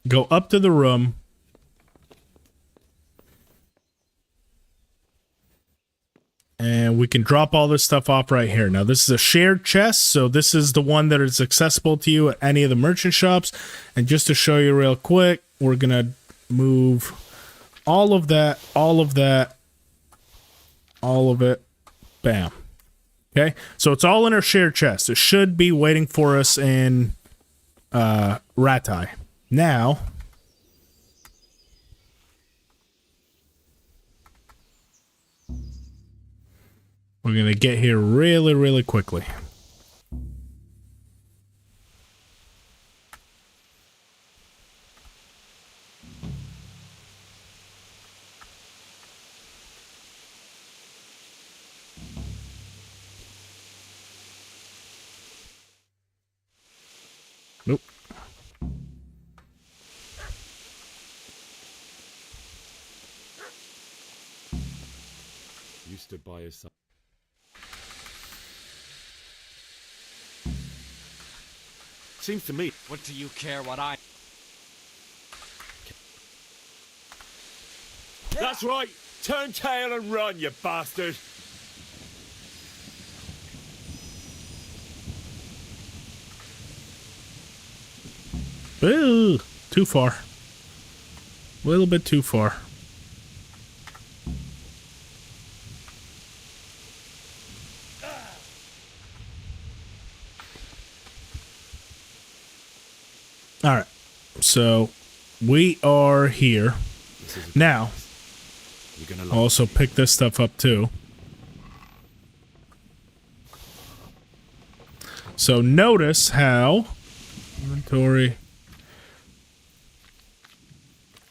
Speaker 1: Go up to the room. And we can drop all this stuff off right here. Now, this is a shared chest, so this is the one that is accessible to you at any of the merchant shops. And just to show you real quick, we're going to move all of that, all of that, all of it. Bam. Okay, so it's all in our shared chest. It should be waiting for us in Rattay. Now, we're going to get here really, really quickly. Nope.
Speaker 4: You stood by his side. Seems to me.
Speaker 10: What do you care what I...
Speaker 9: That's right. Turn tail and run, you bastard.
Speaker 1: Ooh, too far. A little bit too far. All right, so we are here now. I'll also pick this stuff up too. So notice how inventory.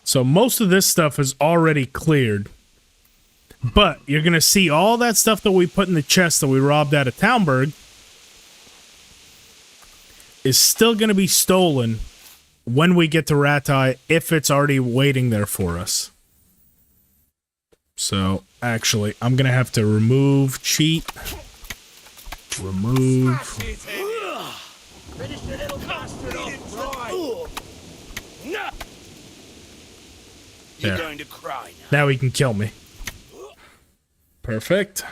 Speaker 1: So most of this stuff is already cleared, but you're gonna see all that stuff that we put in the chest that we robbed out of Townburg is still gonna be stolen when we get to Rattay, if it's already waiting there for us. So, actually, I'm going to have to remove cheat. Remove.
Speaker 9: Finish the little bastard off. No.
Speaker 1: There.
Speaker 7: You're going to cry
Speaker 1: Now he can kill me. Perfect.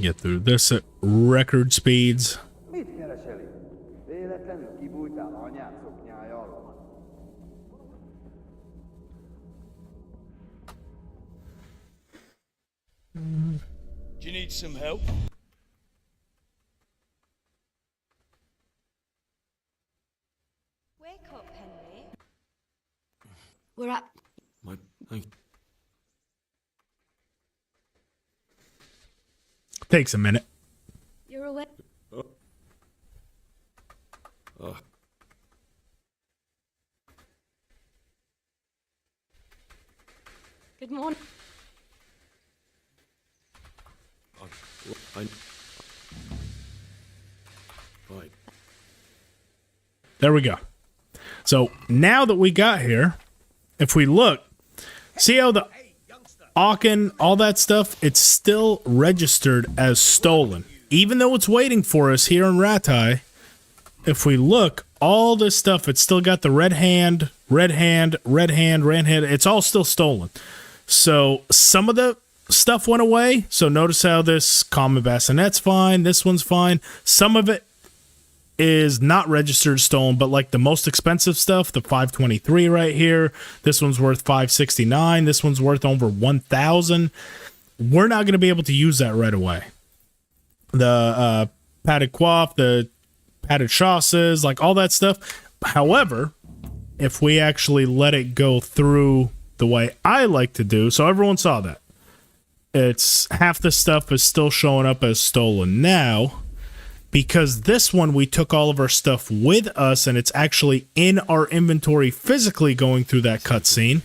Speaker 1: Get through this at record speeds.
Speaker 7: Do you need some help?
Speaker 5: Wake up, Henry.
Speaker 2: We're up.
Speaker 4: My, thank
Speaker 1: Takes a minute.
Speaker 5: You're awake. Good morning.
Speaker 4: Right.
Speaker 1: There we go. So now that we got here, if we look, see how the Aachen, all that stuff, it's still registered as stolen. Even though it's waiting for us here in Rattay, if we look, all this stuff, it's still got the red hand, it's all still stolen. So some of the stuff went away. So notice how this common bassinet's fine, this one's fine. Some of it is not registered stolen, but like the most expensive stuff, the 523 right here, this one's worth 569, this one's worth over 1,000. We're not going to be able to use that right away. The padded coif, the padded chausses, like all that stuff. However, if we actually let it go through the way I like to do, so everyone saw that. It's half the stuff is still showing up as stolen now. Because this one, we took all of our stuff with us, and it's actually in our inventory physically going through that cutscene.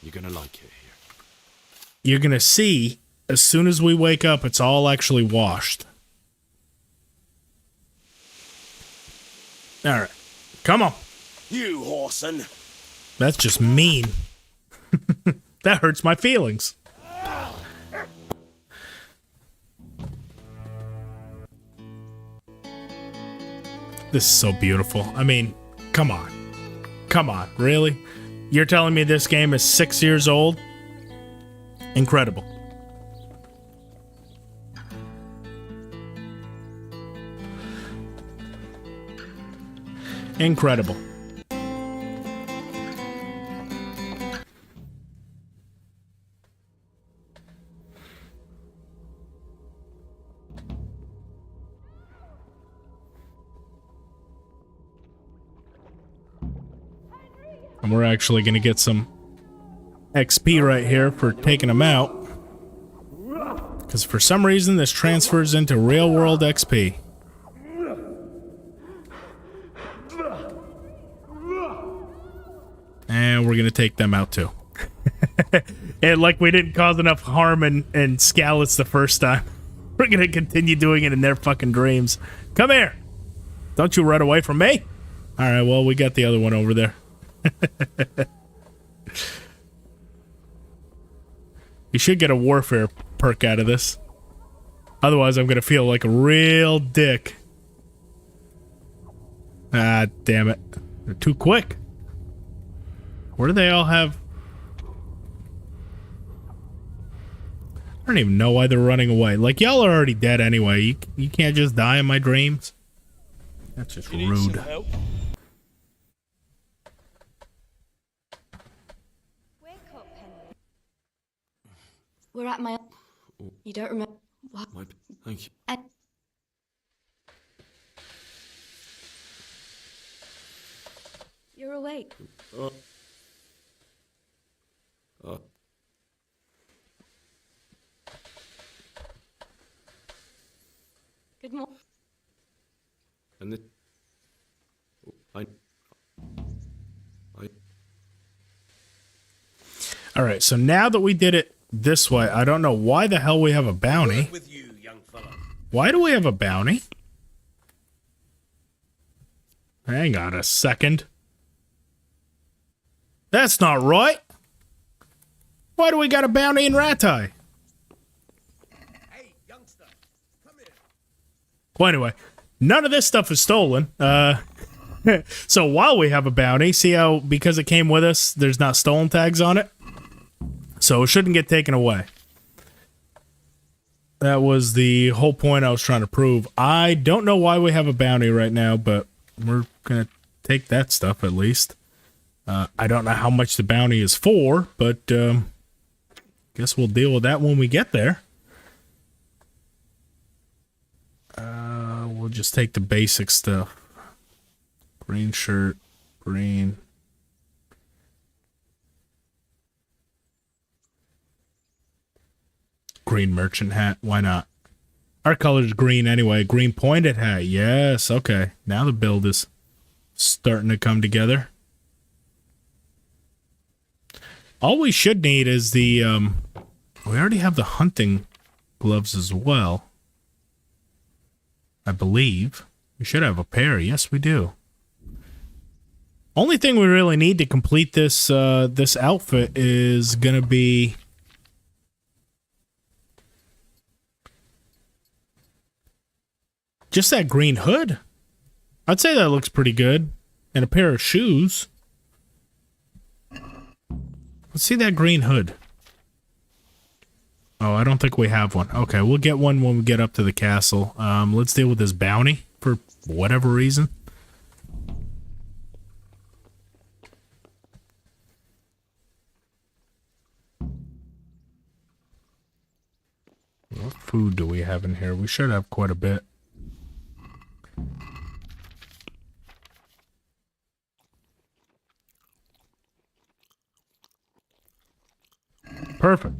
Speaker 4: You're gonna like it here.
Speaker 1: You're going to see, as soon as we wake up, it's all actually washed. All right. Come on.
Speaker 3: You whoreson.
Speaker 1: That's just mean. That hurts my feelings. This is so beautiful. I mean, come on. Come on, really? You're telling me this game is 6 years old? Incredible. Incredible. And we're actually going to get some XP right here for taking them out. Because for some reason, this transfers into real-world XP. And we're going to take them out, too. And like we didn't cause enough harm in Skalitz the first time, we're going to continue doing it in their fucking dreams. Come here! Don't you run away from me! Alright, well, we got the other one over there. You should get a warfare perk out of this. Otherwise, I'm gonna feel like a real dick. Ah, damn it. They're too quick. Where do they all have... I don't even know why they're running away. Like, y'all are already dead anyway. You can't just die in my dreams. That's just rude.
Speaker 2: We're at my... You don't remember... What?
Speaker 4: Thank you.
Speaker 5: You're awake. Good morning.
Speaker 4: And the...
Speaker 1: Alright, so now that we did it this way, I don't know why the hell we have a bounty.
Speaker 3: With you, young fella.
Speaker 1: Why do we have a bounty? Hang on a second. That's not right. Why do we got a bounty in Rattay?
Speaker 3: Hey, youngster, come here.
Speaker 1: Well, anyway, none of this stuff is stolen. So while we have a bounty, see how, because it came with us, there's not stolen tags on it? So it shouldn't get taken away. That was the whole point I was trying to prove. I don't know why we have a bounty right now, but we're going to take that stuff at least. I don't know how much the bounty is for, but guess we'll deal with that when we get there. We'll just take the basic stuff. Green shirt, green... Green merchant hat, why not? Our color's green anyway. Green pointed hat, yes, okay. Now the build is starting to come together. All we should need is the, we already have the hunting gloves as well. I believe. We should have a pair, yes we do. Only thing we really need to complete this, this outfit is gonna be... just that green hood. I'd say that looks pretty good. And a pair of shoes. Let's see that green hood. Oh, I don't think we have one. Okay, we'll get one when we get up to the castle. Let's deal with this bounty for whatever reason. What food do we have in here? We should have quite a bit. Perfect.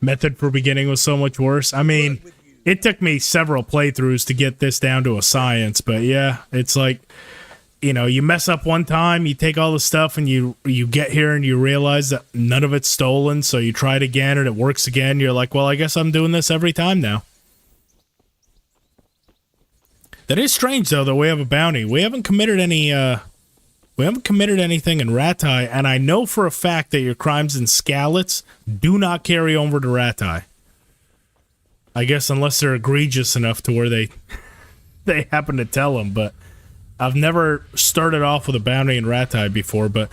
Speaker 1: Method for beginning was so much worse. I mean, it took me several playthroughs to get this down to a science, but yeah, it's like, you know, you mess up one time, you take all the stuff and you get here and you realize that none of it's stolen, so you try it again and it works again. You're like, well, I guess I'm doing this every time now. That is strange, though, that we have a bounty. We haven't committed any, we haven't committed anything in Rattay, and I know for a fact that your crimes in Skalitz do not carry over to Rattay. I guess unless they're egregious enough to where they happen to tell them, but I've never started off with a bounty in Rattay before, but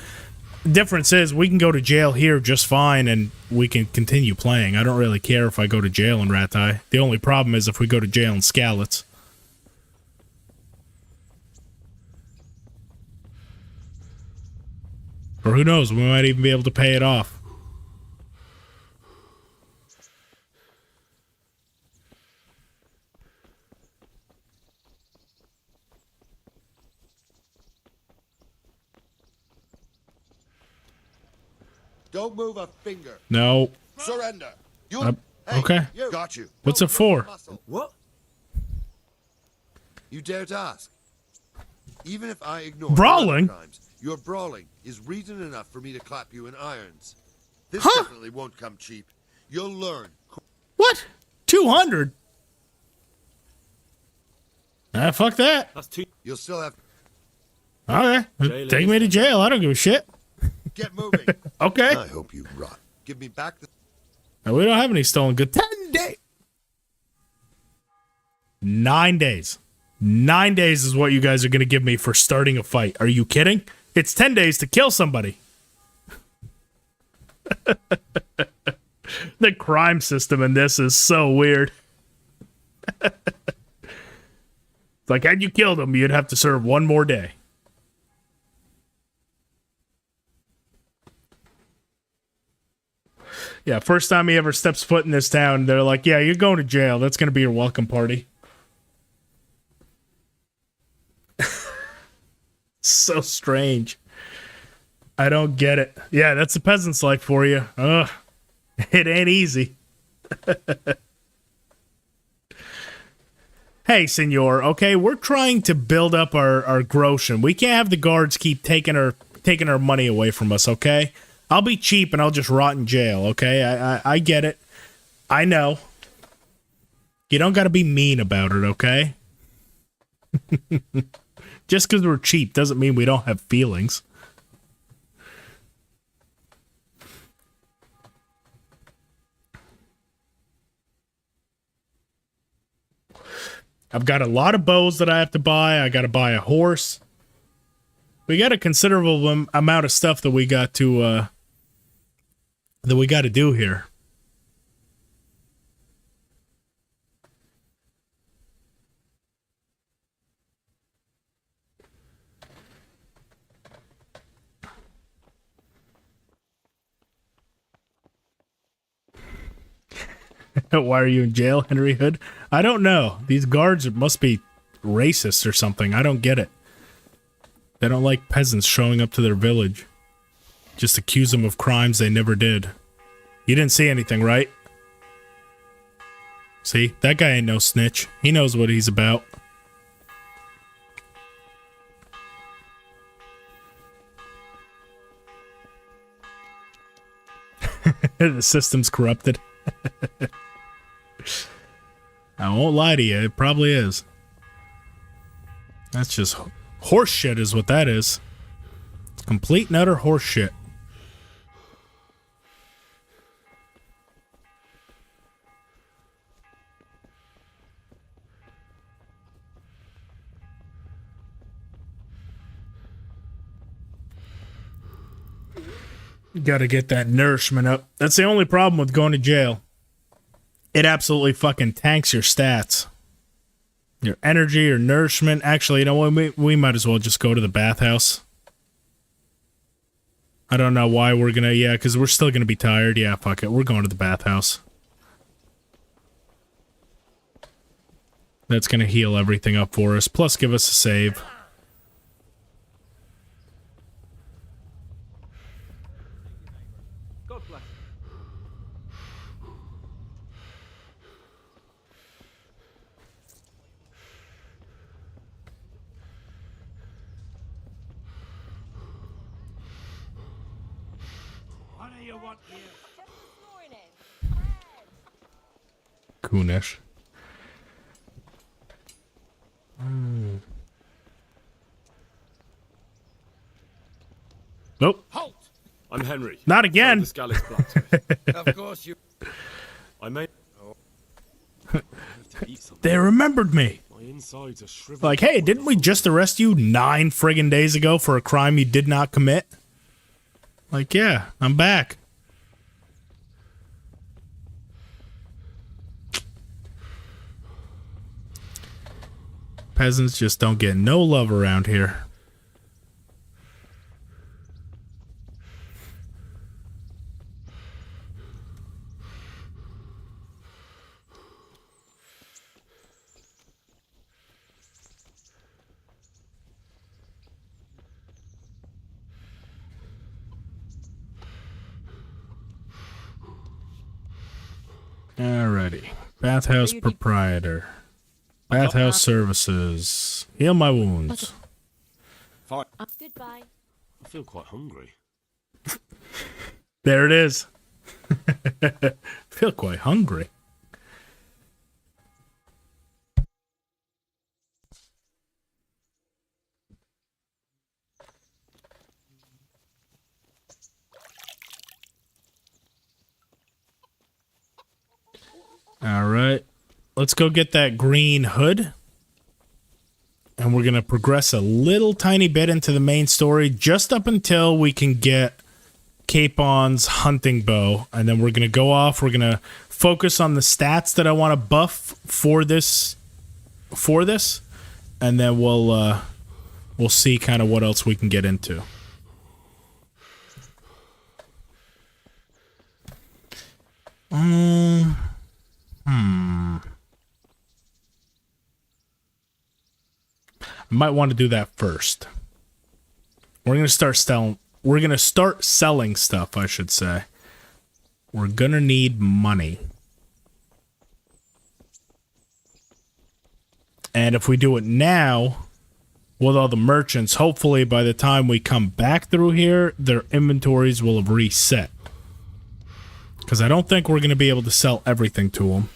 Speaker 1: Difference is we can go to jail here just fine and we can continue playing. I don't really care if I go to jail in Rattay. The only problem is if we go to jail in Skalitz. Or who knows, we might even be able to pay it off.
Speaker 9: Don't move a finger.
Speaker 1: No.
Speaker 9: Surrender. You.
Speaker 1: Hey, okay.
Speaker 9: You. Got you.
Speaker 1: What's it for?
Speaker 8: What?
Speaker 9: You dare to ask? Even if I ignore
Speaker 1: Brawling?
Speaker 9: crimes, your brawling is reason enough for me to clap you in irons. This
Speaker 1: Huh?
Speaker 9: definitely won't come cheap. You'll learn.
Speaker 1: What? 200? Fuck that.
Speaker 8: That's too.
Speaker 9: You'll still have.
Speaker 1: Okay. Take me to jail. I don't give a shit.
Speaker 9: Get moving.
Speaker 1: Okay.
Speaker 9: I hope you rot. Give me back the.
Speaker 1: We don't have any stolen goods. 10 days. 9 days. 9 days is what you guys are going to give me for starting a fight. Are you kidding? It's 10 days to kill somebody. The crime system in this is so weird. It's like, had you killed him, you'd have to serve one more day. Yeah, first time he ever steps foot in this town, they're like, yeah, you're going to jail. That's going to be your welcome party. So strange. I don't get it. Yeah, that's the peasant's life for you. Ugh. It ain't easy. Hey, senor, okay, we're trying to build up our groschen. We can't have the guards keep taking our money away from us, okay? I'll be cheap and I'll just rot in jail, okay? I get it. I know. You don't gotta be mean about it, okay? Just because we're cheap doesn't mean we don't have feelings. I've got a lot of bows that I have to buy. I got to buy a horse. We got a considerable amount of stuff that we got to do here. Why are you in jail, Henry Hood? I don't know. These guards must be racist or something. I don't get it. They don't like peasants showing up to their village. Just accuse them of crimes they never did. You didn't see anything, right? See? That guy ain't no snitch. He knows what he's about. The system's corrupted. I won't lie to you, it probably is. That's just horse shit is what that is. Complete and utter horse shit. You gotta get that nourishment up. That's the only problem with going to jail. It absolutely fucking tanks your stats. Your energy, your nourishment. Actually, you know what? We might as well just go to the bathhouse. I don't know why we're gonna... Yeah, because we're still gonna be tired. Yeah, fuck it. We're going to the bathhouse. That's gonna heal everything up for us. Plus give us a save. Kunish. Nope.
Speaker 9: Halt!
Speaker 4: I'm Henry.
Speaker 1: Not again.
Speaker 4: The Skalitz blacksmith.
Speaker 9: Of course you.
Speaker 4: I made.
Speaker 1: They remembered me.
Speaker 4: My insides are shriveled.
Speaker 1: Like, hey, didn't we just arrest you 9 friggin' days ago for a crime you did not commit? Like, yeah, I'm back. Peasants just don't get no love around here. Alrighty. Bathhouse proprietor. Bathhouse services. Heal my wounds.
Speaker 3: Fine.
Speaker 2: Goodbye.
Speaker 3: I feel quite hungry.
Speaker 1: There it is. Feel quite hungry. All right. Let's go get that green hood. And we're going to progress a little tiny bit into the main story just up until we can get Capon's hunting bow. And then we're going to go off. We're going to focus on the stats that I want to buff for this. And then we'll see kind of what else we can get into. I might want to do that first. We're gonna start selling stuff, I should say. We're gonna need money. And if we do it now, with all the merchants, hopefully by the time we come back through here, their inventories will have reset. Because I don't think we're gonna be able to sell everything to them.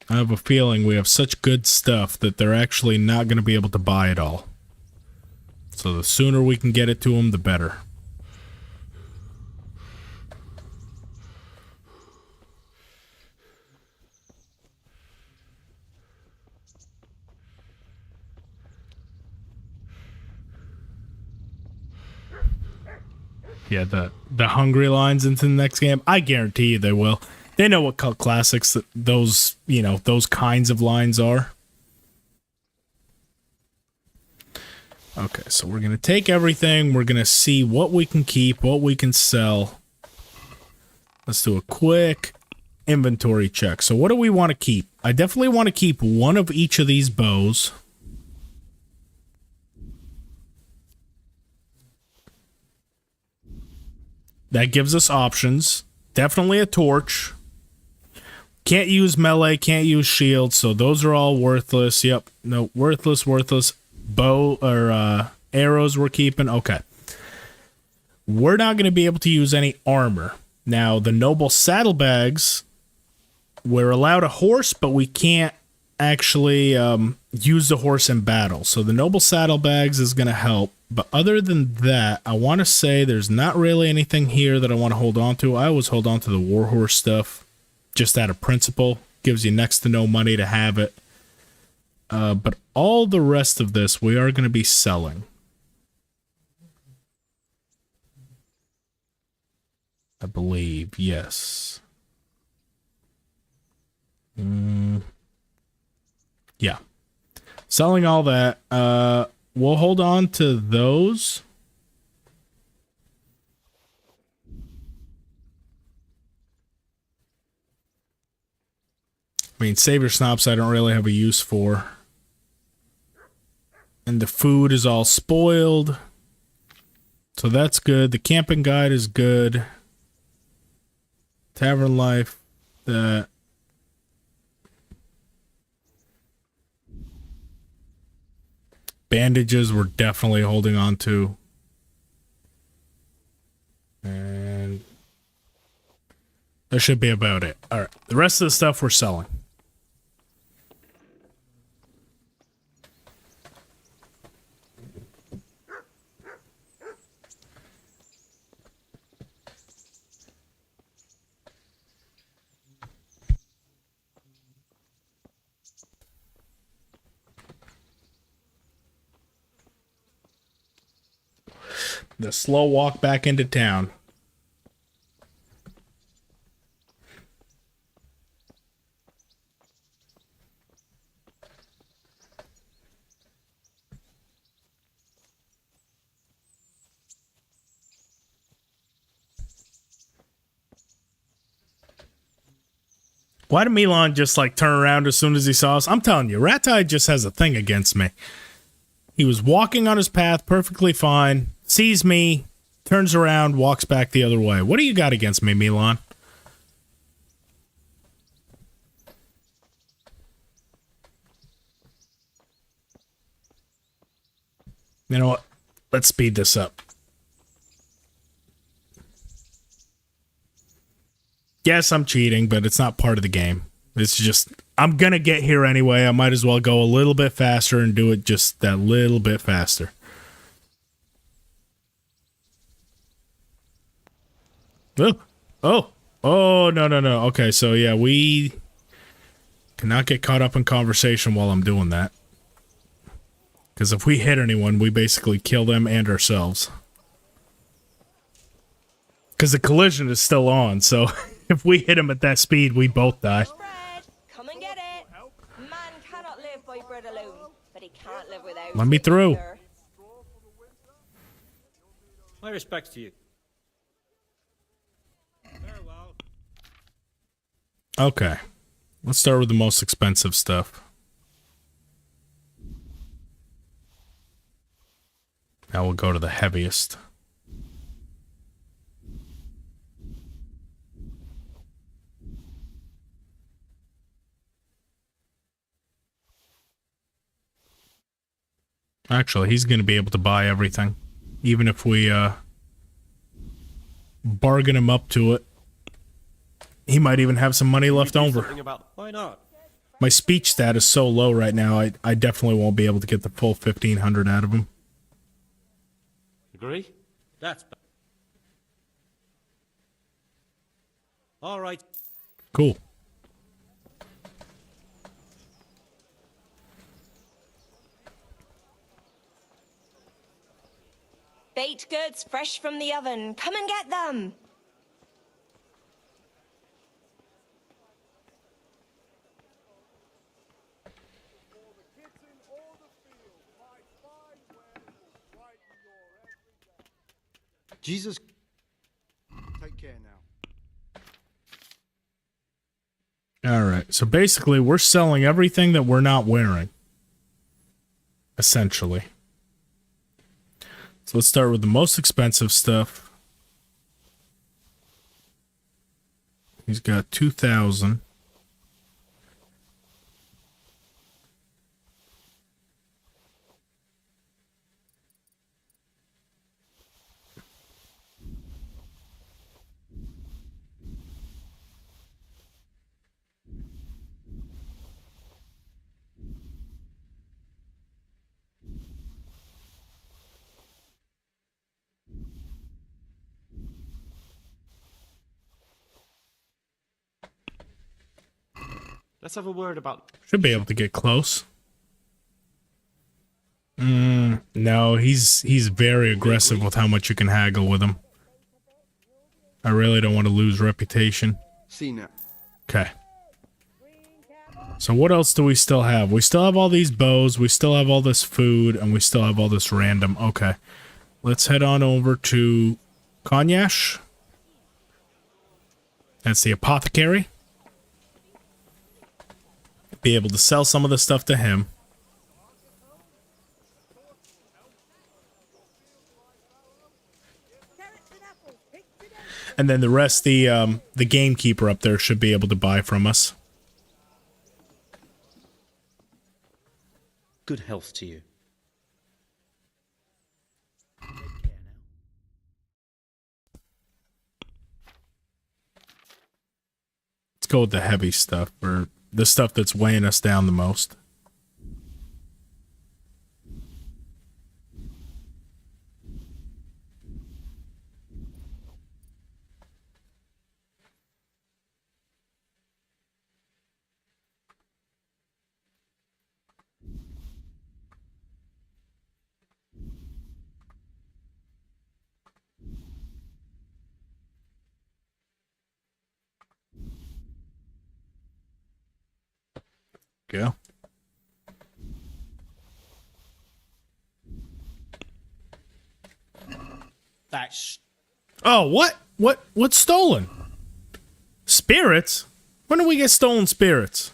Speaker 1: I have a feeling we have such good stuff that they're actually not going to be able to buy it all. So the sooner we can get it to them, the better. Yeah, the hungry lines into the next game, I guarantee you they will. They know what cult classics those kinds of lines are. Okay, so we're going to take everything. We're going to see what we can keep, what we can sell. Let's do a quick inventory check. So what do we want to keep? I definitely want to keep one of each of these bows. That gives us options. Definitely a torch. Can't use melee, can't use shield, so those are all worthless. Yep, no, worthless. Bow or arrows we're keeping. Okay. We're not going to be able to use any armor. Now, the noble saddlebags, we're allowed a horse, but we can't actually use the horse in battle. So the noble saddlebags is going to help. But other than that, I want to say there's not really anything here that I want to hold on to. I always hold on to the warhorse stuff. Just out of principle, gives you next to no money to have it. But all the rest of this, we are going to be selling. I believe, yes. Yeah. Selling all that. We'll hold on to those. I mean, Savior Snops I don't really have a use for. And the food is all spoiled. So that's good. The camping guide is good. Tavern life. That. Bandages we're definitely holding on to. And that should be about it. Alright. The rest of the stuff we're selling. The slow walk back into town. Why did Milan just like turn around as soon as he saw us? I'm telling you, Rattay just has a thing against me. He was walking on his path perfectly fine, sees me, turns around, walks back the other way. What do you got against me, Milan? You know what? Let's speed this up. Yes, I'm cheating, but it's not part of the game. It's just, I'm gonna get here anyway. I might as well go a little bit faster and do it just that little bit faster. Oh, no. Okay, so yeah, we cannot get caught up in conversation while I'm doing that. Because if we hit anyone, we basically kill them and ourselves. Because the collision is still on, so if we hit him at that speed, we both die.
Speaker 5: Bread, come and get it. Man cannot live by bread alone, but he can't live without
Speaker 1: Let me
Speaker 5: it
Speaker 1: through.
Speaker 5: either.
Speaker 6: My respects to you. Farewell.
Speaker 1: Okay. Let's start with the most expensive stuff. Now we'll go to the heaviest. Actually, he's going to be able to buy everything. Even if we bargain him up to it. He might even have some money left over.
Speaker 6: Why not?
Speaker 1: My speech stat is so low right now, I definitely won't be able to get the full 1,500 out of him.
Speaker 6: Agree? That's all right.
Speaker 1: Cool.
Speaker 5: Baked goods fresh from the oven. Come and get them.
Speaker 11: Jesus. Take care now.
Speaker 1: Alright, so basically we're selling everything that we're not wearing. Essentially. So let's start with the most expensive stuff. He's got 2,000.
Speaker 6: Let's have a word about.
Speaker 1: Should be able to get close. No, he's very aggressive with how much you can haggle with him. I really don't want to lose reputation.
Speaker 11: See now.
Speaker 1: Okay. So what else do we still have? We still have all these bows, we still have all this food, and we still have all this random. Okay. Let's head on over to Konyash. That's the apothecary. Be able to sell some of the stuff to him. And then the rest, the gamekeeper up there should be able to buy from us.
Speaker 12: Good health to you.
Speaker 1: Let's go with the heavy stuff, or the stuff that's weighing us down the most. go.
Speaker 7: That's
Speaker 1: Oh, what? What's stolen? Spirits? When do we get stolen spirits?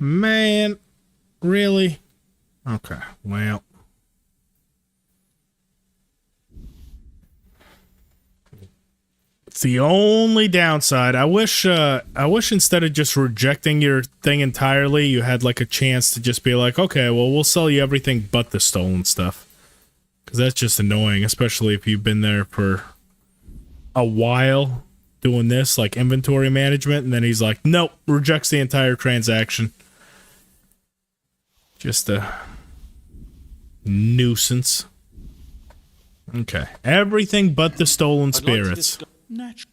Speaker 1: Man, really? Okay, well. It's the only downside. I wish instead of just rejecting your thing entirely, you had like a chance to just be like, okay, well, we'll sell you everything but the stolen stuff. Because that's just annoying, especially if you've been there for a while doing this, like inventory management, and then he's like, nope, rejects the entire transaction. Just a nuisance. Okay. Everything but the stolen spirits.
Speaker 7: natural.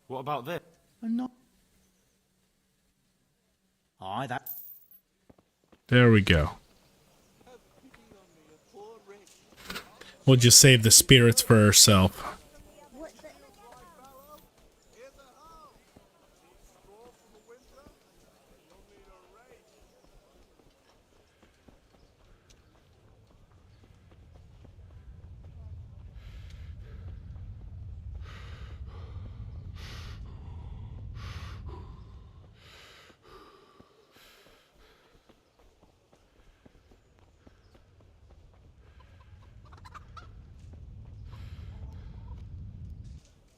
Speaker 6: What about this?
Speaker 7: Not. Aye, that.
Speaker 1: There we go. We'll just save the spirits for ourselves.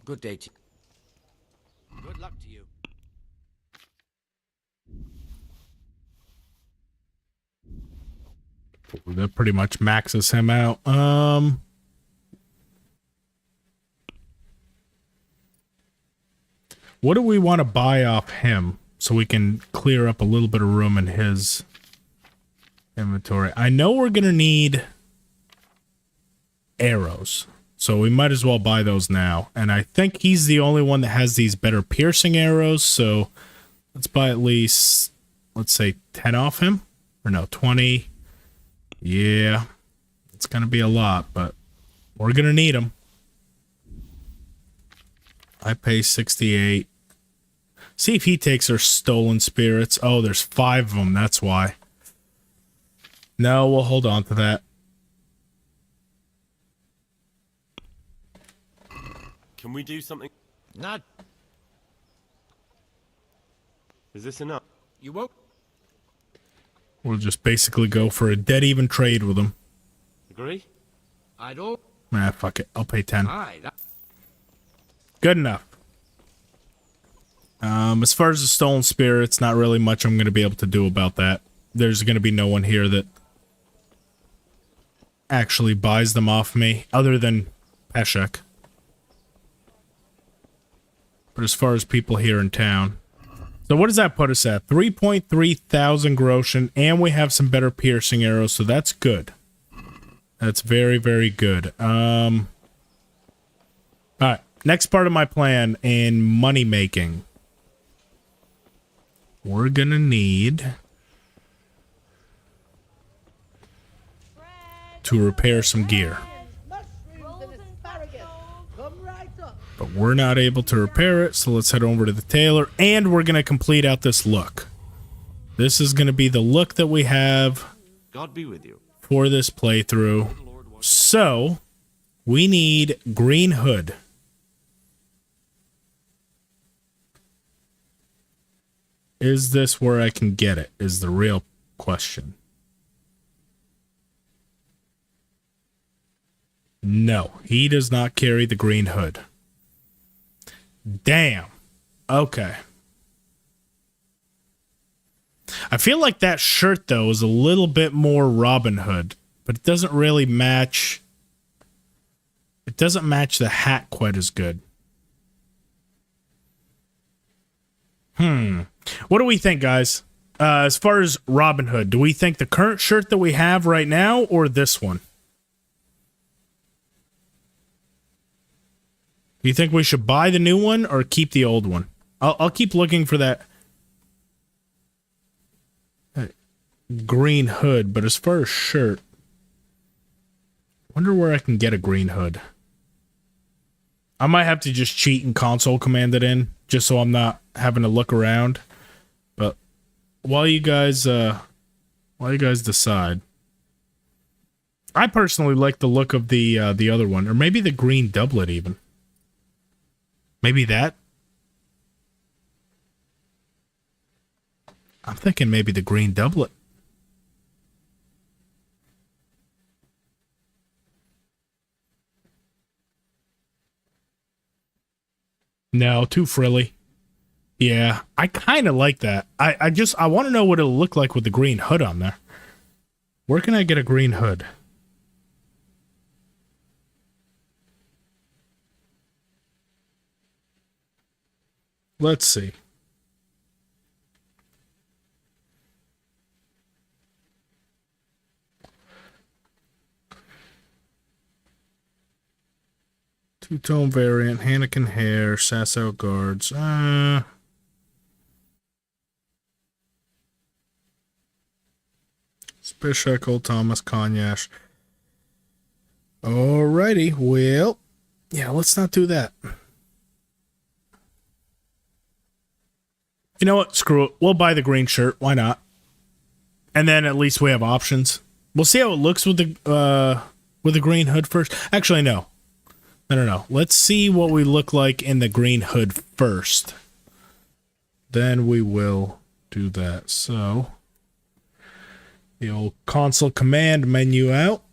Speaker 3: Good day to you.
Speaker 10: Good luck to you.
Speaker 1: That pretty much maxes him out. What do we want to buy off him so we can clear up a little bit of room in his inventory? I know we're going to need arrows, so we might as well buy those now. And I think he's the only one that has these better piercing arrows, so let's buy at least, let's say 10 off him. Or no, 20. Yeah, it's going to be a lot, but we're going to need them. I pay 68. See if he takes our stolen spirits. Oh, there's 5 of them, that's why. No, we'll hold on to that.
Speaker 6: Can we do something?
Speaker 10: Not.
Speaker 6: Is this enough?
Speaker 10: You won't.
Speaker 1: We'll just basically go for a dead even trade with him.
Speaker 6: Agree?
Speaker 10: I don't.
Speaker 1: Ah, fuck it. I'll pay 10.
Speaker 10: Aye, that.
Speaker 1: Good enough. As far as the stolen spirits, not really much I'm going to be able to do about that. There's going to be no one here that actually buys them off me, other than Peshek. But as far as people here in town. So what does that put us at? 3.3 thousand groschen, and we have some better piercing arrows, so that's good. That's very, very good. Alright, next part of my plan in money making. We're gonna need to repair some gear. But we're not able to repair it, so let's head over to the tailor, and we're going to complete out this look. This is going to be the look that we have
Speaker 6: God be with you.
Speaker 1: for this playthrough. So, we need green hood. Is this where I can get it, is the real question. No, he does not carry the green hood. Damn. Okay. I feel like that shirt, though, is a little bit more Robin Hood, but it doesn't really match. It doesn't match the hat quite as good. What do we think, guys? As far as Robin Hood, do we think the current shirt that we have right now or this one? Do you think we should buy the new one or keep the old one? I'll keep looking for that green hood, but as far as shirt, wonder where I can get a green hood. I might have to just cheat and console command it in, just so I'm not having to look around. But while you guys decide, I personally like the look of the other one, or maybe the green doublet even. Maybe that. I'm thinking maybe the green doublet. No, too frilly. Yeah, I kind of like that. I want to know what it'll look like with the green hood on there. Where can I get a green hood? Let's see. Two-tone variant, Hanneken hair, Sasau guards. Spishak, Old Thomas, Konyash. Alrighty, well, yeah, let's not do that. You know what? Screw it. We'll buy the green shirt. Why not? And then at least we have options. We'll see how it looks with the green hood first. Actually, no. No. Let's see what we look like in the green hood first. Then we will do that. So, the old console command menu out.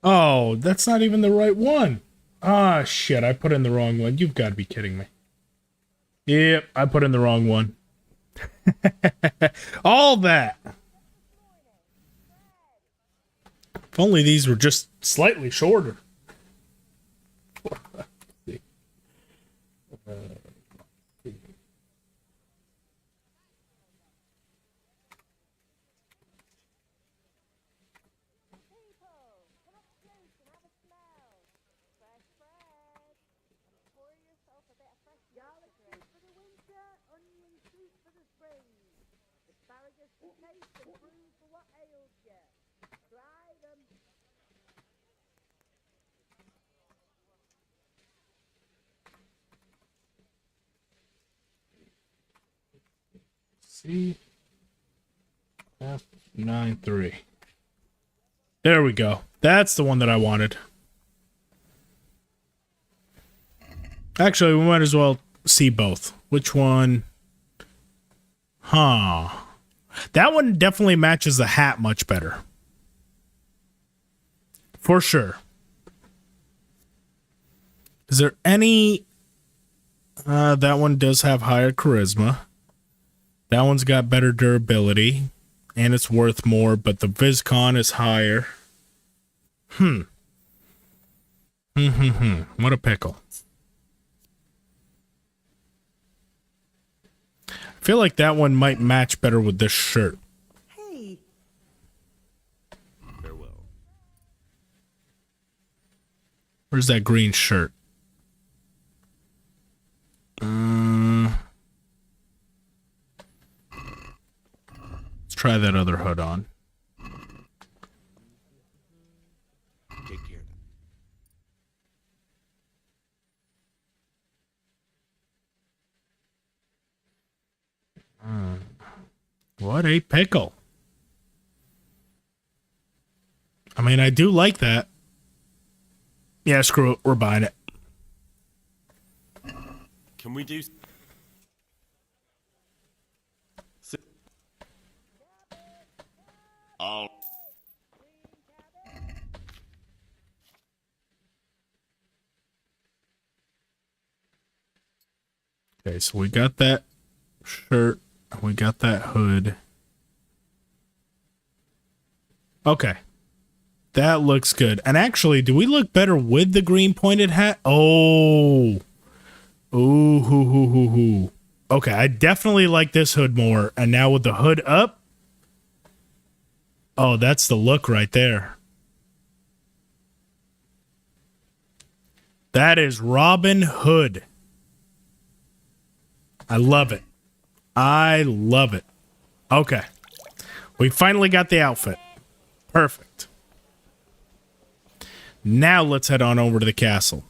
Speaker 1: Oh, that's not even the right one. Ah, shit, I put in the wrong one. You've got to be kidding me. Yep, I put in the wrong one. All that. If only these were just slightly shorter. C F93. There we go. That's the one that I wanted. Actually, we might as well see both. Which one? Huh. That one definitely matches the hat much better. For sure. Is there any... that one does have higher charisma. That one's got better durability. And it's worth more, but the Viscon is higher. What a pickle. I feel like that one might match better with this shirt.
Speaker 10: Hey.
Speaker 9: Farewell.
Speaker 1: Where's that green shirt? Let's try that other hood on.
Speaker 8: Take care.
Speaker 1: What a pickle. I mean, I do like that. Yeah, screw it. We're buying it.
Speaker 9: Can we do...
Speaker 1: so we got that shirt. We got that hood. Okay. That looks good. And actually, do we look better with the green pointed hat? Oh. Ooh, hoo, hoo, hoo, hoo. Okay, I definitely like this hood more. And now with the hood up. Oh, that's the look right there. That is Robin Hood. I love it. I love it. Okay. We finally got the outfit. Perfect. Now let's head on over to the castle.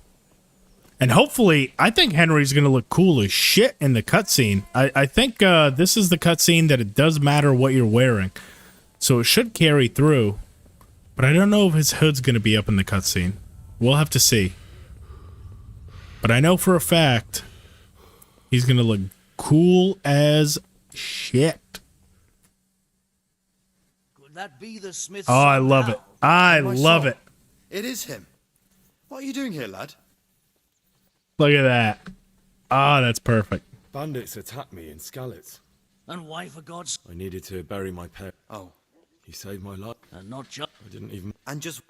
Speaker 1: And hopefully, I think Henry's going to look cool as shit in the cutscene. I think this is the cutscene that it does matter what you're wearing. So it should carry through. But I don't know if his hood's going to be up in the cutscene. We'll have to see. But I know for a fact he's going to look cool as shit.
Speaker 10: Could that be the Smith's
Speaker 1: Oh, I
Speaker 10: son
Speaker 1: love
Speaker 10: now?
Speaker 1: it. I love it.
Speaker 8: It is him. What are you doing here, lad?
Speaker 1: Look at that. Ah, that's perfect.
Speaker 4: Bandits attacked me in Skalitz.
Speaker 10: And why, for God's...
Speaker 4: I needed to bury my pet.
Speaker 8: Oh.
Speaker 4: He saved my life.
Speaker 10: And not just...
Speaker 4: I didn't even...
Speaker 8: And just...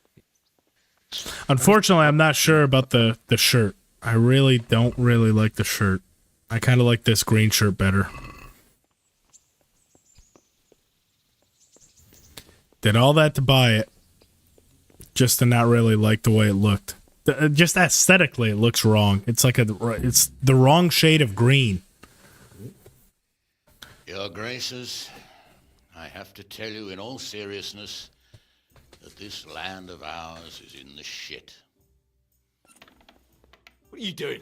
Speaker 1: Unfortunately, I'm not sure about the shirt. I really don't really like the shirt. I kind of like this green shirt better. Did all that to buy it, just to not really like the way it looked. Just aesthetically, it looks wrong. It's like it's the wrong shade of green.
Speaker 12: Your Graces, I have to tell you in all seriousness that this land of ours is in the shit.
Speaker 10: What are you doing?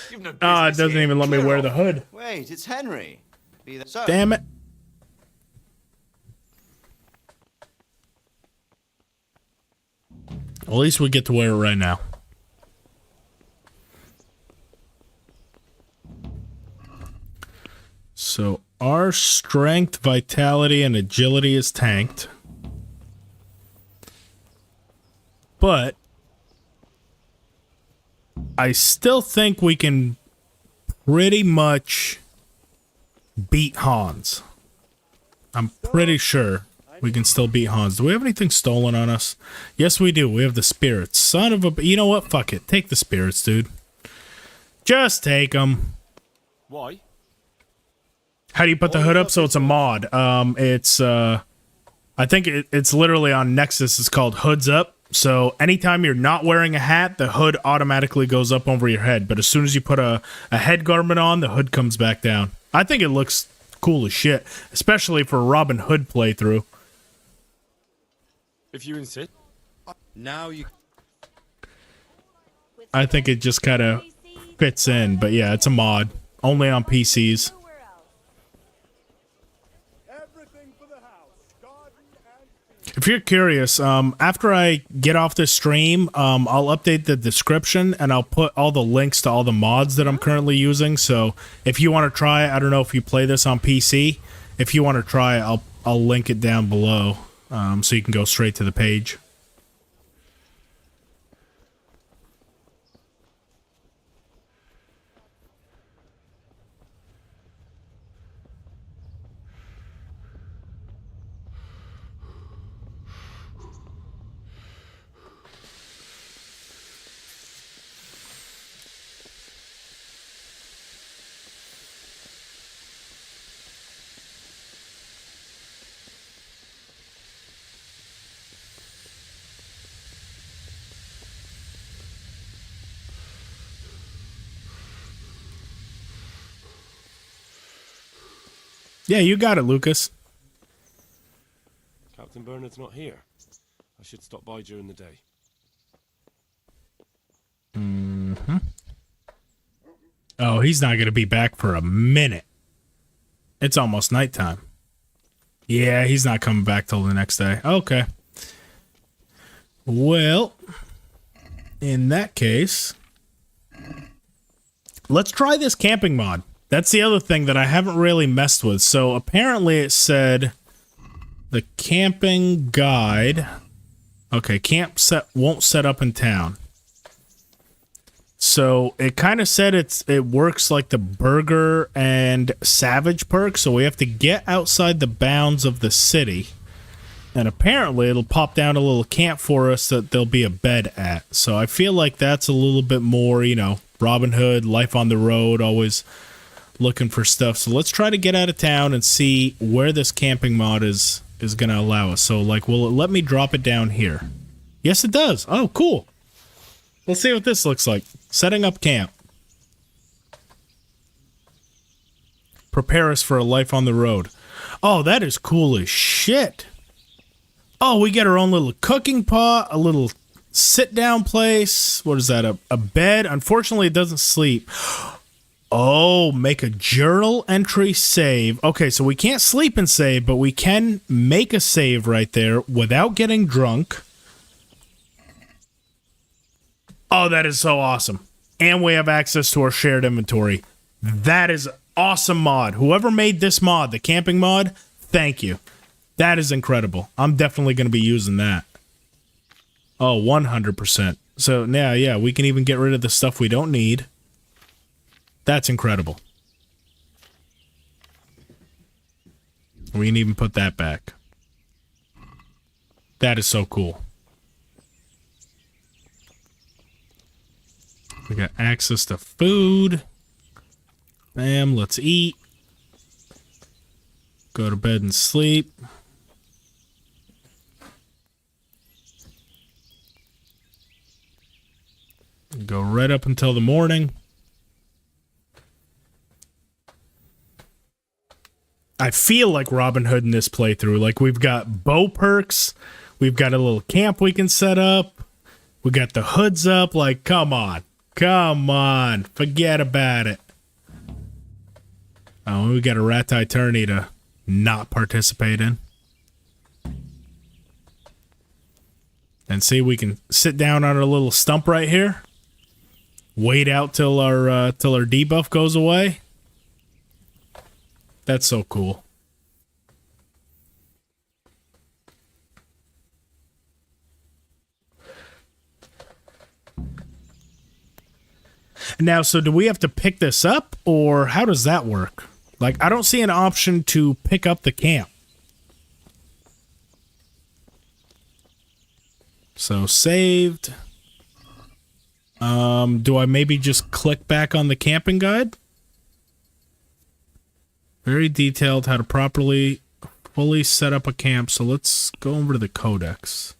Speaker 10: You've no
Speaker 1: Ah, it
Speaker 10: business
Speaker 1: doesn't
Speaker 10: here.
Speaker 1: even let me
Speaker 10: Clear
Speaker 1: wear
Speaker 10: off.
Speaker 1: the hood.
Speaker 10: Wait, it's Henry. Be that so.
Speaker 1: Damn it. At least we get to wear it right now. So our strength, vitality, and agility is tanked. But I still think we can pretty much beat Hans. I'm pretty sure we can still beat Hans. Do we have anything stolen on us? Yes, we do. We have the spirits. Son of a... You know what? Fuck it. Take the spirits, dude. Just take them.
Speaker 4: Why?
Speaker 1: How do you put the hood up? So it's a mod. I think it's literally on Nexus. It's called Hoods Up. So anytime you're not wearing a hat, the hood automatically goes up over your head. But as soon as you put a head garment on, the hood comes back down. I think it looks cool as shit, especially for a Robin Hood playthrough.
Speaker 4: If you insist. Now you...
Speaker 1: I think it just kind of fits in. But yeah, it's a mod. Only on PCs. If you're curious, after I get off this stream, I'll update the description and I'll put all the links to all the mods that I'm currently using. So if you want to try it, I don't know if you play this on PC. If you want to try it, I'll link it down below, so you can go straight to the page. Yeah, you got it, Lucas.
Speaker 9: Captain Bernard's not here. I should stop by during the day.
Speaker 1: Mm-hmm. Oh, he's not going to be back for a minute. It's almost nighttime. Yeah, he's not coming back till the next day. Okay. Well, in that case, let's try this camping mod. That's the other thing that I haven't really messed with. So apparently it said the camping guide. Okay, camp set won't set up in town. So it kind of said it works like the burger and savage perk, so we have to get outside the bounds of the city. And apparently it'll pop down a little camp for us that there'll be a bed at. So I feel like that's a little bit more, you know, Robin Hood, life on the road, always looking for stuff. So let's try to get out of town and see where this camping mod is going to allow us. So, like, will it let me drop it down here? Yes, it does. Oh, cool. Let's see what this looks like. Setting up camp. Prepare us for a life on the road. Oh, that is cool as shit. Oh, we get our own little cooking pot, a little sit-down place. What is that? A bed. Unfortunately, it doesn't sleep. Oh, make a journal entry save. Okay, so we can't sleep and save, but we can make a save right there without getting drunk. Oh, that is so awesome. And we have access to our shared inventory. That is awesome mod. Whoever made this mod, the camping mod, thank you. That is incredible. I'm definitely going to be using that. Oh, 100%. So, now, yeah, we can even get rid of the stuff we don't need. That's incredible. We can even put that back. That is so cool. We got access to food. Bam, let's eat. Go to bed and sleep. Go right up until the morning. I feel like Robin Hood in this playthrough. Like, we've got bow perks. We've got a little camp we can set up. We got the hoods up. Like, come on. Come on. Forget about it. Oh, we got a rat-tie tourney to not participate in. And see, we can sit down on our little stump right here. Wait out till our debuff goes away. That's so cool. Now, so do we have to pick this up, or how does that work? Like, I don't see an option to pick up the camp. So, saved. Do I maybe just click back on the camping guide? Very detailed how to fully set up a camp. So let's go over to the codex.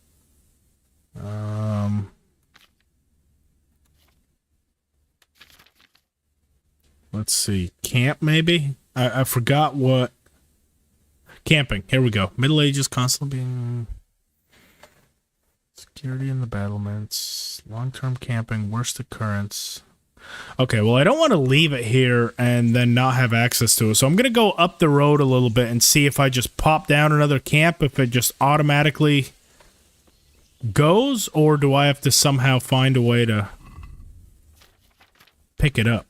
Speaker 1: Let's see. Camp, maybe? I forgot what... Camping. Here we go. Middle Ages constantly being... Security in the battlements. Long-term camping. Worst occurrence. Okay, well, I don't want to leave it here and then not have access to it. So I'm going to go up the road a little bit and see if I just pop down another camp, if it just automatically goes, or do I have to somehow find a way to pick it up?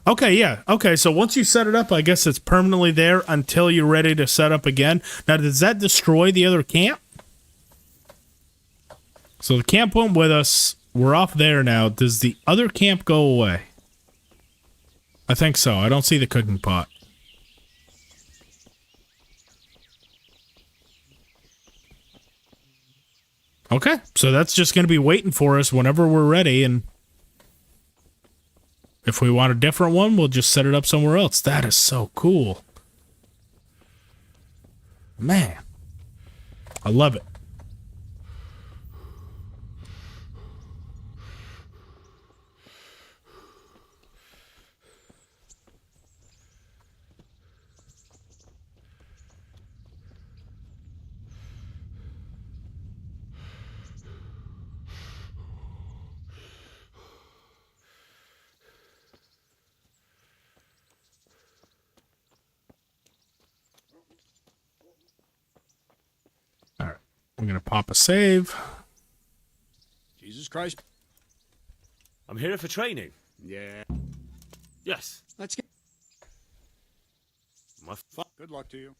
Speaker 1: Okay, yeah. Okay, so once you set it up, I guess it's permanently there until you're ready to set up again. Now, does that destroy the other camp? So the camp went with us. We're off there now. Does the other camp go away? I think so. I don't see the cooking pot. Okay, so that's just going to be waiting for us whenever we're ready, and if we want a different one, we'll just set it up somewhere else. That is so cool. Man. I love it. I'm going to pop a save.
Speaker 9: Jesus Christ.
Speaker 6: I'm here for training.
Speaker 9: Yeah.
Speaker 6: Yes.
Speaker 11: Let's get...
Speaker 9: Good luck to you.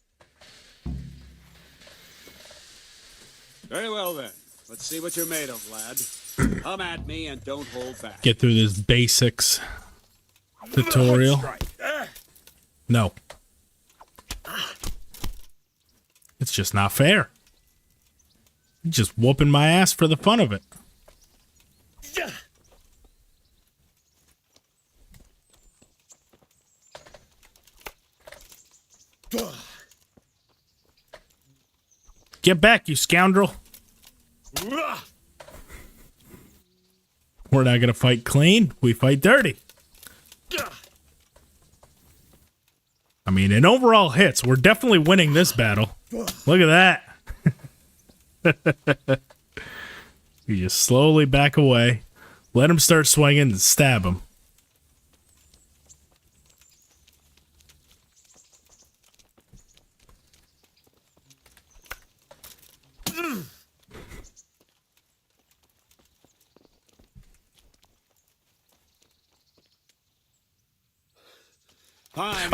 Speaker 9: Very well, then. Let's see what you're made of, lad.
Speaker 13: Come at me and don't hold back.
Speaker 1: Get through this basics tutorial. No. It's just not fair. You're just whooping my ass for the fun of it. Get back, you scoundrel. We're not going to fight clean. We fight dirty. I mean, in overall hits, we're definitely winning this battle. Look at that. You just slowly back away. Let him start swinging and stab him.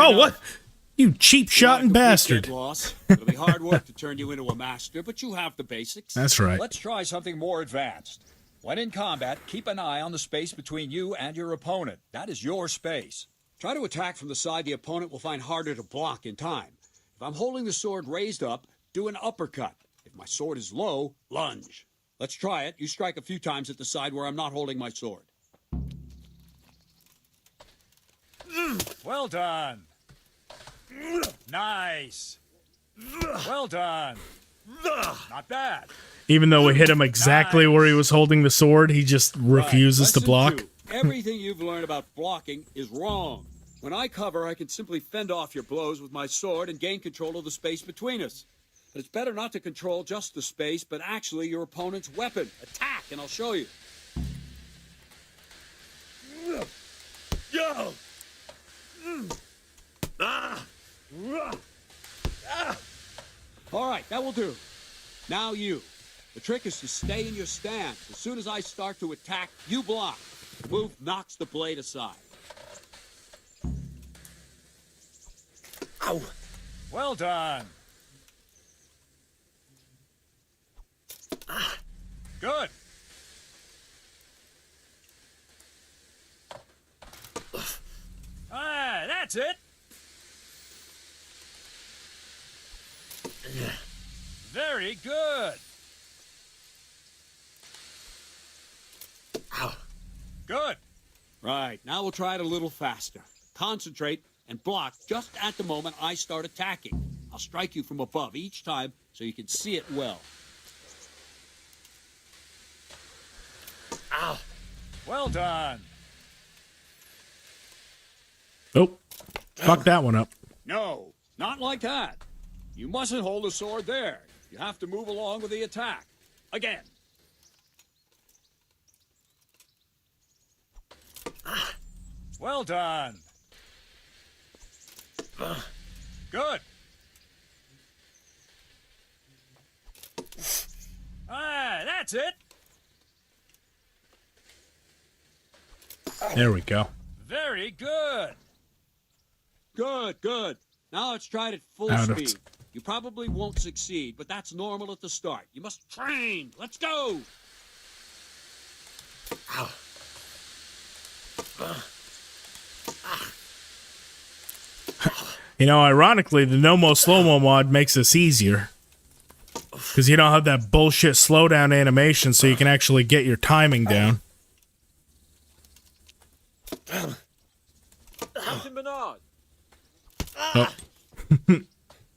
Speaker 1: Oh, what? You cheap-shotting bastard.
Speaker 13: It'll be hard work to turn you into a master, but you have the basics.
Speaker 1: That's right.
Speaker 14: Let's try something more advanced. When in combat, keep an eye on the space between you and your opponent. That is your space.
Speaker 13: Try to attack from the side the opponent will find harder to block in time. If I'm holding the sword raised up, do an uppercut. If my sword is low, lunge. Let's try it. You strike a few times at the side where I'm not holding my sword.
Speaker 14: Well done. Nice. Well done. Not bad.
Speaker 1: Even though we hit him exactly where he was holding the sword, he just refuses to block.
Speaker 13: 2. Everything you've learned about blocking is wrong. When I cover, I can simply fend off your blows with my sword and gain control of the space between us. But it's better not to control just the space, but actually your opponent's weapon. Attack, and I'll show you. Yo! All right, that will do. Now you. The trick is to stay in your stance. As soon as I start to attack, you block. The move knocks the blade aside.
Speaker 14: Ow! Well done. Good. Ah, that's it. Very good. Good.
Speaker 13: Right, now we'll try it a little faster. Concentrate and block just at the moment I start attacking. I'll strike you from above each time so you can see it well.
Speaker 14: Ow. Well done.
Speaker 1: Oh, fuck that one up.
Speaker 13: No, not like that. You mustn't hold the sword there. You have to move along with the attack. Again.
Speaker 14: Well done. Good. Ah, that's it.
Speaker 1: There we go.
Speaker 14: Very good.
Speaker 13: Good, good. Now let's try it at full speed. You probably won't succeed, but that's normal at the start. You must train. Let's go.
Speaker 1: You know, ironically, the No-Mo Slow-Mo mod makes this easier. Because you don't have that bullshit slowdown animation, so you can actually get your timing down.
Speaker 13: Captain Bernard.
Speaker 1: Oh.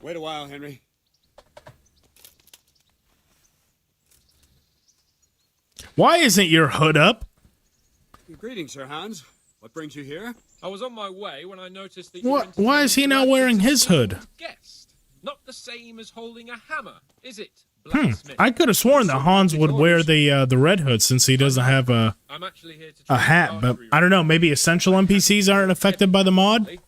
Speaker 13: Wait a while, Henry.
Speaker 1: Why isn't your hood up?
Speaker 13: Greetings, Sir Hans. What brings you here?
Speaker 15: I was on my way when I noticed that
Speaker 1: What? Why is he not wearing his hood?
Speaker 15: Guest. Not the same as holding a hammer, is it?
Speaker 1: I could have sworn that Hans would wear the red hood since he doesn't have a hat, but I don't know. Maybe essential NPCs aren't affected by the mod.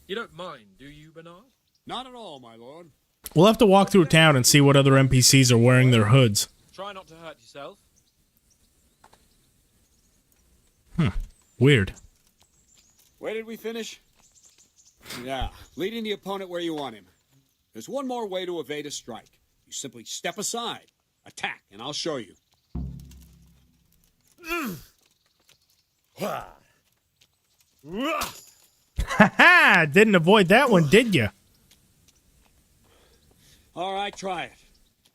Speaker 15: You don't mind, do you, Bernard?
Speaker 13: Not at all, my lord.
Speaker 1: We'll have to walk through town and see what other NPCs are wearing their hoods.
Speaker 15: Try not to hurt yourself.
Speaker 1: Weird.
Speaker 13: Where did we finish? Yeah, leading the opponent where you want him. There's one more way to evade a strike. You simply step aside, attack, and I'll show you.
Speaker 1: Ha! Didn't avoid that one, did you?
Speaker 13: All right, try it.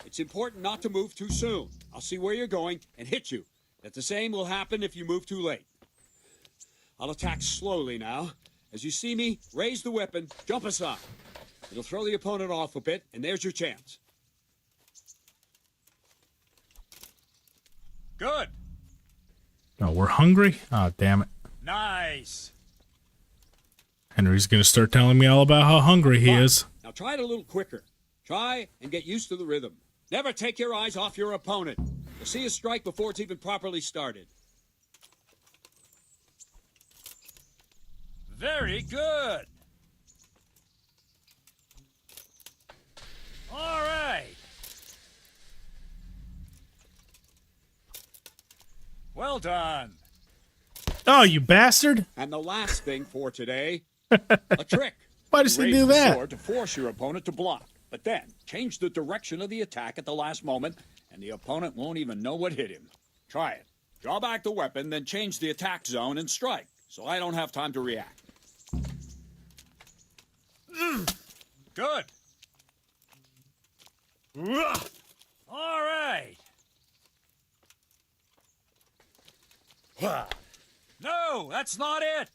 Speaker 13: It's important not to move too soon. I'll see where you're going and hit you. That the same will happen if you move too late. I'll attack slowly now. As you see me, raise the weapon, jump aside. It'll throw the opponent off a bit, and there's your chance.
Speaker 14: Good.
Speaker 1: Oh, we're hungry? Oh, damn it.
Speaker 14: Nice.
Speaker 1: Henry's going to start telling me all about how hungry he is.
Speaker 13: Now try it a little quicker. Try and get used to the rhythm. Never take your eyes off your opponent. You'll see a strike before it's even properly started.
Speaker 14: Very good. All right. Well done.
Speaker 1: Oh, you bastard.
Speaker 13: And the last thing for today, a trick.
Speaker 1: Why does he
Speaker 13: Raise
Speaker 1: do
Speaker 13: the
Speaker 1: that?
Speaker 13: sword to force your opponent to block. But then, change the direction of the attack at the last moment, and the opponent won't even know what hit him. Try it. Draw back the weapon, then change the attack zone and strike, so I don't have time to react.
Speaker 14: Good. All right. No, that's not it.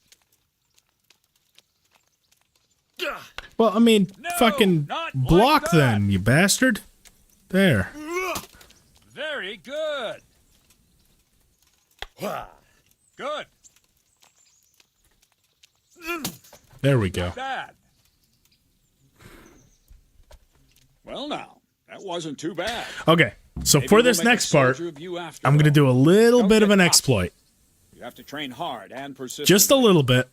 Speaker 1: Well, I mean, fucking
Speaker 14: not
Speaker 1: block
Speaker 14: like
Speaker 1: then, you bastard. There.
Speaker 14: Very good. Good.
Speaker 1: There we go.
Speaker 14: Bad.
Speaker 13: Well, now, that wasn't too bad.
Speaker 1: Okay, so
Speaker 13: Maybe
Speaker 1: for
Speaker 13: we'll
Speaker 1: this
Speaker 13: make a
Speaker 1: next part,
Speaker 13: soldier of you after
Speaker 1: I'm going to
Speaker 13: all.
Speaker 1: do a little
Speaker 13: Don't
Speaker 1: bit of
Speaker 13: get
Speaker 1: an
Speaker 13: cocky.
Speaker 1: exploit.
Speaker 13: You have to train hard and persistent.
Speaker 1: Just a little bit.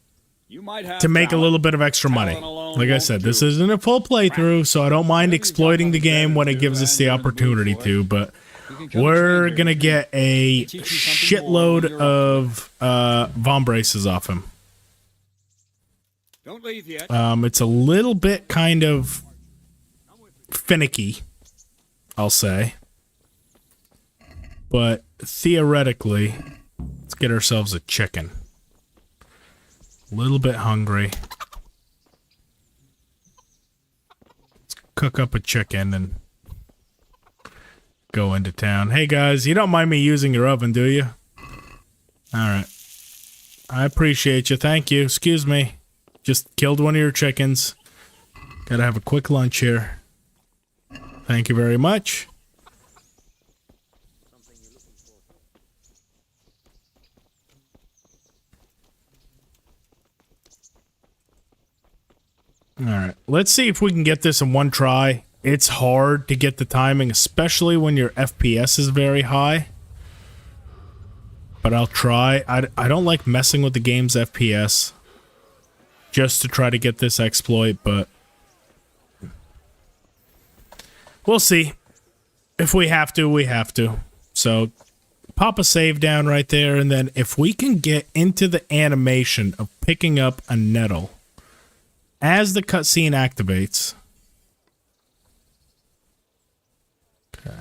Speaker 13: You might have
Speaker 1: To make a
Speaker 13: talent.
Speaker 1: little bit of extra money.
Speaker 13: Talent alone
Speaker 1: Like I
Speaker 13: won't
Speaker 1: said,
Speaker 13: do
Speaker 1: this
Speaker 13: it.
Speaker 1: isn't a full playthrough, so I don't mind exploiting the game when it gives us the opportunity to, but we're going to get a shitload of Von Braces off him.
Speaker 13: Don't leave yet.
Speaker 1: It's a little bit kind of finicky, I'll say. But theoretically, let's get ourselves a chicken. A little bit hungry. Let's cook up a chicken and go into town. Hey guys, you don't mind me using your oven, do you? Alright. I appreciate you. Thank you. Excuse me. Just killed one of your chickens. Gotta have a quick lunch here. Thank you very much. Alright, let's see if we can get this in one try. It's hard to get the timing, especially when your FPS is very high. But I'll try. I don't like messing with the game's FPS. Just to try to get this exploit, but... we'll see. If we have to, we have to. So, pop a save down right there, and then if we can get into the animation of picking up a nettle as the cutscene activates. Okay.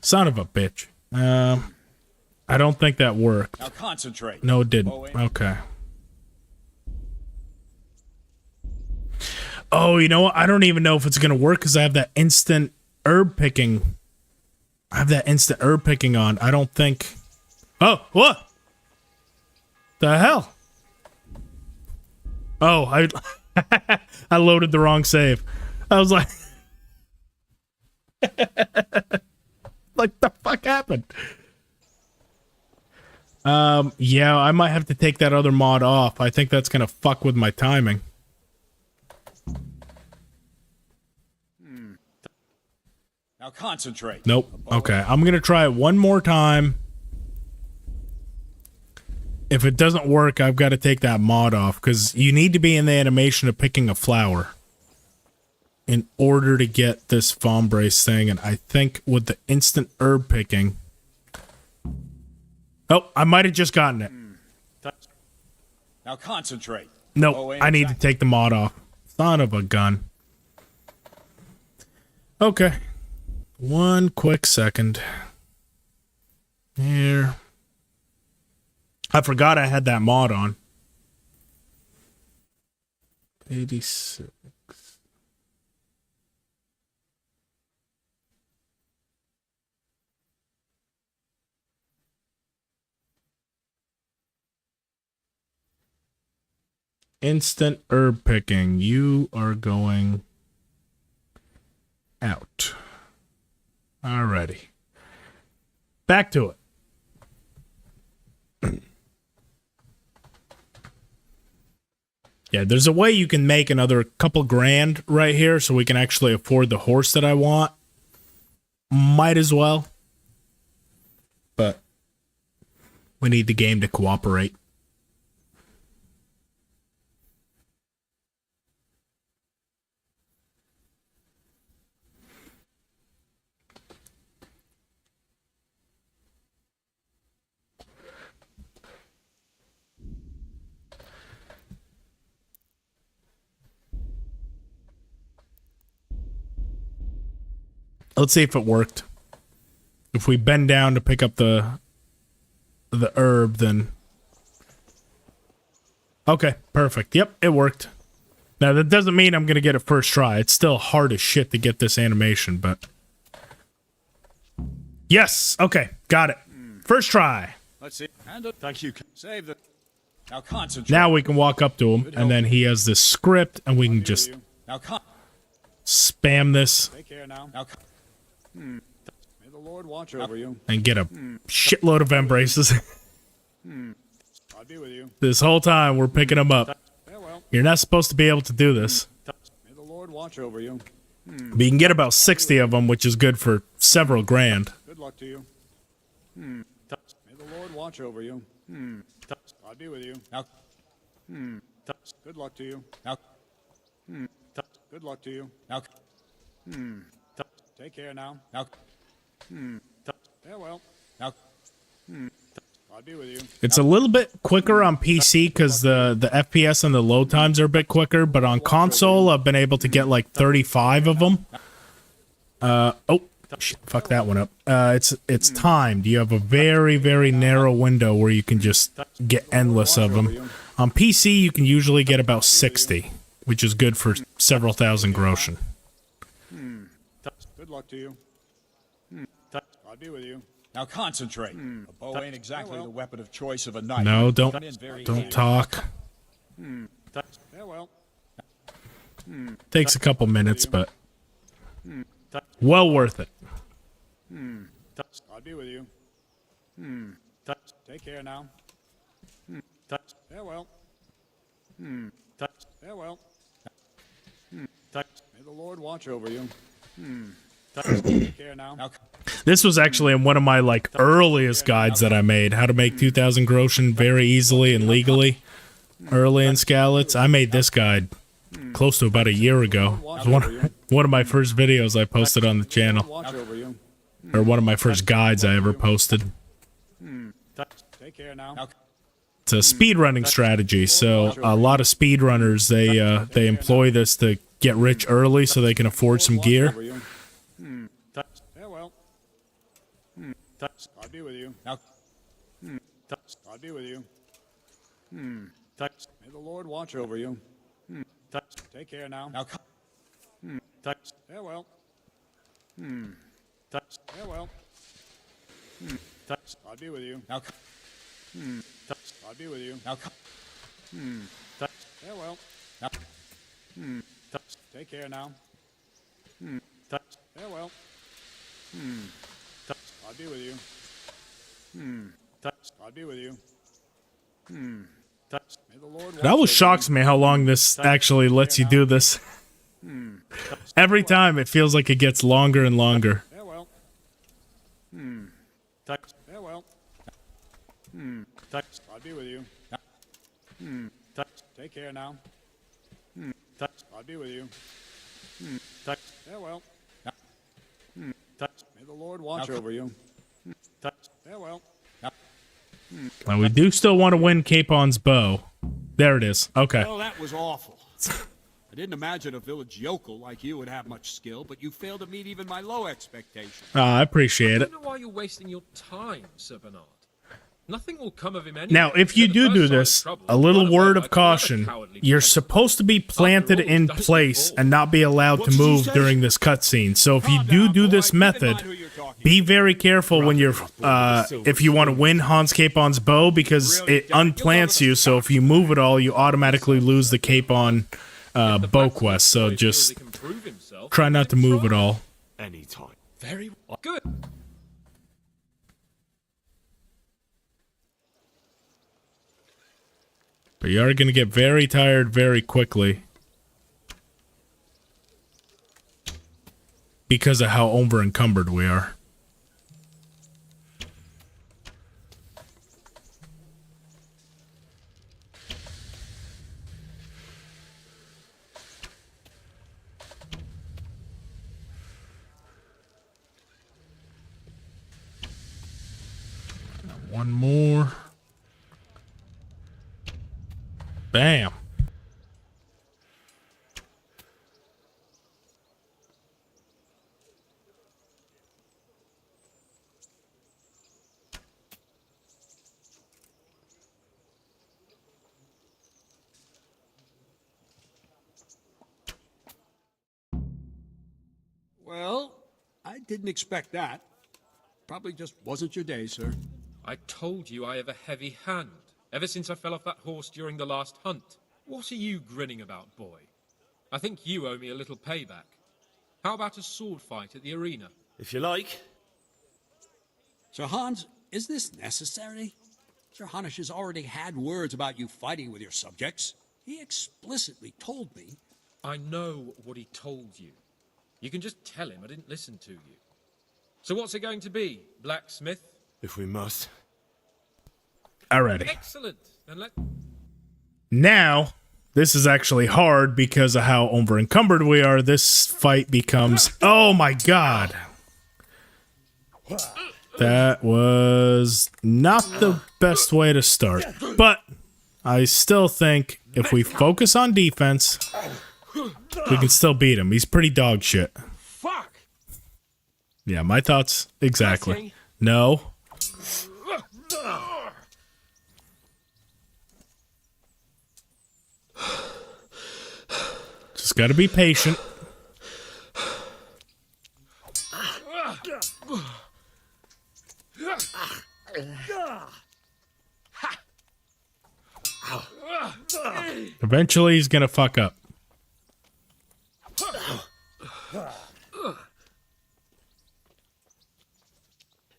Speaker 1: Son of a bitch. I don't think that worked.
Speaker 14: Now concentrate.
Speaker 1: No, it didn't. Okay. Oh, you know what? I don't even know if it's going to work because I have that instant herb picking. I have that instant herb picking on. I don't think... Oh, what? The hell? Oh, I loaded the wrong save. I was like... like, the fuck happened? Yeah, I might have to take that other mod off. I think that's gonna fuck with my timing.
Speaker 14: Now concentrate.
Speaker 1: Nope. Okay, I'm gonna try it one more time. If it doesn't work, I've got to take that mod off, because you need to be in the animation of picking a flower in order to get this Von Brace thing, and I think with the instant herb picking... Oh, I might have just gotten it.
Speaker 14: Now concentrate.
Speaker 1: Nope, I need to take the mod off. Son of a gun. Okay. One quick second. Here. I forgot I had that mod on. 86. Instant herb picking. You are going out. Alrighty. Back to it. Yeah, there's a way you can make another couple grand right here so we can actually afford the horse that I want. Might as well. But we need the game to cooperate. Let's see if it worked. If we bend down to pick up the herb, then... Okay, perfect. Yep, it worked. Now, that doesn't mean I'm going to get it first try. It's still hard as shit to get this animation, but... Yes! Okay, got it. First try.
Speaker 14: Let's see. And thank you. Save the... Now concentrate.
Speaker 1: Now we can walk up to him, and then he has this script, and we can just...
Speaker 14: Now
Speaker 1: spam this.
Speaker 14: Take care now. May the Lord watch over you.
Speaker 1: And get a shitload of embraces.
Speaker 14: I'll be with you.
Speaker 1: This whole time we're picking them up.
Speaker 14: Farewell.
Speaker 1: You're not supposed to be able to do this.
Speaker 14: May the Lord watch over you.
Speaker 1: But you can get about 60 of them, which is good for several grand.
Speaker 14: Good luck to you. May the Lord watch over you. I'll be with you. Now. Good luck to you. Now. Good luck to you. Now. Take care now. Now. Farewell. Now. I'll be with you.
Speaker 1: It's a little bit quicker on PC because the FPS and the load times are a bit quicker, but on console I've been able to get like 35 of them. Oh, shit, fuck that one up. It's timed. You have a very, very narrow window where you can just get endless of them. On PC you can usually get about 60, which is good for several thousand groschen.
Speaker 14: Good luck to you. I'll be with you. Now concentrate. A bow ain't exactly the weapon of choice of a knight.
Speaker 1: No, don't talk.
Speaker 14: Farewell.
Speaker 1: Takes a couple minutes, but well worth it.
Speaker 14: I'll be with you. Take care now. Farewell. Farewell. May the Lord watch over you. Take care now.
Speaker 1: This was actually in one of my like earliest guides that I made, how to make 2,000 groschen very easily and legally early in Skalitz. I made this guide close to about a year ago. It was one of my first videos I posted on the channel, or one of my first guides I ever posted.
Speaker 14: Take care now.
Speaker 1: It's a speedrunning strategy, so a lot of speedrunners they employ this to get rich early so they can afford some gear.
Speaker 14: Farewell. I'll be with you. Now. I'll be with you. May the Lord watch over you. Take care now. Now. Farewell. Farewell. I'll be with you. Now. I'll be with you. Now. Farewell. Now. Take care now. Farewell. I'll be with you. I'll be with you. May the Lord
Speaker 1: It always shocks me how long this actually lets you do this. Every time it feels like it gets longer and longer.
Speaker 14: Farewell. Farewell. I'll be with you. Take care now. I'll be with you. Farewell. May the Lord watch over you. Farewell.
Speaker 1: And we do still want to win Capon's bow. There it is. Okay.
Speaker 13: Well, that was awful. I didn't imagine a village yokel like you would have much skill, but you failed to meet even my low expectations.
Speaker 1: I appreciate
Speaker 15: I
Speaker 1: it.
Speaker 15: don't know why you're wasting your time, Sir Bernard. Nothing will come of him anyway.
Speaker 1: Now, if you do this, a little word of caution. You're supposed to be planted in place and not be allowed to move during this cutscene. So if you do this method, be very careful when you're, if you want to win Hans Capon's bow, because it unplants you, so if you move at all, you automatically lose the Capon bow quest. So just try not to move at all.
Speaker 4: Anytime.
Speaker 15: Very good.
Speaker 1: But you are going to get very tired very quickly. Because of how over encumbered we are. One more. Bam.
Speaker 13: Well, I didn't expect that. Probably just wasn't your day, sir.
Speaker 15: I told you I have a heavy hand. Ever since I fell off that horse during the last hunt. What are you grinning about, boy? I think you owe me a little payback. How about a sword fight at the arena?
Speaker 4: If you like.
Speaker 13: Sir Hans, is this necessary? Sir Hanush has already had words about you fighting with your subjects. He explicitly told me.
Speaker 15: I know what he told you. You can just tell him I didn't listen to you. So what's it going to be, blacksmith?
Speaker 4: If we must.
Speaker 1: Alrighty.
Speaker 15: Excellent. Then let...
Speaker 1: Now, this is actually hard because of how over encumbered we are. This fight becomes... Oh my god. That was not the best way to start. But I still think if we focus on defense, we can still beat him. He's pretty dog shit.
Speaker 15: Fuck!
Speaker 1: Yeah, my thoughts exactly. No. Just gotta be patient. Eventually, he's gonna fuck up.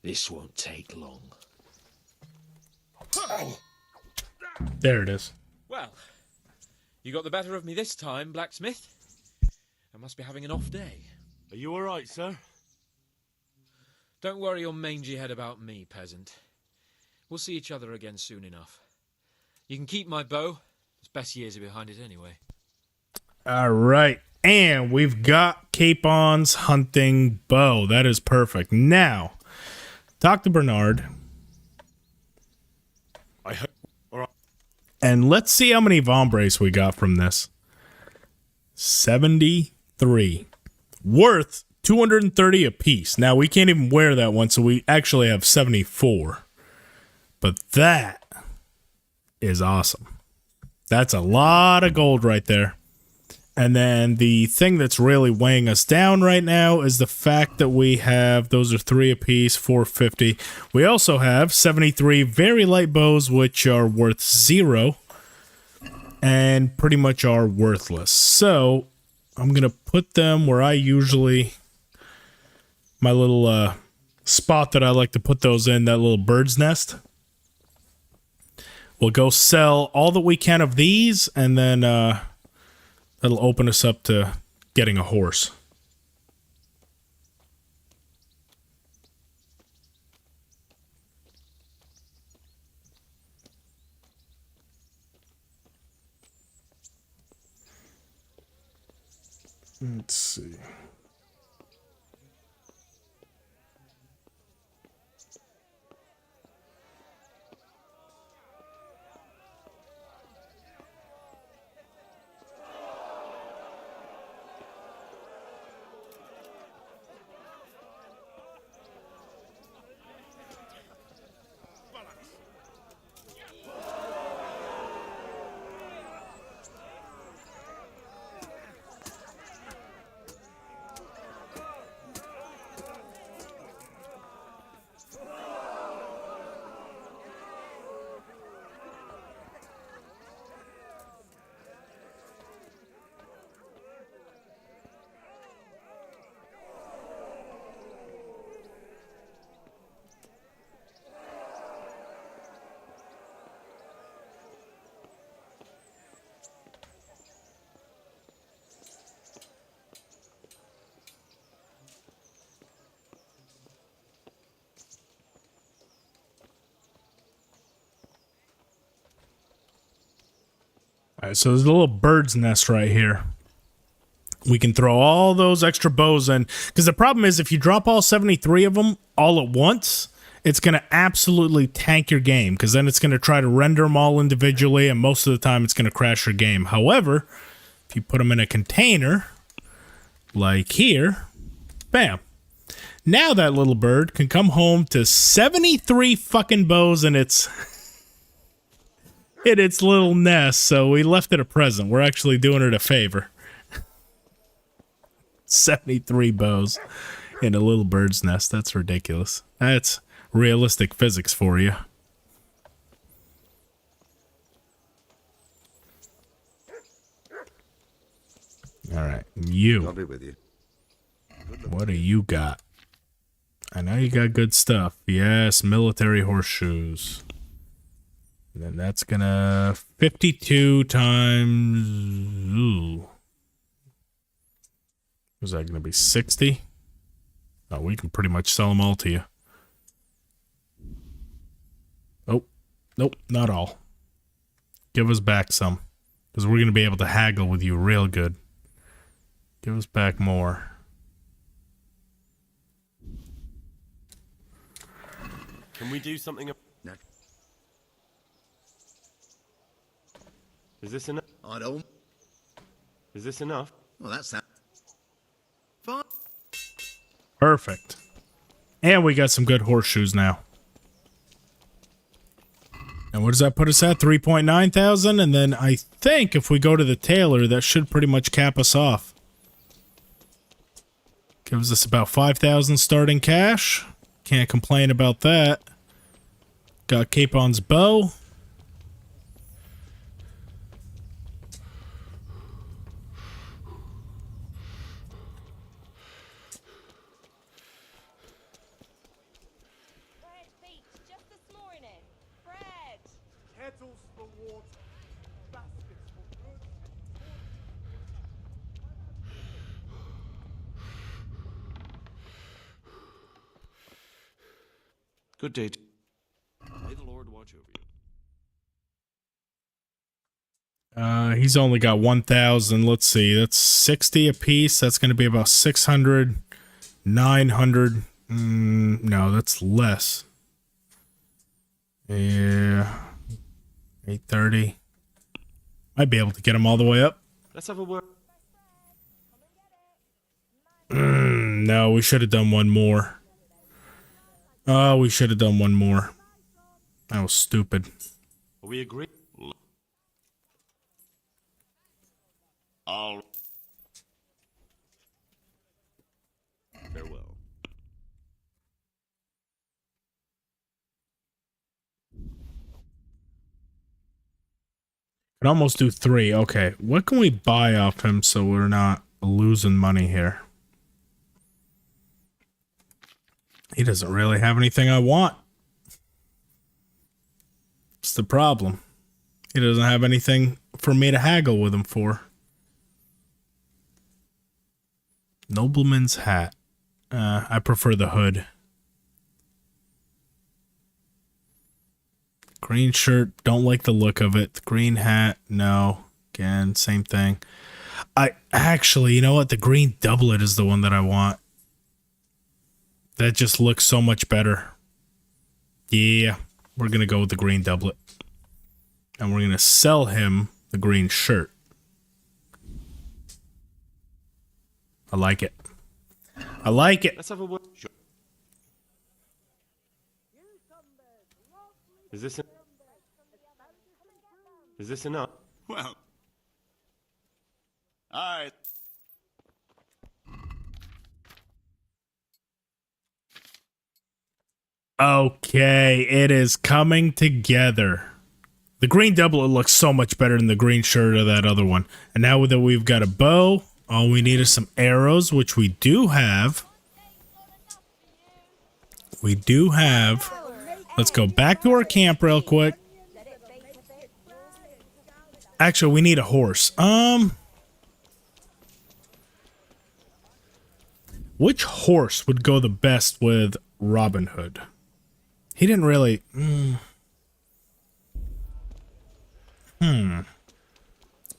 Speaker 15: This won't take long.
Speaker 1: There it is.
Speaker 15: Well, you got the better of me this time, blacksmith. I must be having an off day.
Speaker 4: Are you alright, sir?
Speaker 15: Don't worry your mangy head about me, peasant. We'll see each other again soon enough. You can keep my bow. Its best years are behind it anyway.
Speaker 1: Alright. And we've got Capon's hunting bow. That is perfect. Now, Dr. Bernard. And let's see how many Vombres we got from this. 73. Worth 230 apiece. Now, we can't even wear that one, so we actually have 74. But that is awesome. That's a lot of gold right there. And then the thing that's really weighing us down right now is the fact that we have, those are 3 apiece, 450. We also have 73 very light bows, which are worth 0 and pretty much are worthless. So I'm going to put them where I usually, my little spot that I like to put those in, that little bird's nest. We'll go sell all that we can of these, and then that'll open us up to getting a horse. Let's see. Alright, so there's a little bird's nest right here. We can throw all those extra bows in. Because the problem is, if you drop all 73 of them all at once, it's going to absolutely tank your game. Because then it's going to try to render them all individually, and most of the time it's going to crash your game. However, if you put them in a container, like here, bam. Now that little bird can come home to 73 fucking bows in its little nest. So we left it a present. We're actually doing it a favor. 73 bows in a little bird's nest. That's ridiculous. That's realistic physics for you. All right, you.
Speaker 8: I'll be with you.
Speaker 1: What do you got? I know you got good stuff. Yes, military horseshoes. And then that's gonna 52 times. Ooh. Was that gonna be 60? Oh, we can pretty much sell them all to you. Oh, nope, not all. Give us back some, because we're gonna be able to haggle with you real good. Give us back more.
Speaker 16: Can we do something?
Speaker 8: No.
Speaker 16: Is this enough?
Speaker 8: I don't.
Speaker 16: Is this enough?
Speaker 8: Well, that's that. Fine.
Speaker 1: Perfect. And we got some good horseshoes now. And what does that put us at? 3.9 thousand. And then I think if we go to the tailor, that should pretty much cap us off. Gives us about 5,000 starting cash. Can't complain about that. Got Capon's bow.
Speaker 5: Bread beach just this morning. Bread.
Speaker 9: Kettles for water. Baskets for goods.
Speaker 16: Good day. May the Lord watch over you.
Speaker 1: He's only got 1,000. Let's see. That's 60 a piece. That's going to be about 600, 900. No, that's less. Yeah. 830. Might be able to get them all the way up.
Speaker 16: Let's have a word.
Speaker 1: No, we should have done one more. Oh, we should have done one more. That was stupid.
Speaker 16: We agree. All. Farewell.
Speaker 1: Could almost do 3. Okay, what can we buy off him so we're not losing money here? He doesn't really have anything I want. It's the problem. He doesn't have anything for me to haggle with him for. Nobleman's hat. I prefer the hood. Green shirt, don't like the look of it. The green hat, no. Again, same thing. Actually, you know what? The green doublet is the one that I want. That just looks so much better. Yeah, we're going to go with the green doublet. And we're going to sell him the green shirt. I like it. I like it.
Speaker 16: Let's have a word. Sure. Is this enough?
Speaker 8: Well. All right.
Speaker 1: Okay, it is coming together. The green doublet looks so much better than the green shirt of that other one. And now that we've got a bow, all we need is some arrows, which we do have. We do have. Let's go back to our camp real quick. Actually, we need a horse. Which horse would go the best with Robin Hood? He didn't really...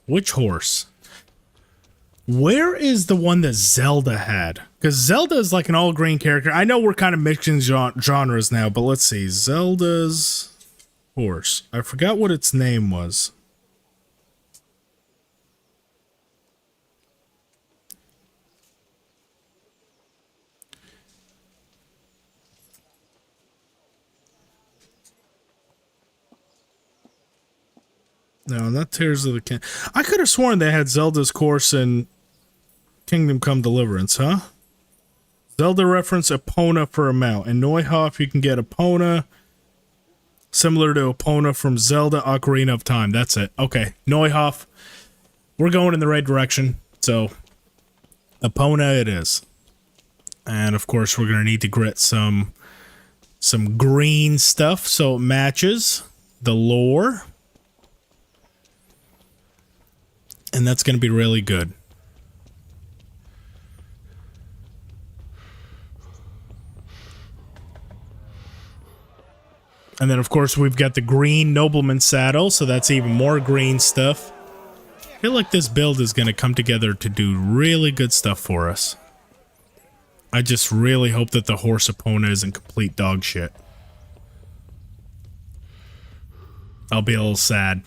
Speaker 1: Which horse? Where is the one that Zelda had? Because Zelda is like an all-green character. I know we're kind of mixing genres now, but let's see. Zelda's horse. I forgot what its name was. No, not Tears of the King. I could have sworn they had Zelda's course in Kingdom Come Deliverance, huh? Zelda reference Epona for a mount. In Neuhoff, you can get Epona, similar to Epona from Zelda Ocarina of Time. That's it. Okay, Neuhoff. We're going in the right direction. So, Epona it is. And, of course, we're going to need to grit some green stuff so it matches the lore. And that's going to be really good. And then, of course, we've got the green nobleman saddle, so that's even more green stuff. I feel like this build is going to come together to do really good stuff for us. I just really hope that the horse Epona isn't complete dog shit. I'll be a little sad.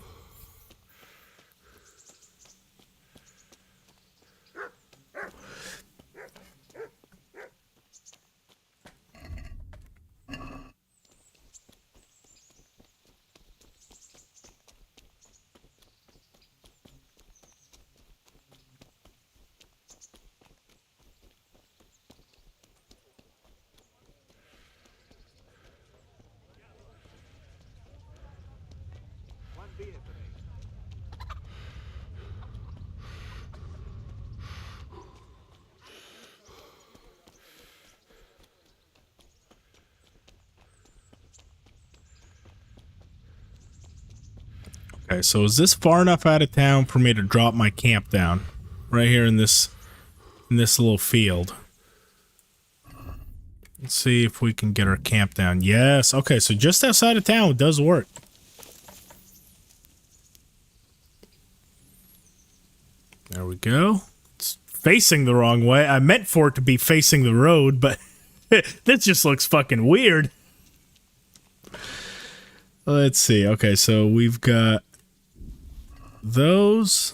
Speaker 1: Okay, so is this far enough out of town for me to drop my camp down? Right here in this little field. Let's see if we can get our camp down. Yes, okay, so just outside of town, it does work. There we go. It's facing the wrong way. I meant for it to be facing the road, but this just looks fucking weird. Let's see. Okay, so we've got those.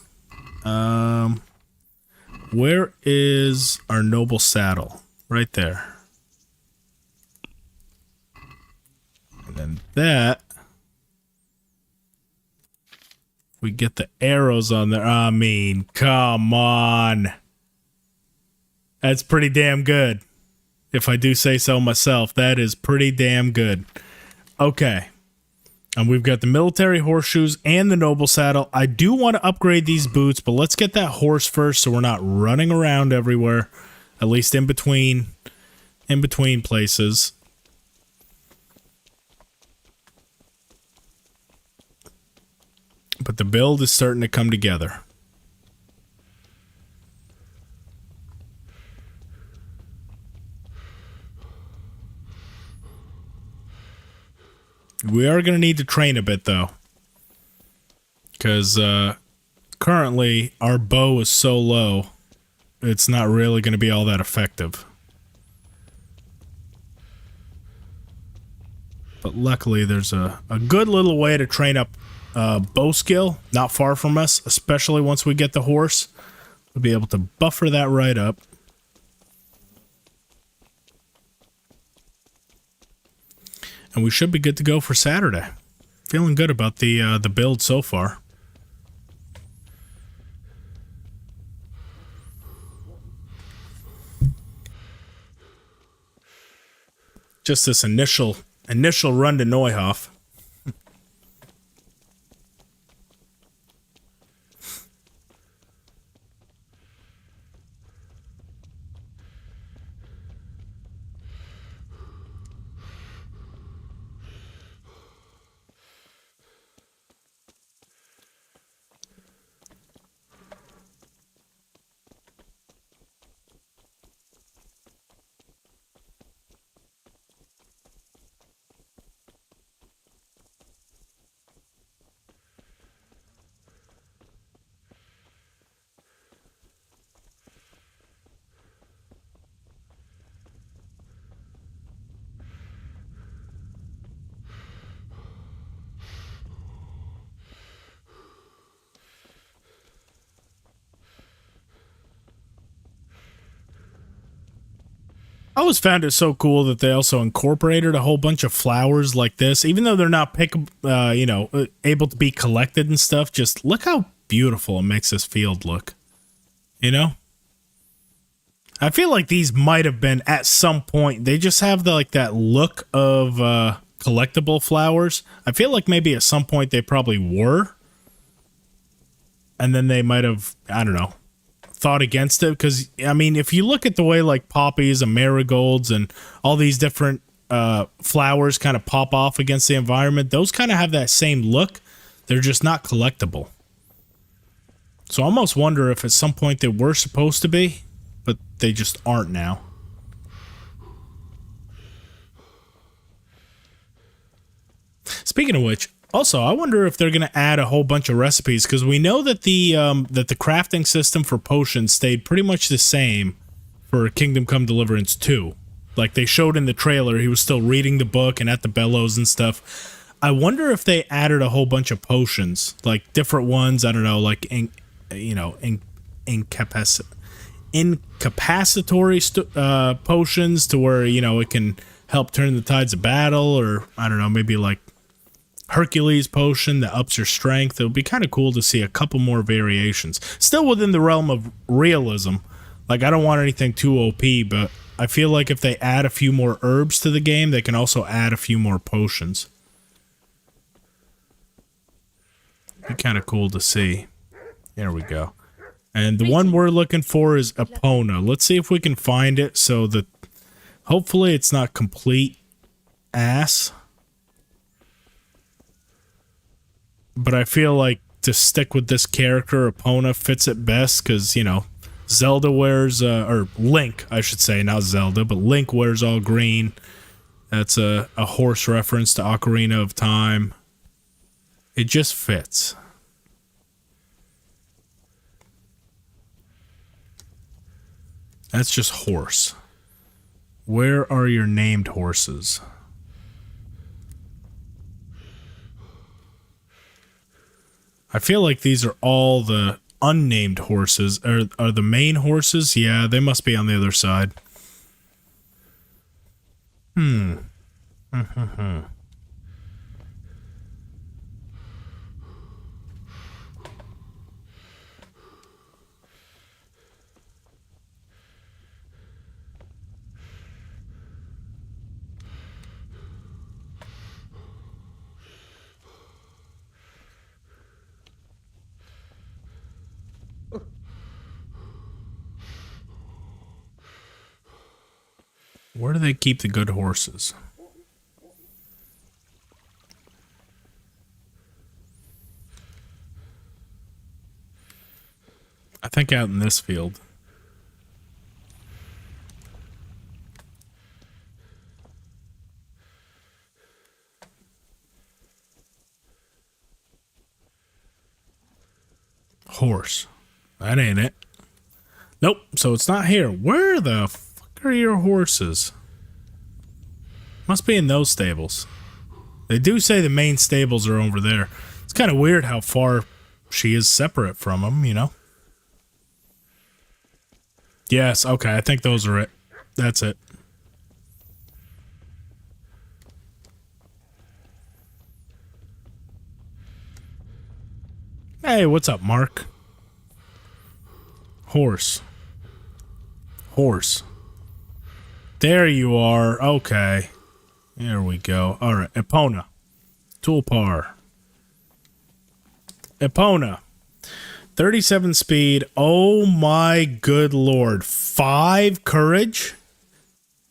Speaker 1: Where is our noble saddle? Right there. And then that. We get the arrows on there. I mean, come on. That's pretty damn good. If I do say so myself, that is pretty damn good. Okay. And we've got the military horseshoes and the noble saddle. I do want to upgrade these boots, but let's get that horse first so we're not running around everywhere. At least in between places. But the build is starting to come together. We are going to need to train a bit, though. Because currently, our bow is so low, it's not really going to be all that effective. But luckily, there's a good little way to train up bow skill, not far from us, especially once we get the horse. We'll be able to buffer that right up. And we should be good to go for Saturday. Feeling good about the build so far. Just this initial run to Neuhoff. I always found it so cool that they also incorporated a whole bunch of flowers like this, even though they're not able to be collected and stuff. Just look how beautiful it makes this field look. You know? I feel like these might have been at some point. They just have that look of collectible flowers. I feel like maybe at some point they probably were. And then they might have, I don't know, thought against it. Because, I mean, if you look at the way like poppies and marigolds and all these different flowers kind of pop off against the environment, those kind of have that same look. They're just not collectible. So I almost wonder if at some point they were supposed to be, but they just aren't now. Speaking of which, also, I wonder if they're going to add a whole bunch of recipes, because we know that the crafting system for potions stayed pretty much the same for Kingdom Come Deliverance 2. Like they showed in the trailer, he was still reading the book and at the bellows and stuff. I wonder if they added a whole bunch of potions, like different ones, I don't know, like incapacitory potions to where, it can help turn the tides of battle, or I don't know, maybe like Hercules potion that ups your strength. It would be kind of cool to see a couple more variations, still within the realm of realism. Like, I don't want anything too OP, but I feel like if they add a few more herbs to the game, they can also add a few more potions. Be kind of cool to see. There we go. And the one we're looking for is Epona. Let's see if we can find it so that hopefully it's not complete ass. But I feel like to stick with this character, Epona fits it best because, Zelda wears, or Link, I should say, not Zelda, but Link wears all green. That's a horse reference to Ocarina of Time. It just fits. That's just horse. Where are your named horses? I feel like these are all the unnamed horses. Are the main horses? Yeah, they must be on the other side. Where do they keep the good horses? I think out in this field. Horse. That ain't it. Nope, so it's not here. Where the fuck are your horses? Must be in those stables. They do say the main stables are over there. It's kind of weird how far she is separate from them, Yes, okay, I think those are it. That's it. Hey, what's up, Mark? Horse. Horse. There you are. Okay. There we go. All right. Epona. Tulpar. Epona. 37 speed. Oh my good lord. 5 courage.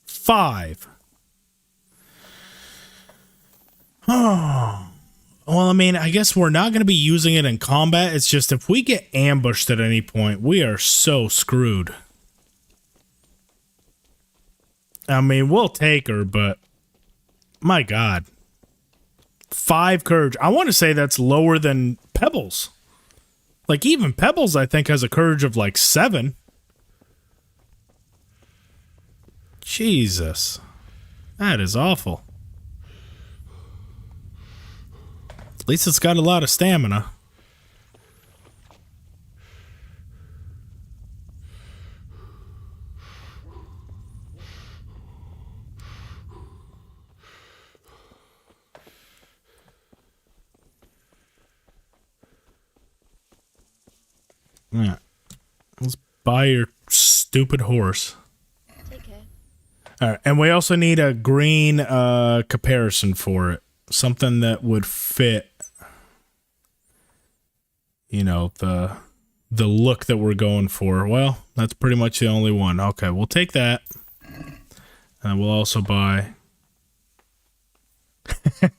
Speaker 1: 5. Oh. Well, I mean, I guess we're not going to be using it in combat. It's just if we get ambushed at any point, we are so screwed. I mean, we'll take her, but my God. 5 courage. I want to say that's lower than Pebbles. Like, even Pebbles, I think, has a courage of like 7. Jesus. That is awful. At least it's got a lot of stamina. Yeah. Let's buy your stupid horse.
Speaker 2: Take care.
Speaker 1: All right, and we also need a green comparison for it. Something that would fit, you know, the look that we're going for. Well, that's pretty much the only one. Okay, we'll take that. And we'll also buy...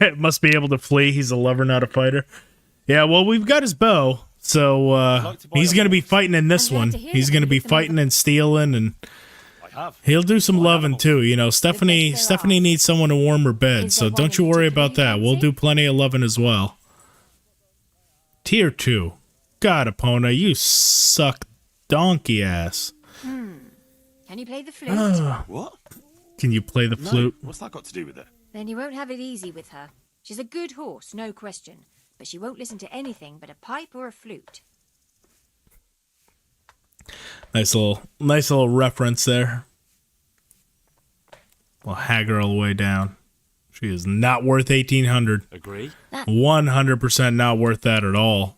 Speaker 1: It must be able to flee. He's a lover, not a fighter. Yeah, well, we've got his bow. So he's going to be fighting in this one. He's going to be fighting and stealing, and he'll do some loving too. You know, Stephanie needs someone to warm her bed, so don't you worry about that. We'll do plenty of loving as well. Tier 2. God, Epona, you suck donkey ass.
Speaker 17: Can you play the flute?
Speaker 10: What?
Speaker 1: Can you play the flute?
Speaker 10: What's that got to do with it?
Speaker 17: Then you won't have it easy with her. She's a good horse, no question, but she won't listen to anything but a pipe or a flute.
Speaker 1: Nice little reference there. We'll hag her all the way down. She is not worth 1,800.
Speaker 10: Agree.
Speaker 1: 100% not worth that at all.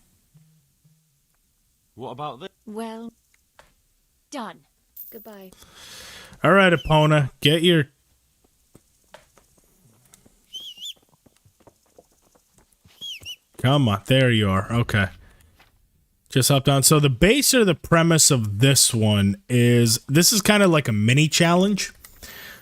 Speaker 10: What about this?
Speaker 17: Well, done.
Speaker 2: Goodbye.
Speaker 1: All right, Epona, get your... Come on, there you are. Okay. Just hop down. So the base or the premise of this one is, this is kind of like a mini challenge.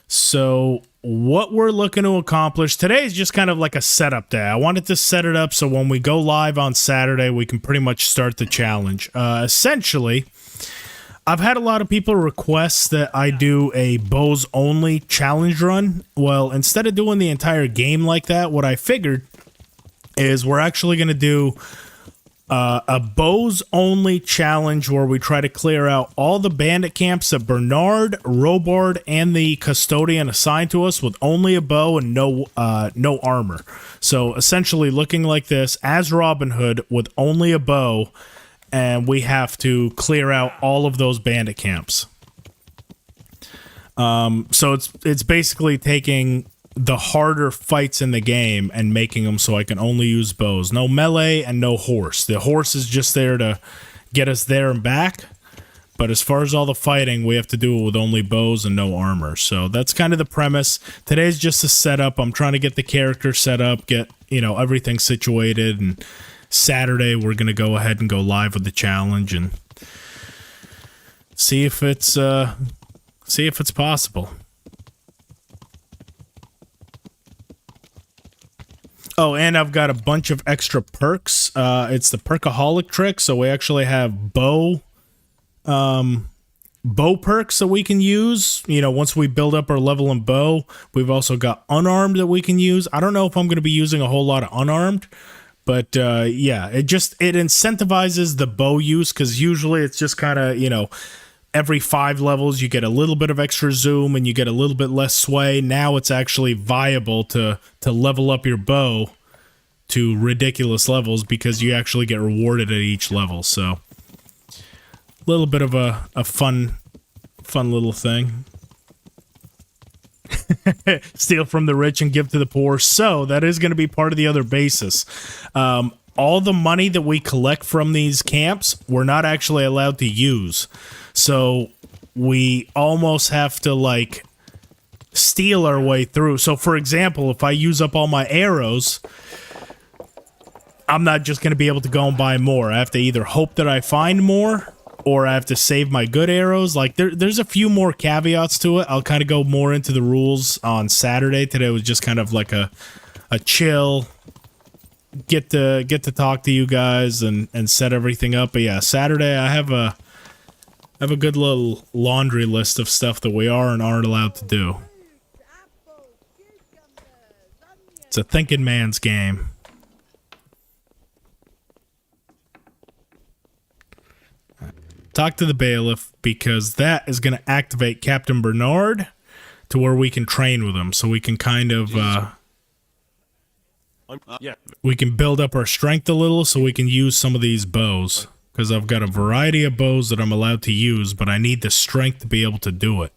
Speaker 1: So what we're looking to accomplish today is just kind of like a setup day. I wanted to set it up so when we go live on Saturday, we can pretty much start the challenge. Essentially, I've had a lot of people request that I do a bows only challenge run. Well, instead of doing the entire game like that, what I figured is we're actually going to do a bows only challenge where we try to clear out all the bandit camps that Bernard, Robard, and the custodian assigned to us with only a bow and no armor. So essentially looking like this as Robin Hood with only a bow, and we have to clear out all of those bandit camps. So it's basically taking the harder fights in the game and making them so I can only use bows. No melee and no horse. The horse is just there to get us there and back. But as far as all the fighting, we have to do it with only bows and no armor. So that's kind of the premise. Today's just a setup. I'm trying to get the character set up, get, you know, everything situated. And Saturday, we're going to go ahead and go live with the challenge and see if it's possible. Oh, and I've got a bunch of extra perks. It's the Perkaholic trick, so we actually have bow perks that we can use. You know, once we build up our level in bow, we've also got unarmed that we can use. I don't know if I'm going to be using a whole lot of unarmed, but yeah, it incentivizes the bow use, because usually it's just kind of, you know, every 5 levels you get a little bit of extra zoom and you get a little bit less sway. Now it's actually viable to level up your bow to ridiculous levels because you actually get rewarded at each level. So a little bit of a fun little thing. Steal from the rich and give to the poor. So that is going to be part of the other basis. All the money that we collect from these camps, we're not actually allowed to use. So we almost have to, like, steal our way through. So, for example, if I use up all my arrows, I'm not just going to be able to go and buy more. I have to either hope that I find more, or I have to save my good arrows. Like, there's a few more caveats to it. I'll kind of go more into the rules on Saturday. Today was just kind of like a chill, get to talk to you guys and set everything up. But yeah, Saturday I have a good little laundry list of stuff that we are and aren't allowed to do. It's a thinking man's game. Talk to the bailiff, because that is going to activate Captain Bernard to where we can train with him. So we can kind of... we can build up our strength a little so we can use some of these bows. Because I've got a variety of bows that I'm allowed to use, but I need the strength to be able to do it.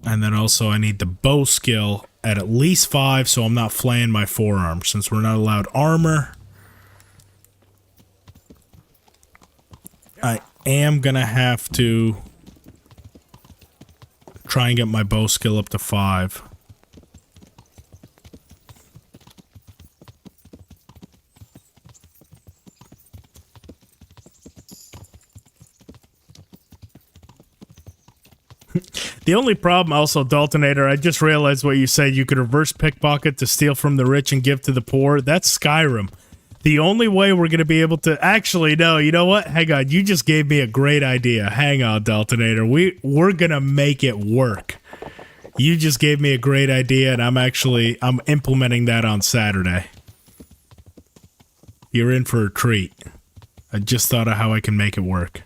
Speaker 1: And then also I need the bow skill at least 5 so I'm not flaying my forearm, since we're not allowed armor. am gonna have to try and get my bow skill up to 5. The only problem also, Daltonator, I just realized what you said. You could reverse pickpocket to steal from the rich and give to the poor. That's Skyrim. The only way we're going to be able to... Actually, no, you know what? Hang on. You just gave me a great idea. Hang on, Daltonator. We're going to make it work. You just gave me a great idea, and I'm implementing that on Saturday. You're in for a treat. I just thought of how I can make it work.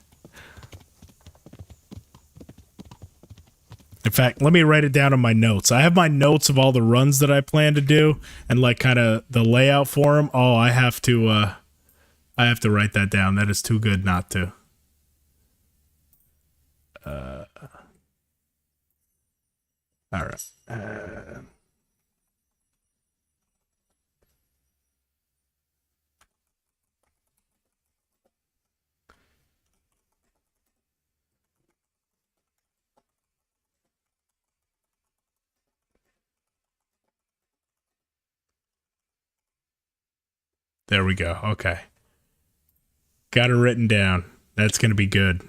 Speaker 1: In fact, let me write it down in my notes. I have my notes of all the runs that I plan to do and like kind of the layout for them. Oh, I have to write that down. That is too good not to. All right. There we go. Okay. Got it written down. That's going to be good.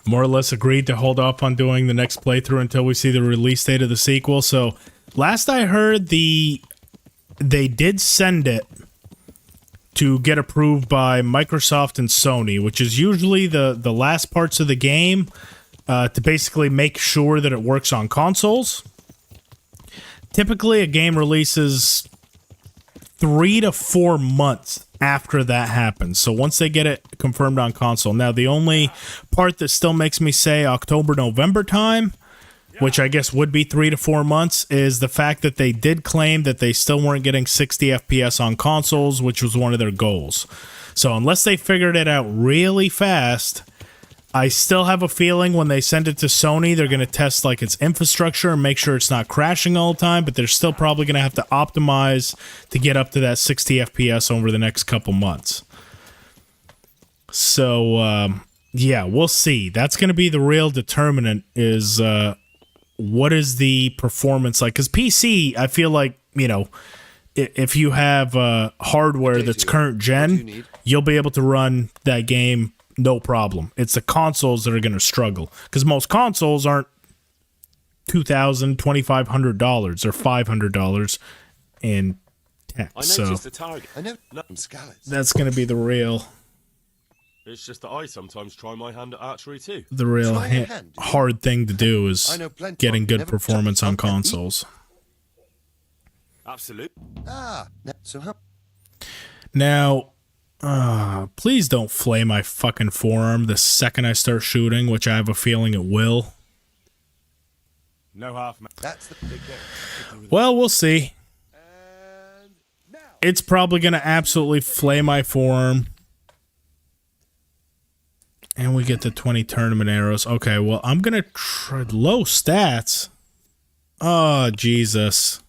Speaker 1: More or less agreed to hold off on doing the next playthrough until we see the release date of the sequel. So, last I heard, they did send it to get approved by Microsoft and Sony, which is usually the last parts of the game to basically make sure that it works on consoles. Typically, a game releases 3 to 4 months after that happens. So once they get it confirmed on console. Now, the only part that still makes me say October, November time, which I guess would be 3 to 4 months, is the fact that they did claim that they still weren't getting 60 FPS on consoles, which was one of their goals. So unless they figured it out really fast, I still have a feeling when they send it to Sony, they're going to test like its infrastructure and make sure it's not crashing all the time, but they're still probably going to have to optimize to get up to that 60 FPS over the next couple months. So, yeah, we'll see. That's going to be the real determinant is... what is the performance like? Because PC, I feel like, you know, if you have hardware that's current gen, you'll be able to run that game no problem. It's the consoles that are going to struggle. Because most consoles aren't $2,000, $2,500 or $500 in tech. So
Speaker 9: the target. I know. No, Scallops.
Speaker 1: that's going to be the real...
Speaker 9: It's just that I sometimes try my hand at archery too.
Speaker 1: The real hard thing to do is getting good performance on consoles.
Speaker 9: Absolutely.
Speaker 11: So how?
Speaker 1: Now, please don't flay my fucking forearm the second I start shooting, which I have a feeling it will.
Speaker 9: No half.
Speaker 11: That's the big game.
Speaker 1: Well, we'll see. It's probably going to absolutely flay my forearm. And we get the 20 tournament arrows. Okay, well, I'm going to try low stats. Oh, Jesus.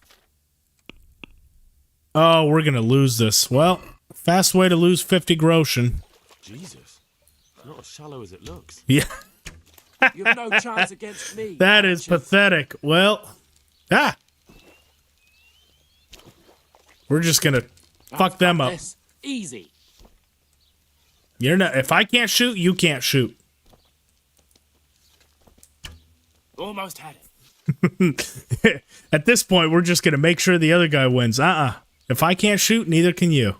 Speaker 1: Oh, we're going to lose this. Well, fast way to lose 50 groschen.
Speaker 9: Jesus. Not as shallow as it looks.
Speaker 1: Yeah.
Speaker 6: You have no chance against me.
Speaker 1: That is pathetic. Well, we're just going to fuck them up.
Speaker 6: Easy.
Speaker 1: You're not. If I can't shoot, you can't shoot.
Speaker 6: Almost had it.
Speaker 1: At this point, we're just gonna make sure the other guy wins. If I can't shoot, neither can you.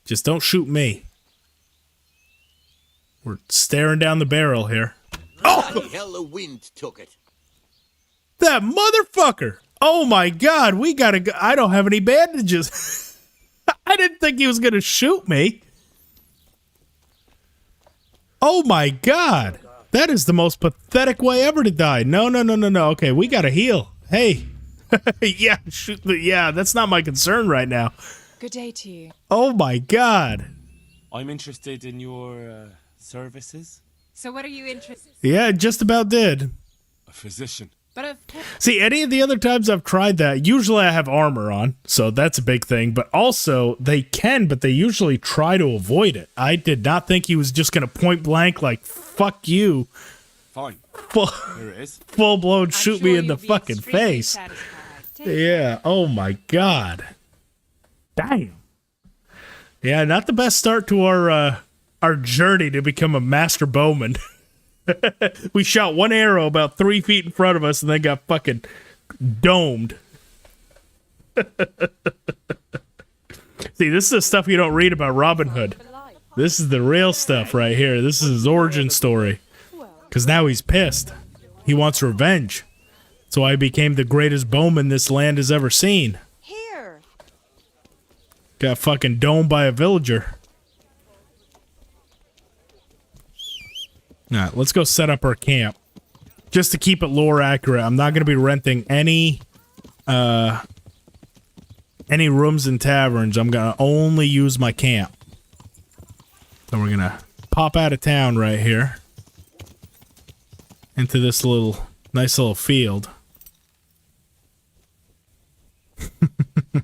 Speaker 1: Just don't shoot me. We're staring down the barrel here.
Speaker 12: Oh! Hell, the wind took it.
Speaker 1: That motherfucker! Oh my God, we gotta go. I don't have any bandages. I didn't think he was gonna shoot me. Oh my God. That is the most pathetic way ever to die. No. Okay, we gotta heal. Hey. Yeah, that's not my concern right now.
Speaker 18: Good day to you.
Speaker 1: Oh my God.
Speaker 6: I'm interested in your services.
Speaker 18: So what are you interested
Speaker 1: Yeah, it just about did.
Speaker 6: A physician.
Speaker 1: See, any of the other times I've tried that, usually I have armor on, so that's a big thing. But also, they can, but they usually try to avoid it. I did not think he was just going to point blank, like, fuck you.
Speaker 14: Fine. Here it is.
Speaker 1: Full blown shoot me in the fucking face. Yeah, oh my god. Damn. Yeah, not the best start to our journey to become a master bowman. We shot one arrow about 3 feet in front of us and then got fucking domed. See, this is the stuff you don't read about Robin Hood. This is the real stuff right here. This is his origin story. Because now he's pissed. He wants revenge. That's why he became the greatest bowman this land has ever seen.
Speaker 5: Here.
Speaker 1: Got fucking domed by a villager. Alright, let's go set up our camp. Just to keep it lore accurate, I'm not going to be renting any rooms and taverns. I'm going to only use my camp. So we're going to pop out of town right here. Into this nice little field. We're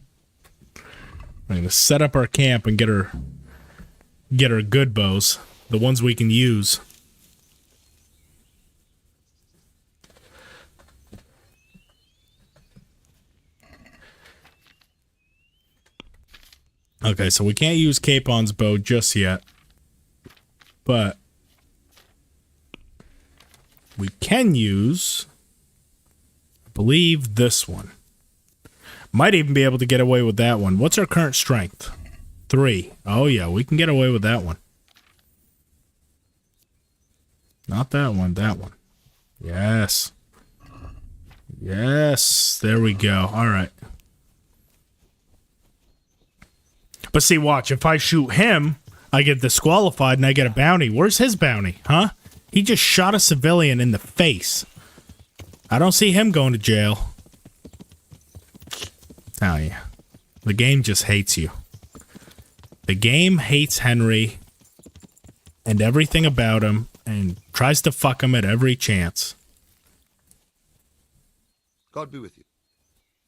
Speaker 1: going to set up our camp and get our good bows. The ones we can use. Okay, so we can't use Capon's bow just yet. But we can use, I believe, this one. Might even be able to get away with that one. What's our current strength? 3. Oh yeah, we can get away with that one. Not that one, that one. Yes. Yes, there we go. All right. But see, watch, if I shoot him, I get disqualified and I get a bounty. Where's his bounty, huh? He just shot a civilian in the face. I don't see him going to jail. Oh, yeah. The game just hates you. The game hates Henry and everything about him and tries to fuck him at every chance.
Speaker 11: God be with you.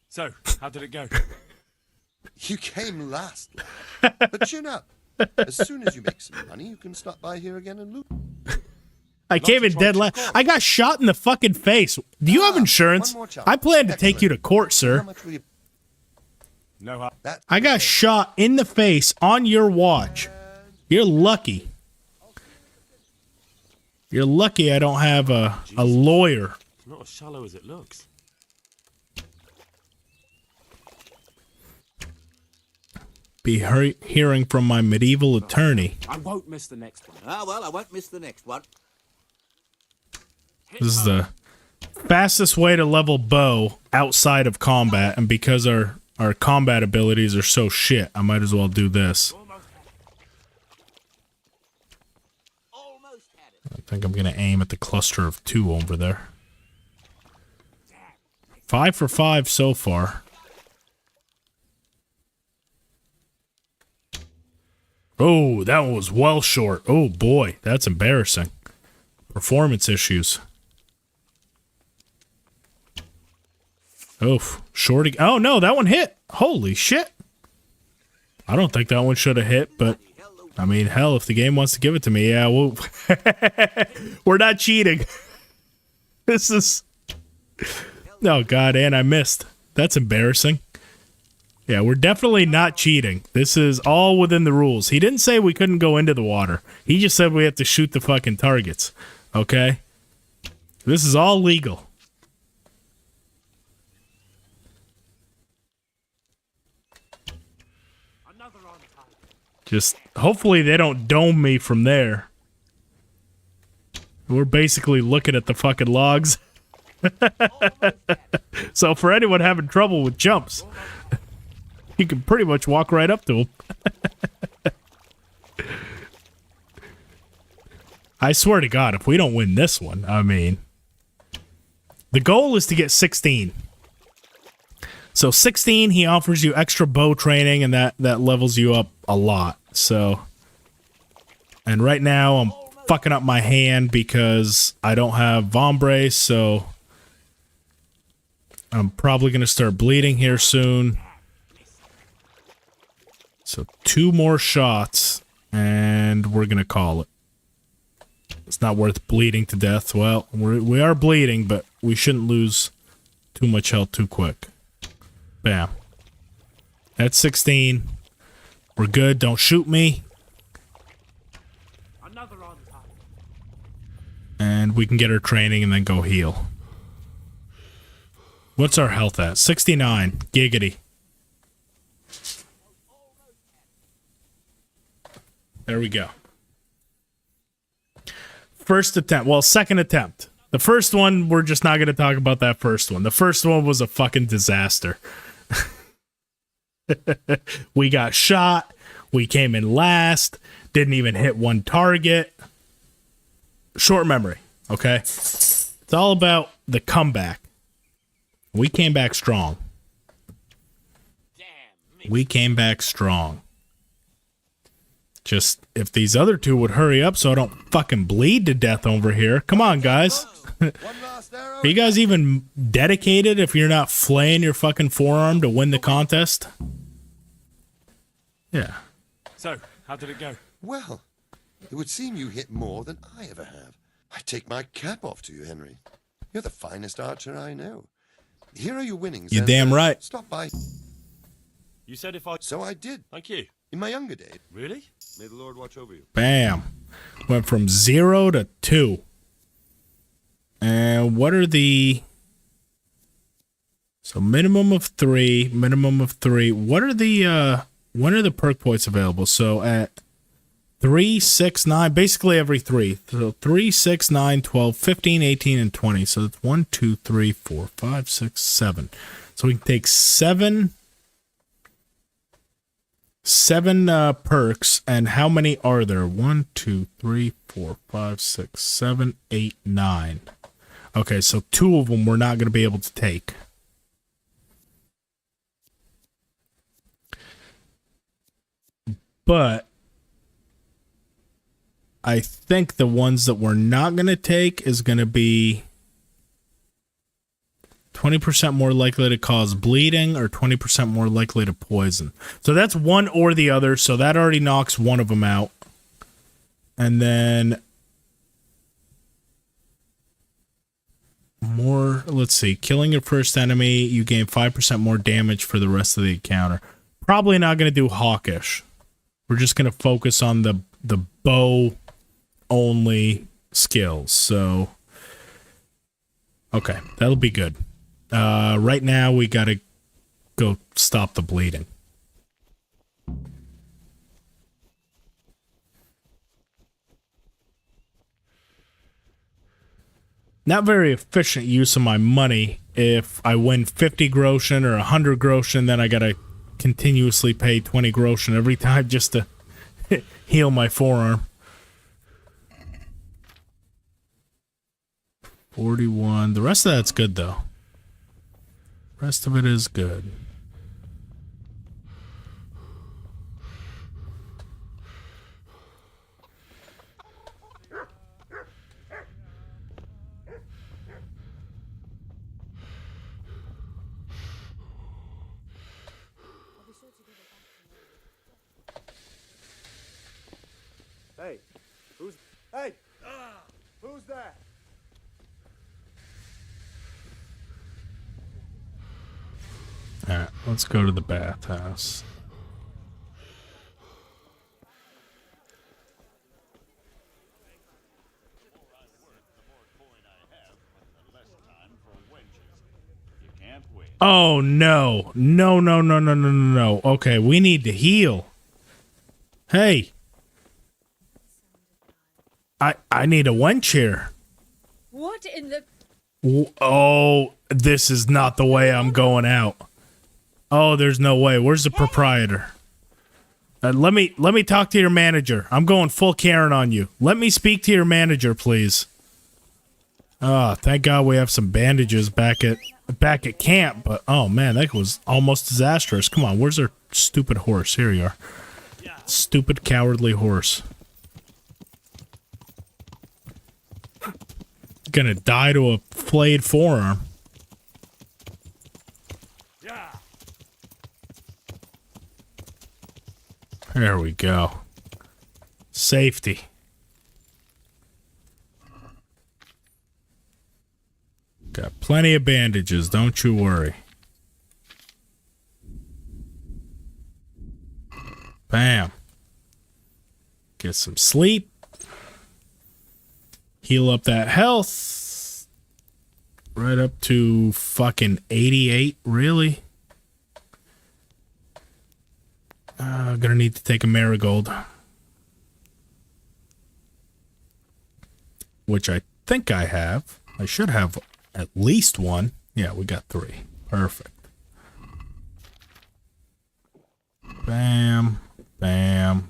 Speaker 14: So, how did it go?
Speaker 11: You came last, lad. But chin up. As soon as you make some money, you can stop by here again and loot.
Speaker 1: I came in dead last. I got shot in the fucking face. Do you have insurance? I plan to take you to court, sir.
Speaker 14: No.
Speaker 1: I got shot in the face on your watch. You're lucky. You're lucky I don't have a lawyer.
Speaker 16: It's not as shallow as it looks.
Speaker 1: Be hearing from my medieval attorney.
Speaker 16: I won't miss the next one.
Speaker 10: Ah, well, I won't miss the next one.
Speaker 1: This is the fastest way to level bow outside of combat, and because our combat abilities are so shit, I might as well do this. I think I'm gonna aim at the cluster of 2 over there. 5 for 5 so far. Oh, that one was well short. Oh boy, that's embarrassing. Performance issues. Oof, shorty. Oh no, that one hit. Holy shit. I don't think that one should have hit, but I mean, hell, if the game wants to give it to me, yeah, well, we're not cheating. This is... Oh god, and I missed. That's embarrassing. Yeah, we're definitely not cheating. This is all within the rules. He didn't say we couldn't go into the water. He just said we have to shoot the fucking targets. Okay? This is all legal. Just, hopefully they don't dome me from there. We're basically looking at the fucking logs. So for anyone having trouble with jumps, you can pretty much walk right up to them. I swear to God, if we don't win this one, I mean... The goal is to get 16. So 16, he offers you extra bow training, and that levels you up a lot. So... And right now, I'm fucking up my hand because I don't have Vombre, so... I'm probably going to start bleeding here soon. So 2 more shots, and we're going to call it. It's not worth bleeding to death. Well, we are bleeding, but we shouldn't lose too much health too quick. Bam. That's 16. We're good. Don't shoot me. And we can get our training and then go heal. What's our health at? 69. Giggity. There we go. First attempt. Well, second attempt. The first one, we're just not going to talk about that first one. The first one was a fucking disaster. We got shot. We came in last. Didn't even hit one target. Short memory, okay? It's all about the comeback. We came back strong. We came back strong. Just, if these other 2 would hurry up so I don't fucking bleed to death over here. Come on, guys. Are you guys even dedicated if you're not flaying your fucking forearm to win the contest? Yeah.
Speaker 9: So, how did it go?
Speaker 11: Well, it would seem you hit more than I ever have. I take my cap off to you, Henry. You're the finest archer I know. Here are your winnings.
Speaker 1: You're damn right.
Speaker 11: Stop by.
Speaker 9: You said if I...
Speaker 11: So I did.
Speaker 9: Thank you.
Speaker 11: In my younger days.
Speaker 9: Really? May the Lord watch over you.
Speaker 1: Bam. Went from 0 to 2. And what are the... So minimum of 3, minimum of 3. What are the, when are the perk points available? So at 3, 6, 9, basically every 3. So 3, 6, 9, 12, 15, 18, and 20. So it's 1, 2, 3, 4, 5, 6, 7. So we can take 7 perks, and how many are there? 1, 2, 3, 4, 5, 6, 7, 8, 9. Okay, so 2 of them we're not going to be able to take. But I think the ones that we're not going to take is going to be 20% more likely to cause bleeding or 20% more likely to poison. So that's one or the other. So that already knocks one of them out. And then more, let's see, killing your first enemy, you gain 5% more damage for the rest of the encounter. Probably not going to do hawkish. We're just going to focus on the bow only skills. So, okay, that'll be good. Right now, we got to go stop the bleeding. Not very efficient use of my money. If I win 50 groschen or 100 groschen, then I got to continuously pay 20 groschen every time just to heal my forearm. 41. The rest of that's good, though. Rest of it is good.
Speaker 9: Hey, who's... Hey! Who's that?
Speaker 1: Alright, let's go to the bathhouse. Oh no. No. Okay, we need to heal. Hey. I need a wench here.
Speaker 17: What in the...
Speaker 1: Oh, this is not the way I'm going out. Oh, there's no way. Where's the proprietor? Let me talk to your manager. I'm going full Karen on you. Let me speak to your manager, please. Oh, thank God we have some bandages back at camp. But oh man, that was almost disastrous. Come on, where's our stupid horse? Here you are. Stupid cowardly horse. Gonna die to a flayed forearm. There we go. Safety. Got plenty of bandages, don't you worry. Bam. Get some sleep. Heal up that health. Right up to fucking 88, really? Gonna need to take a marigold. Which I think I have. I should have at least one. Yeah, we got 3. Perfect. Bam. Bam.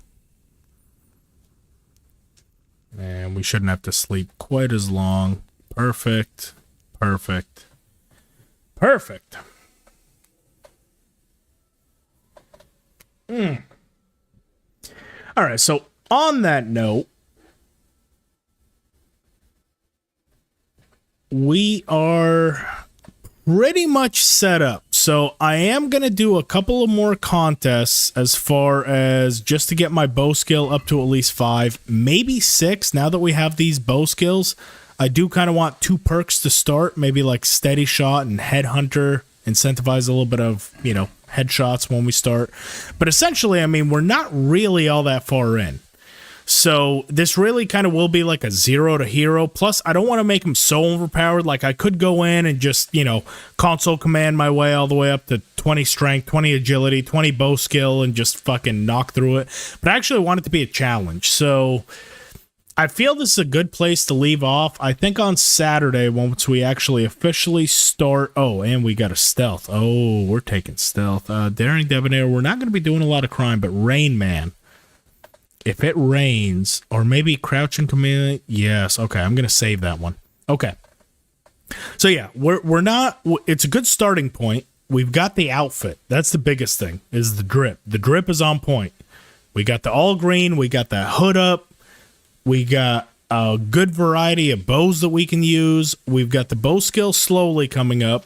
Speaker 1: And we shouldn't have to sleep quite as long. Perfect. Perfect. Perfect. All right, so on that note, we are pretty much set up. So I am going to do a couple of more contests as far as just to get my bow skill up to at least 5, maybe 6. Now that we have these bow skills, I do kind of want 2 perks to start, maybe like Steady Shot and Headhunter, incentivize a little bit of, you know, headshots when we start. But essentially, I mean, we're not really all that far in. So this really kind of will be like a 0 to hero. Plus, I don't want to make him so overpowered. Like, I could go in and just, you know, console command my way all the way up to 20 strength, 20 agility, 20 bow skill, and just fucking knock through it. But I actually want it to be a challenge. So I feel this is a good place to leave off. I think on Saturday, once we actually officially start... Oh, and we got a stealth. Oh, we're taking stealth. Daring Debonair, we're not going to be doing a lot of crime, but Rain Man. If it rains, or maybe Crouching Chameleon... Yes, okay, I'm going to save that one. Okay. So yeah, we're not... It's a good starting point. We've got the outfit. That's the biggest thing, is the drip. The drip is on point. We got the all green. We got that hood up. We got a good variety of bows that we can use. We've got the bow skill slowly coming up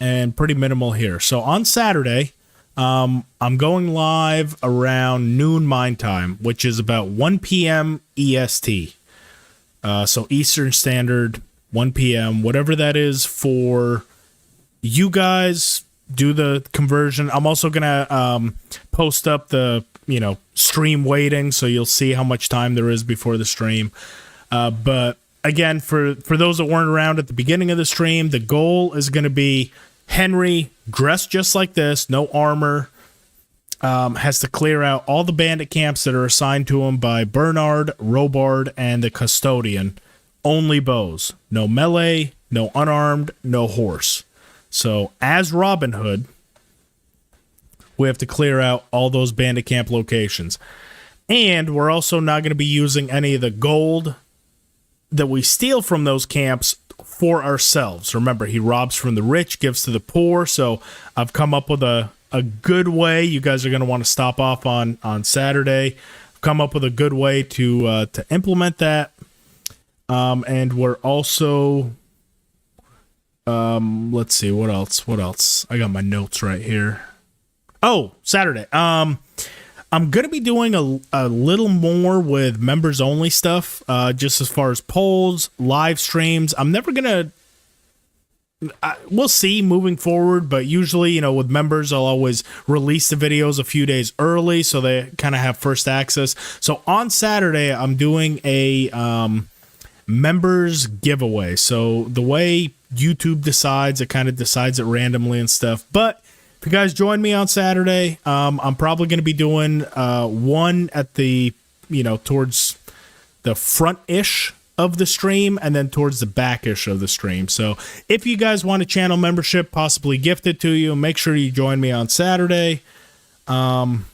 Speaker 1: and pretty minimal here. So on Saturday, I'm going live around noon mine time, which is about 1 p.m. EST. So Eastern Standard, 1 p.m., whatever that is for you guys, do the conversion. I'm also going to post up the, you know, stream waiting, so you'll see how much time there is before the stream. But again, for those that weren't around at the beginning of the stream, the goal is going to be Henry, dressed just like this, no armor, has to clear out all the bandit camps that are assigned to him by Bernard, Robard, and the Custodian. Only bows. No melee, no unarmed, no horse. So, as Robin Hood, we have to clear out all those bandit camp locations. And we're also not going to be using any of the gold that we steal from those camps for ourselves. Remember, he robs from the rich, gives to the poor. So I've come up with a good way. You guys are going to want to stop off on Saturday. I've come up with a good way to implement that. And we're also... let's see, what else? I got my notes right here. Oh, Saturday. I'm going to be doing a little more with members only stuff, just as far as polls, live streams. I'm never going to, we'll see moving forward, but usually, you know, with members, I'll always release the videos a few days early so they kind of have first access. So on Saturday, I'm doing a members giveaway. So the way YouTube decides, it kind of decides it randomly and stuff, but if you guys join me on Saturday, I'm probably going to be doing one at the, you know, towards the front-ish of the stream and then towards the back-ish of the stream. So if you guys want a channel membership possibly gifted to you, make sure you join me on Saturday. And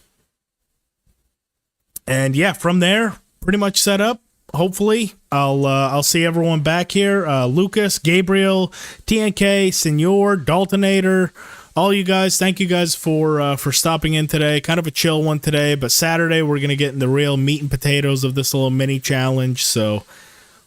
Speaker 1: yeah, from there, pretty much set up. Hopefully, I'll see everyone back here. Lucas, Gabriel, TNK, Senor, Daltonator, all you guys, thank you guys for stopping in today. Kind of a chill one today, but Saturday we're going to get in the real meat and potatoes of this little mini challenge, so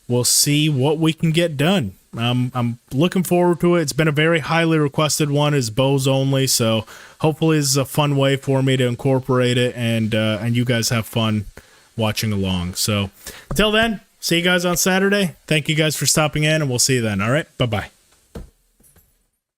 Speaker 1: we'll see what we can get done. I'm looking forward to it. It's been a very highly requested one. Is bows only, so hopefully this is a fun way for me to incorporate it, and you guys have fun watching along. So until then, see you guys on Saturday. Thank you guys for stopping in, and we'll see you then. All right, bye-bye.